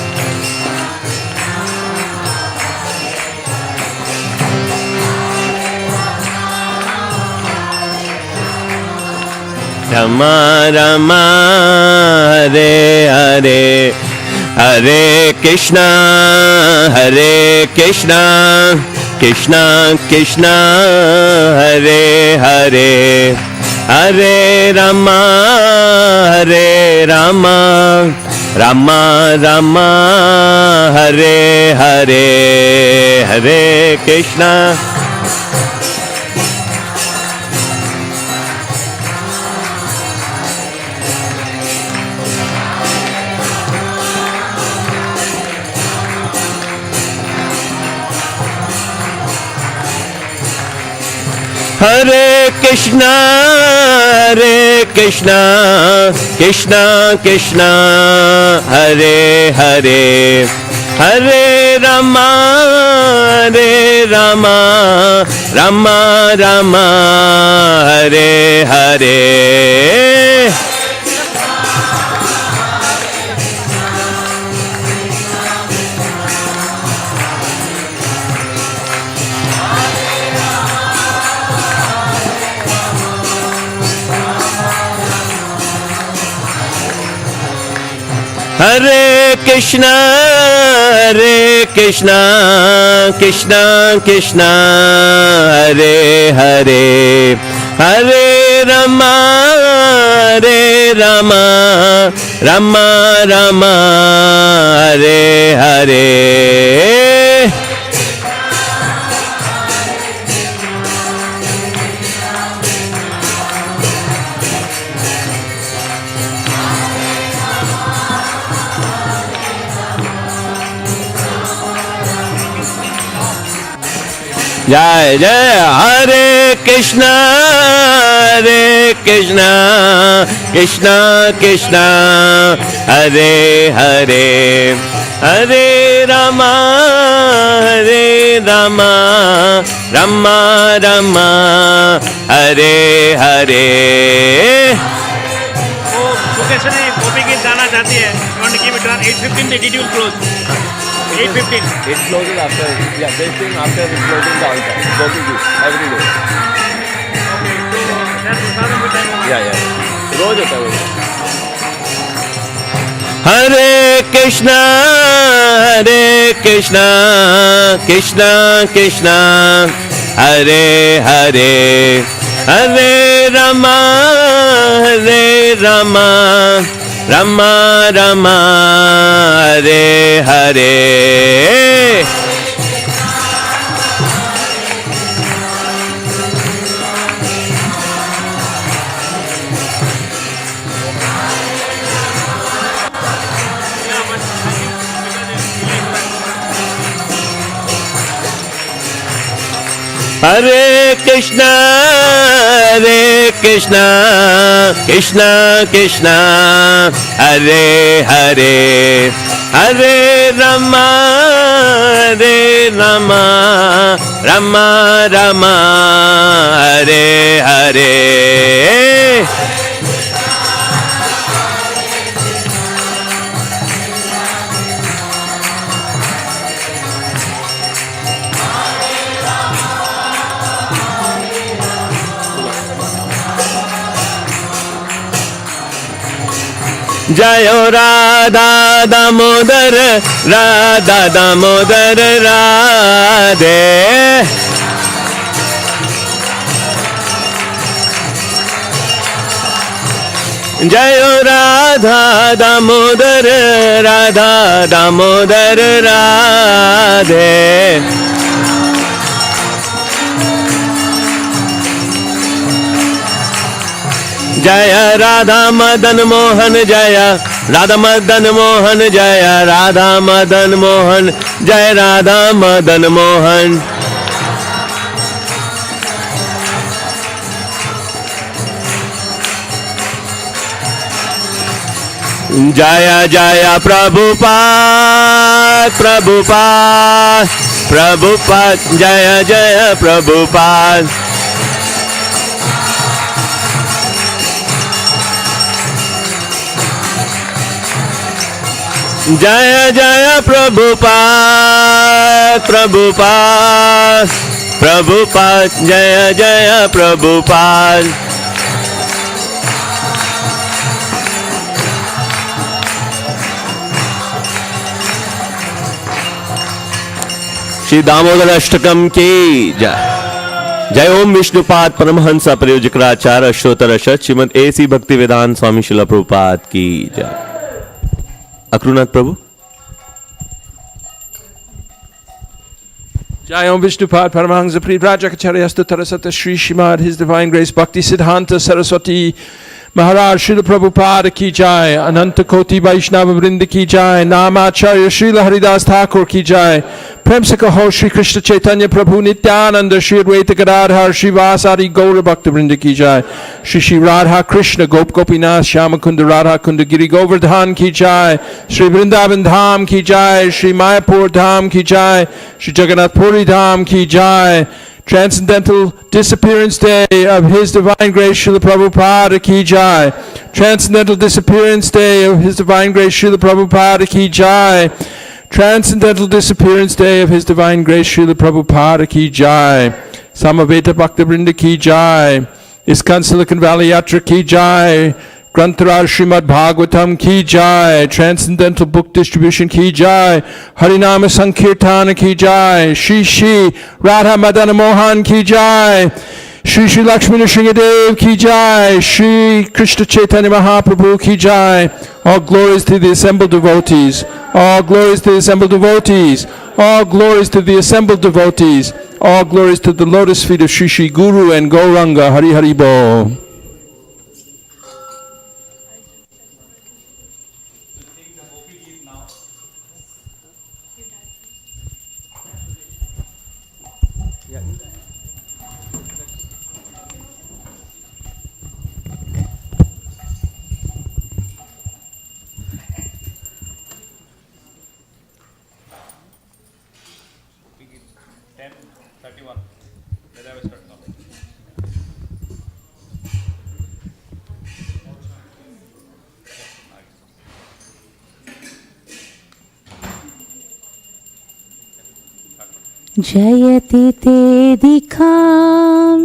Rama Rama, Hare Hare, Hare Krishna, Hare Krishna, Krishna Krishna, Hare Hare, Hare Rama, Hare Rama, Rama Rama, Hare Hare, Hare Krishna. Hare Krishna, Hare Krishna, Krishna Krishna, Hare Hare, Hare Rama, Hare Rama, Rama Rama, Hare Hare. Hare Krishna, Hare Krishna, Krishna Krishna, Hare Hare, Hare Rama, Hare Rama, Rama Rama, Hare Hare. Jai Jai, Hare Krishna, Hare Krishna, Krishna Krishna, Hare Hare, Hare Rama, Hare Rama, Rama Rama, Hare Hare. Location है copy की जाना चाहती है. You want to give it around 8:15. The DD will close. 8:15. It closes after, yeah, this thing after it closing the altar. Go to you every day. Okay, so that's Prasadam with time. Yeah, yeah. रोज होता है वो. Hare Krishna, Hare Krishna, Krishna Krishna, Hare Hare, Hare Rama, Hare Rama, Rama Rama, Hare Hare. Hare Krishna, Hare Krishna, Krishna Krishna, Hare Hare, Hare Rama, Hare Rama, Rama Rama, Hare Hare. Jayo Radha Damodar, Radha Damodar Radhe. Jayo Radha Damodar, Radha Damodar Radhe. Jaya Radha Madan Mohan Jaya, Radha Madan Mohan Jaya, Radha Madan Mohan Jaya, Radha Madan Mohan. Jaya Jaya Prabhupada, Prabhupada, Prabhupada, Jaya Jaya Prabhupada. Jaya Jaya Prabhupada, Prabhupada, Prabhupada, Jaya Jaya Prabhupada. Shri Damodar Ashtakam ki jai. जय ओम Vishnupad Paramhans प्रयोजकाचार्य अष्टोत्तर Shrimad A.C. Bhaktivedanta स्वामी श्रील प्रभुपाद की जय। अक्रूरनाथ प्रभु। Jai Om Vishnupad Paramahansa Privrajacharya Astutarasata Sri Shrimad His Divine Grace Bhakti Siddhanta Saraswati Maharaj Srila Prabhupada Ki Jai, Ananta Koti Vaishnava Vrinda Ki Jai, Namacharya Srila Haridas Thakur Ki Jai, Prem se kaho Shri Krishna Chaitanya Prabhu Nityananda Shri Advaita Gadadhar Shri Vasari Gaura Bhakta Vrinda Ki Jai, Shri Shri Radha Krishna Gop Gopinath Shyama Kunda Radha Kunda Giri Govardhan Ki Jai, Shri Vrindavan Dham Ki Jai, Shri Mayapur Dham Ki Jai, Shri Jagannath Puri Dham Ki Jai. Transcendental Disappearance Day of His Divine Grace Srila Prabhupada Ki Jai. Transcendental Disappearance Day of His Divine Grace Srila Prabhupada Ki Jai. Transcendental Disappearance Day of His Divine Grace Srila Prabhupada Ki Jai. Samaveta Bhakta Vrinda Ki Jai. ISKCON Silicon Valley Yatra Ki Jai. Grantaraj Srimad Bhagavatam Ki Jai. Transcendental Book Distribution Ki Jai. Harinama Sankirtana Ki Jai. Shri Shri Radha Madana Mohan Ki Jai. Shri Shri Lakshmi Nrsingadev Ki Jai. Shri Krishna Chaitanya Mahaprabhu Ki Jai. All glories to the assembled devotees. All glories to the assembled devotees. All glories to the assembled devotees. All glories to the lotus feet of Shri Shri Guru and Gauranga. Hari Hari Bo. जयति ते दिखां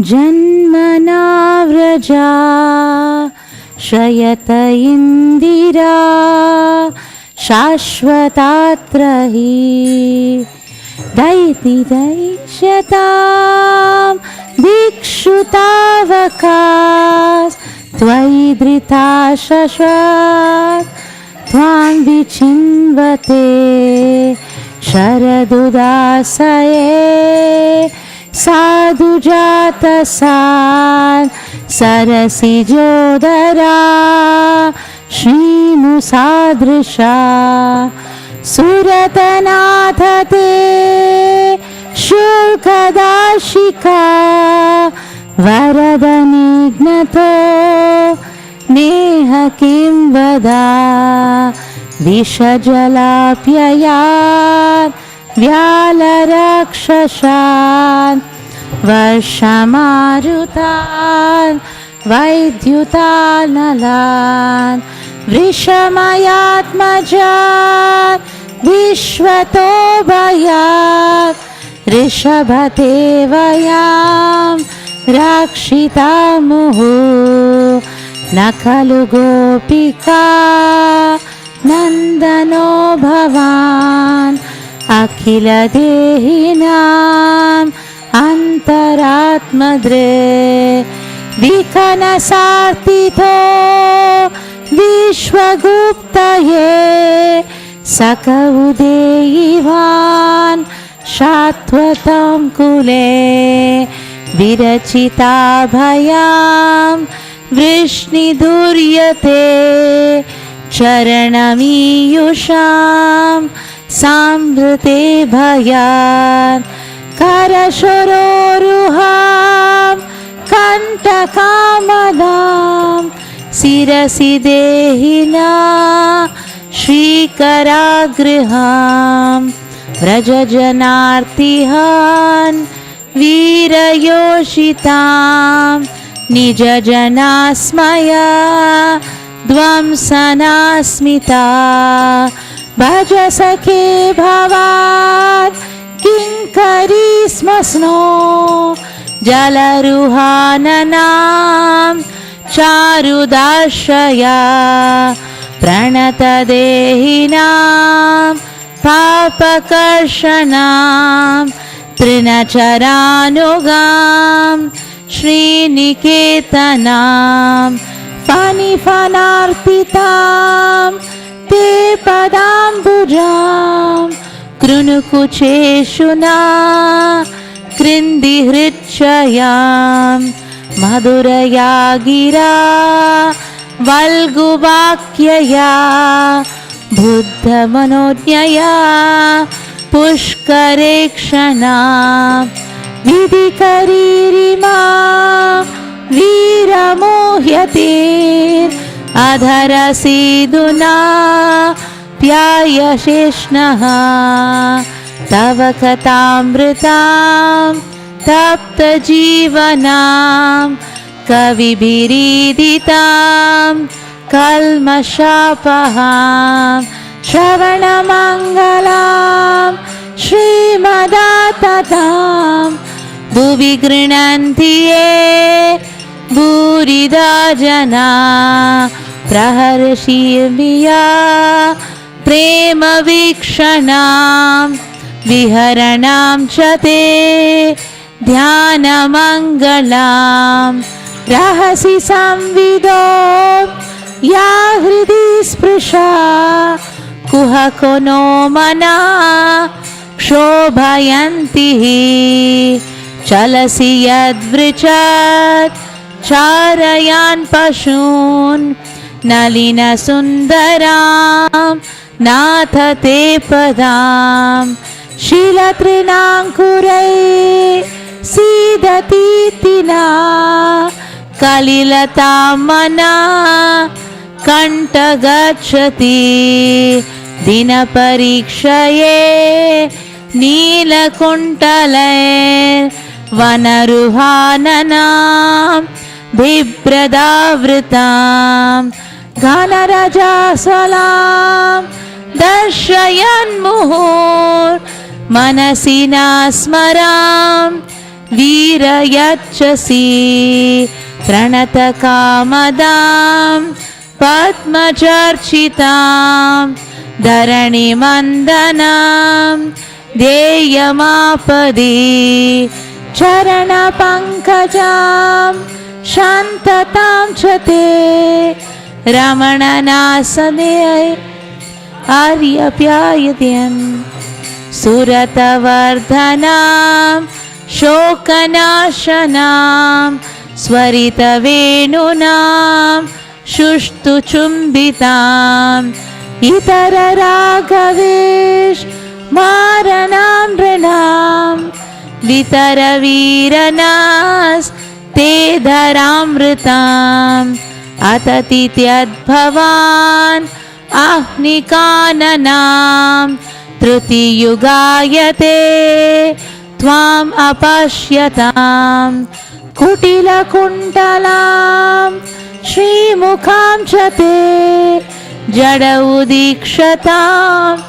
जन्मना व्रजा श्रयत इन्दिरा शाश्वतात्र हि दैति दैश्यतां दिक्षुतावकाश त्वयि धृता शश्वत् त्वां विचिन्वते शरदुदासये साधुजातसान् सरसिजोदरा श्रीनुसादृशा सुरतनाथ ते शुल्कदाशिका वरदनिघ्नतो नेह किं वदा विषजलाप्ययात् व्यालरक्षसान् वर्षमारुतान् वैद्युतानलान् वृषमयात्मजान् विश्वतो भयात् ऋषभते वयां रक्षिता मुहुः न खलु गोपिका नन्दनो भवान् अखिलदेहिनाम् अन्तरात्मद्रे विकनसार्थितो विश्वगुप्तये सकौदेयिवान् शाश्वतं कुले विरचिताभयां वृष्णिदुर्यते चरणमीयुषां साम्भृते भयान् करशोरोरुहां कण्टकामदां शिरसि देहिना श्रीकरागृहां व्रजजनार्तिहान् वीरयोषितां निजजनास्मया ध्वंसनास्मिता भज सखे भवान् किङ्करी स्मस्नो जलरुहाननां चारुदाश्रया प्रणतदेहिनां पापकर्षणां Trinacharanugaam Sriniketanam Fanifanarpitam Te Padambujam Krunukucheshuna Krindihritchayam Madhuraya Gira Valguvakyaya Buddha Manodnyaya Pushkarekshana Vidikaririma Viramohyatir Adharasiduna Pyayashishnaha Tavakatamritam Tapta Jivanam Kavibiriditam Kalmashapaham Shravanamangalam Srimadatatam Bhuvi Grinantiye Burida Jana Praharshiyamiya Prema Vikshanam Viharanam Chate Dhyanamangalam Rahasi Samvido Ya Hridi Sprisha Kuhakono Mana Shobhayantihi Chalasi Yadvrichat Charayan Pashun Nalina Sundaram Natha Te Padam Shilatrinankurai Sidatitina Kalilatamana Kantagachati Dinaparikshaye Neelakuntalai Vanaruhananam Bibradavritam Ganarajasalam Darshayan Muhur Manasina Smaram Virayachasi Pranatakamadam Padmacharchitam Dharani Mandanam Deyamapadi Charana Pankajam Shantatam Chate Ramananasane Aryapyayadyam Suratavardhanam Shokanashanam Swaritavenunam Shushtuchumbitam Itararagavish Maranam Ranam Vitaravíranas Te Dharamritam Atatityadbhavan Ahnikananam Truti Yugayate Tvam Apashyatam Kutila Kuntalam Shri Mukham Chate Jada Udikshatam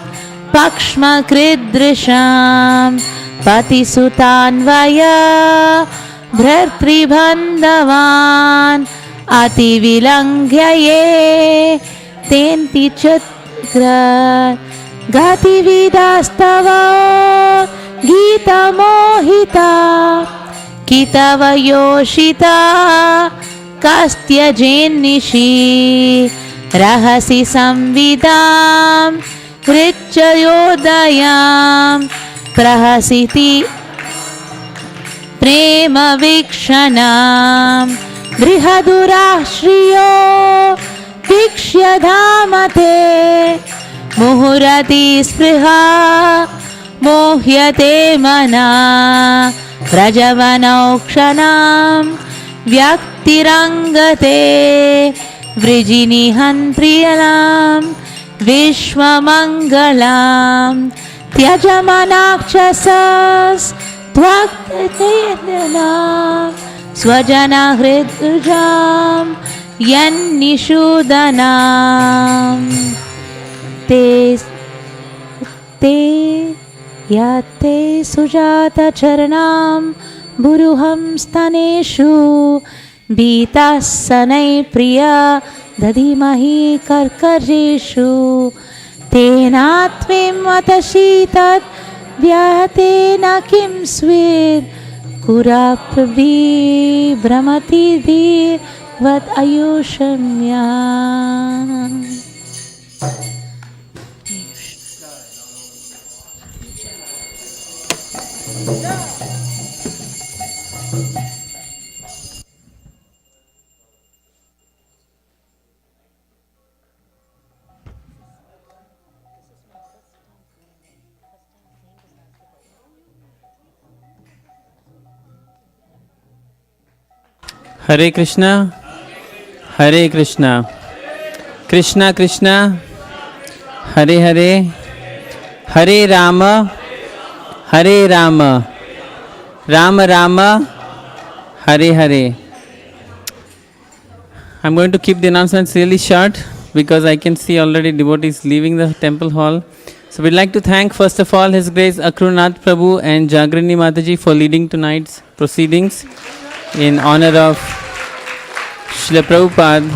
Pakshma Kridrisham Patisutanvaya Bhartribhandavan Ati Vilangyaye Tenti Chakra Gati Vidastava Gita Mohita Kitava Yoshita Kastya Jenishi Rahasi Samvidam Krichayodayam Prahasiti Prema Vikshanam Brihadurashriyo Vikshadhamate Muhurati Spriha Mohyate Mana Vrajavanokshanam Vyaktirangate Vrijinihantriyanam Vishwamangalam Tyajamanakshasas Tvaktatedanam Swajana Hridujam Yannishudanam Te Yate Sujata Charanam Buruham Staneshu Bitasanai Priya Dadimahi Karkareshu Tenatvim Atashitat व्याहतेन किं स्वीर् कुराप्रभृ भ्रमति धीर्वत् आयुषम्या. Hare Krishna, Hare Krishna, Krishna Krishna, Hare Hare, Hare Rama, Hare Rama, Rama Rama, Hare Hare. I'm going to keep the announcements really short because I can see already devotees leaving the temple hall. So we'd like to thank first of all His Grace Akrunath Prabhu and Jagrani Mataji for leading tonight's proceedings in honor of Srila Prabhupada,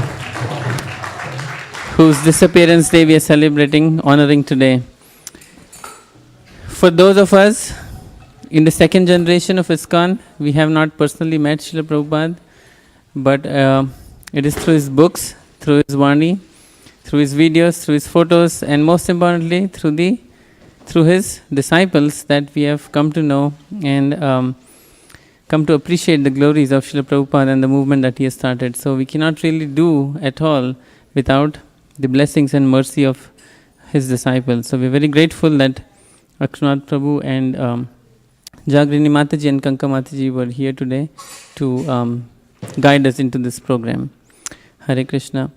whose disappearance day we are celebrating, honoring today. For those of us in the second generation of ISKCON, we have not personally met Srila Prabhupada, but it is through his books, through his Vani, through his videos, through his photos, and most importantly through his disciples that we have come to know and come to appreciate the glories of Srila Prabhupada and the movement that he has started. So we cannot really do at all without the blessings and mercy of his disciples. So we are very grateful that Akrunath Prabhu and Jagrini Mataji and Kanka Mataji were here today to guide us into this program. Hare Krishna.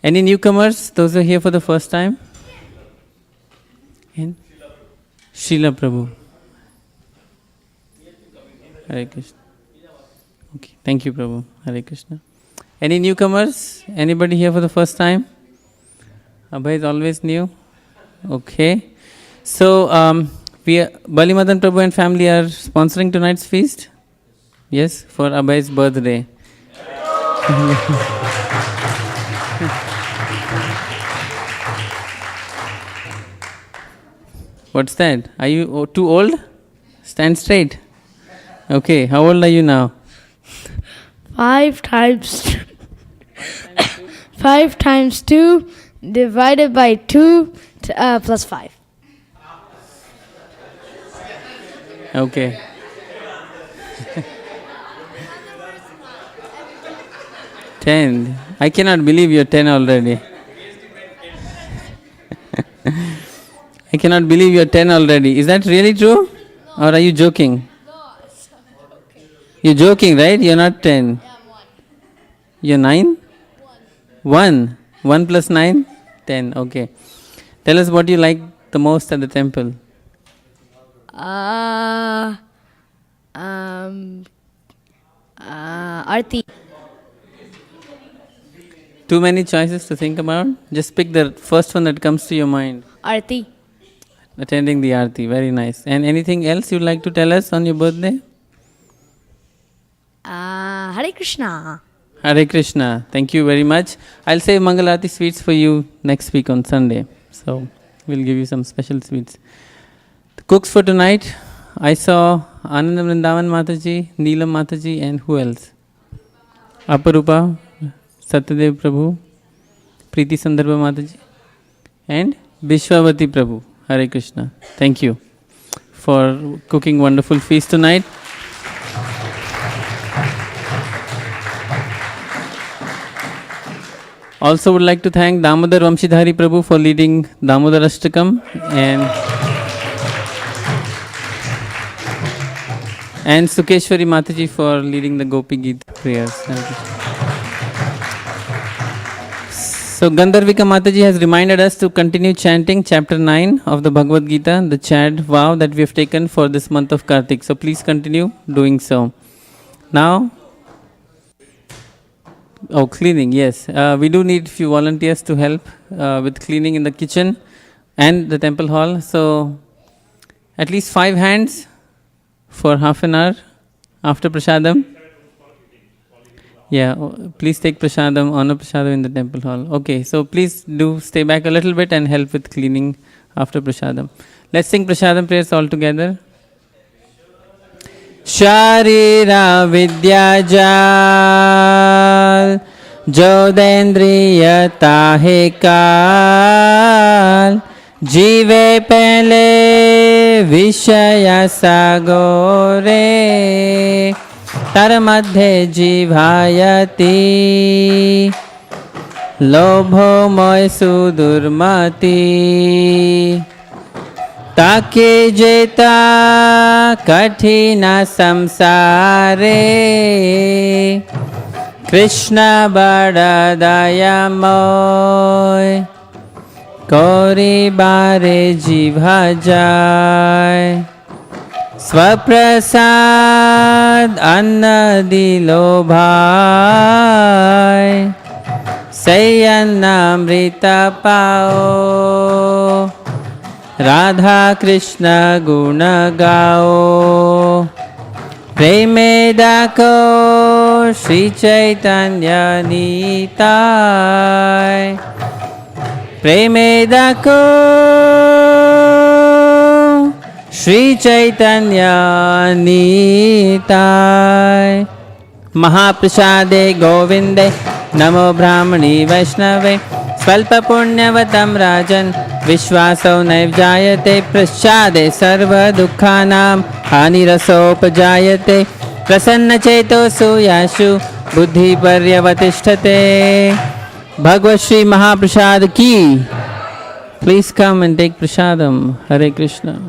Any newcomers? Those who are here for the first time? And Srila Prabhu. Hare Krishna. Okay, thank you, Prabhu. Hare Krishna. Any newcomers? Anybody here for the first time? Abhay is always new. Okay. So, Bali Madan Prabhu and family are sponsoring tonight's feast? Yes, for Abhay's birthday. What's that? Are you too old? Stand straight. Okay, how old are you now? 5 times 2 divided by 2 plus 5. Okay. Ten. I cannot believe you're 10 already. I cannot believe you're 10 already. Is that really true? Or are you joking? You're joking, right? You're not 10. You're 9? 1. 1 plus 9? 10. Okay. Tell us what you like the most at the temple. Arti. Too many choices to think about? Just pick the first one that comes to your mind. Arti. Attending the Aarti. Very nice. And anything else you'd like to tell us on your birthday? Hare Krishna. Hare Krishna. Thank you very much. I'll save Mangalarati sweets for you next week on Sunday. So, we'll give you some special sweets. The cooks for tonight, I saw Ananda Vrindavan Mataji, Neelam Mataji, and who else? Aparupa, Satyadev Prabhu, Preeti Sandarbha Mataji, and Vishwavati Prabhu. Hare Krishna. Thank you for cooking wonderful feast tonight. Also would like to thank Damodar Vamshidhari Prabhu for leading Damodar Ashtakam and Sukeshwari Mataji for leading the Gopi Geet prayers. So Gandharvika Mataji has reminded us to continue chanting chapter 9 of the Bhagavad Gita, the chant vow that we have taken for this month of Kartik. So please continue doing so. Now, cleaning, yes. We do need few volunteers to help with cleaning in the kitchen and the temple hall. So, at least 5 hands for half an hour after prasadam. Yeah, please take prasadam, honor prasadam in the temple hall. Okay, so please do stay back a little bit and help with cleaning after prasadam. Let's sing Prasadam prayers all together. Sharira Vidya Jal Jodendriya Tahe Kal Jive Pele Vishaya Sagore Tar Madhe Jivayati Lobho Moy Sudurmati Take jeta kathina samsare Krishna bada dayamoy Kori bare jivha jai Swaprasad anna dilo bhai Sayanamrita pao Radha Krishna guna gao Preme dako Shri Chaitanya nitai Preme dako Shri Chaitanya nitai Mahaprasade Govinde Namo Brahmani Vaishnave Svalpa Punyavatam Rajan Vishwaso Naiv Jayate Prashade Sarva Dukkhanam Hanirasopajayate Prasanna Cheto Suyashu Buddhi Paryavatishthate Bhagavad Shri Mahaprasad ki. Please come and take prasadam. Hare Krishna.